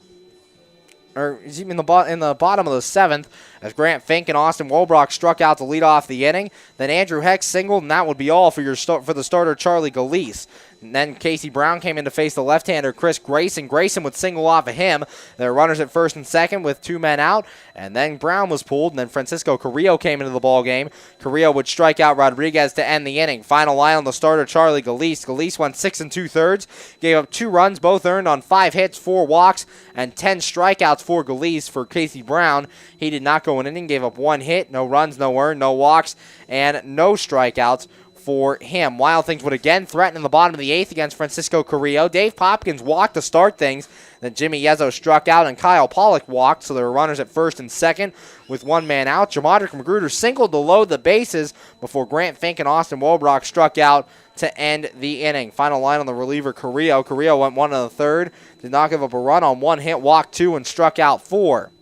or in the bottom of the 7th, as Grant Fink and Austin Wolbrock struck out to lead off the inning. Then Andrew Heck singled, and that would be all for the starter Charlie Galise. And then Casey Brown came in to face the left-hander Chris Grayson. Grayson would single off of him. There were runners at first and second with 2 men out, and then Brown was pulled, and then Francisco Carrillo came into the ballgame. Carrillo would strike out Rodriguez to end the inning. Final line on the starter Charlie Galise. Galise went 6 2/3, gave up 2 runs, both earned on 5 hits, 4 walks, and 10 strikeouts for Galise. For Casey Brown, he did not go an inning, gave up 1 hit, no runs, no earned, no walks, and no strikeouts for him. Wild Things would again threaten in the bottom of the 8th against Francisco Carrillo. Dave Popkins walked to start things. Then Jimmy Yezzo struck out and Kyle Pollock walked, so there were runners at first and second with 1 man out. Jamadrick Magruder singled to load the bases before Grant Fink and Austin Wolbrock struck out to end the inning. Final line on the reliever Carrillo. Carrillo went 1 1/3, did not give up a run on 1 hit, walked 2, and struck out 4.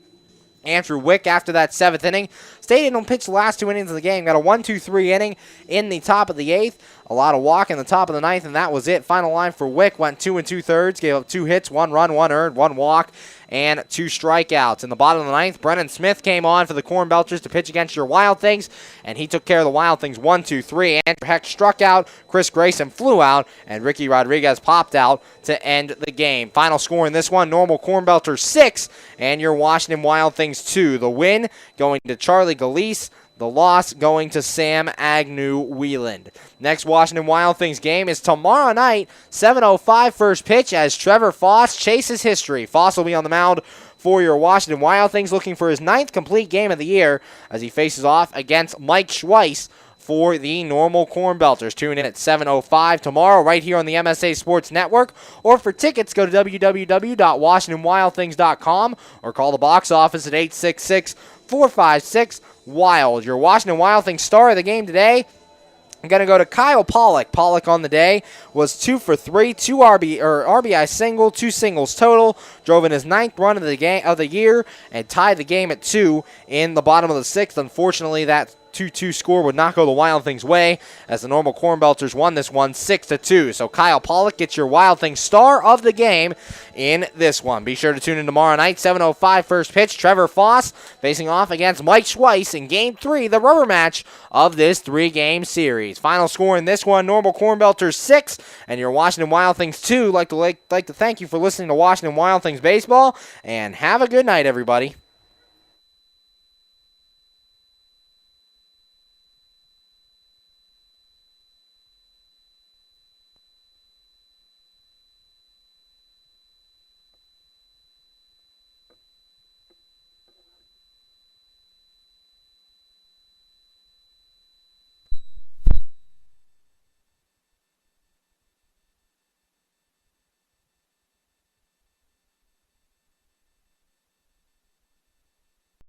Andrew Wick, after that 7th inning, stayed in and pitched the last 2 innings of the game. Got a 1-2-3 inning in the top of the 8th. A lot of walk in the top of the 9th, and that was it. Final line for Wick went 2 2/3, gave up 2 hits, 1 run, 1 earned, 1 walk, and 2 strikeouts. In the bottom of the 9th, Brennan Smith came on for the Cornbelters to pitch against your Wild Things, and he took care of the Wild Things 1-2-3. Andrew Heck struck out, Chris Grayson flew out, and Ricky Rodriguez popped out to end the game. Final score in this one, Normal Cornbelters 6, and your Washington Wild Things 2. The win going to Charlie Galise, the loss going to Sam Agnew-Whelan. Next Washington Wild Things game is tomorrow night, 7:05 first pitch, as Trevor Foss chases history. Foss will be on the mound for your Washington Wild Things, looking for his 9th complete game of the year as he faces off against Mike Schweiss for the Normal Cornbelters. Tune in at 7:05 tomorrow right here on the MSA Sports Network. Or for tickets, go to www.washingtonwildthings.com or call the box office at 866-456-WILD. Your Washington Wild Things star of the game today, I'm going to go to Kyle Pollock. Pollock on the day was 2 for 3, 2 RBI single, 2 singles total. Drove in his 9th run of the year and tied the game at 2 in the bottom of the 6th. Unfortunately, that 2-2 score would not go the Wild Things' way as the Normal Cornbelters won this one 6-2. So Kyle Pollock gets your Wild Things star of the game in this one. Be sure to tune in tomorrow night, 7:05 first pitch. Trevor Foss facing off against Mike Schweiss in Game 3, the rubber match of this 3-game series. Final score in this one, Normal Cornbelters 6 and your Washington Wild Things 2. Like to thank you for listening to Washington Wild Things Baseball, and have a good night, everybody.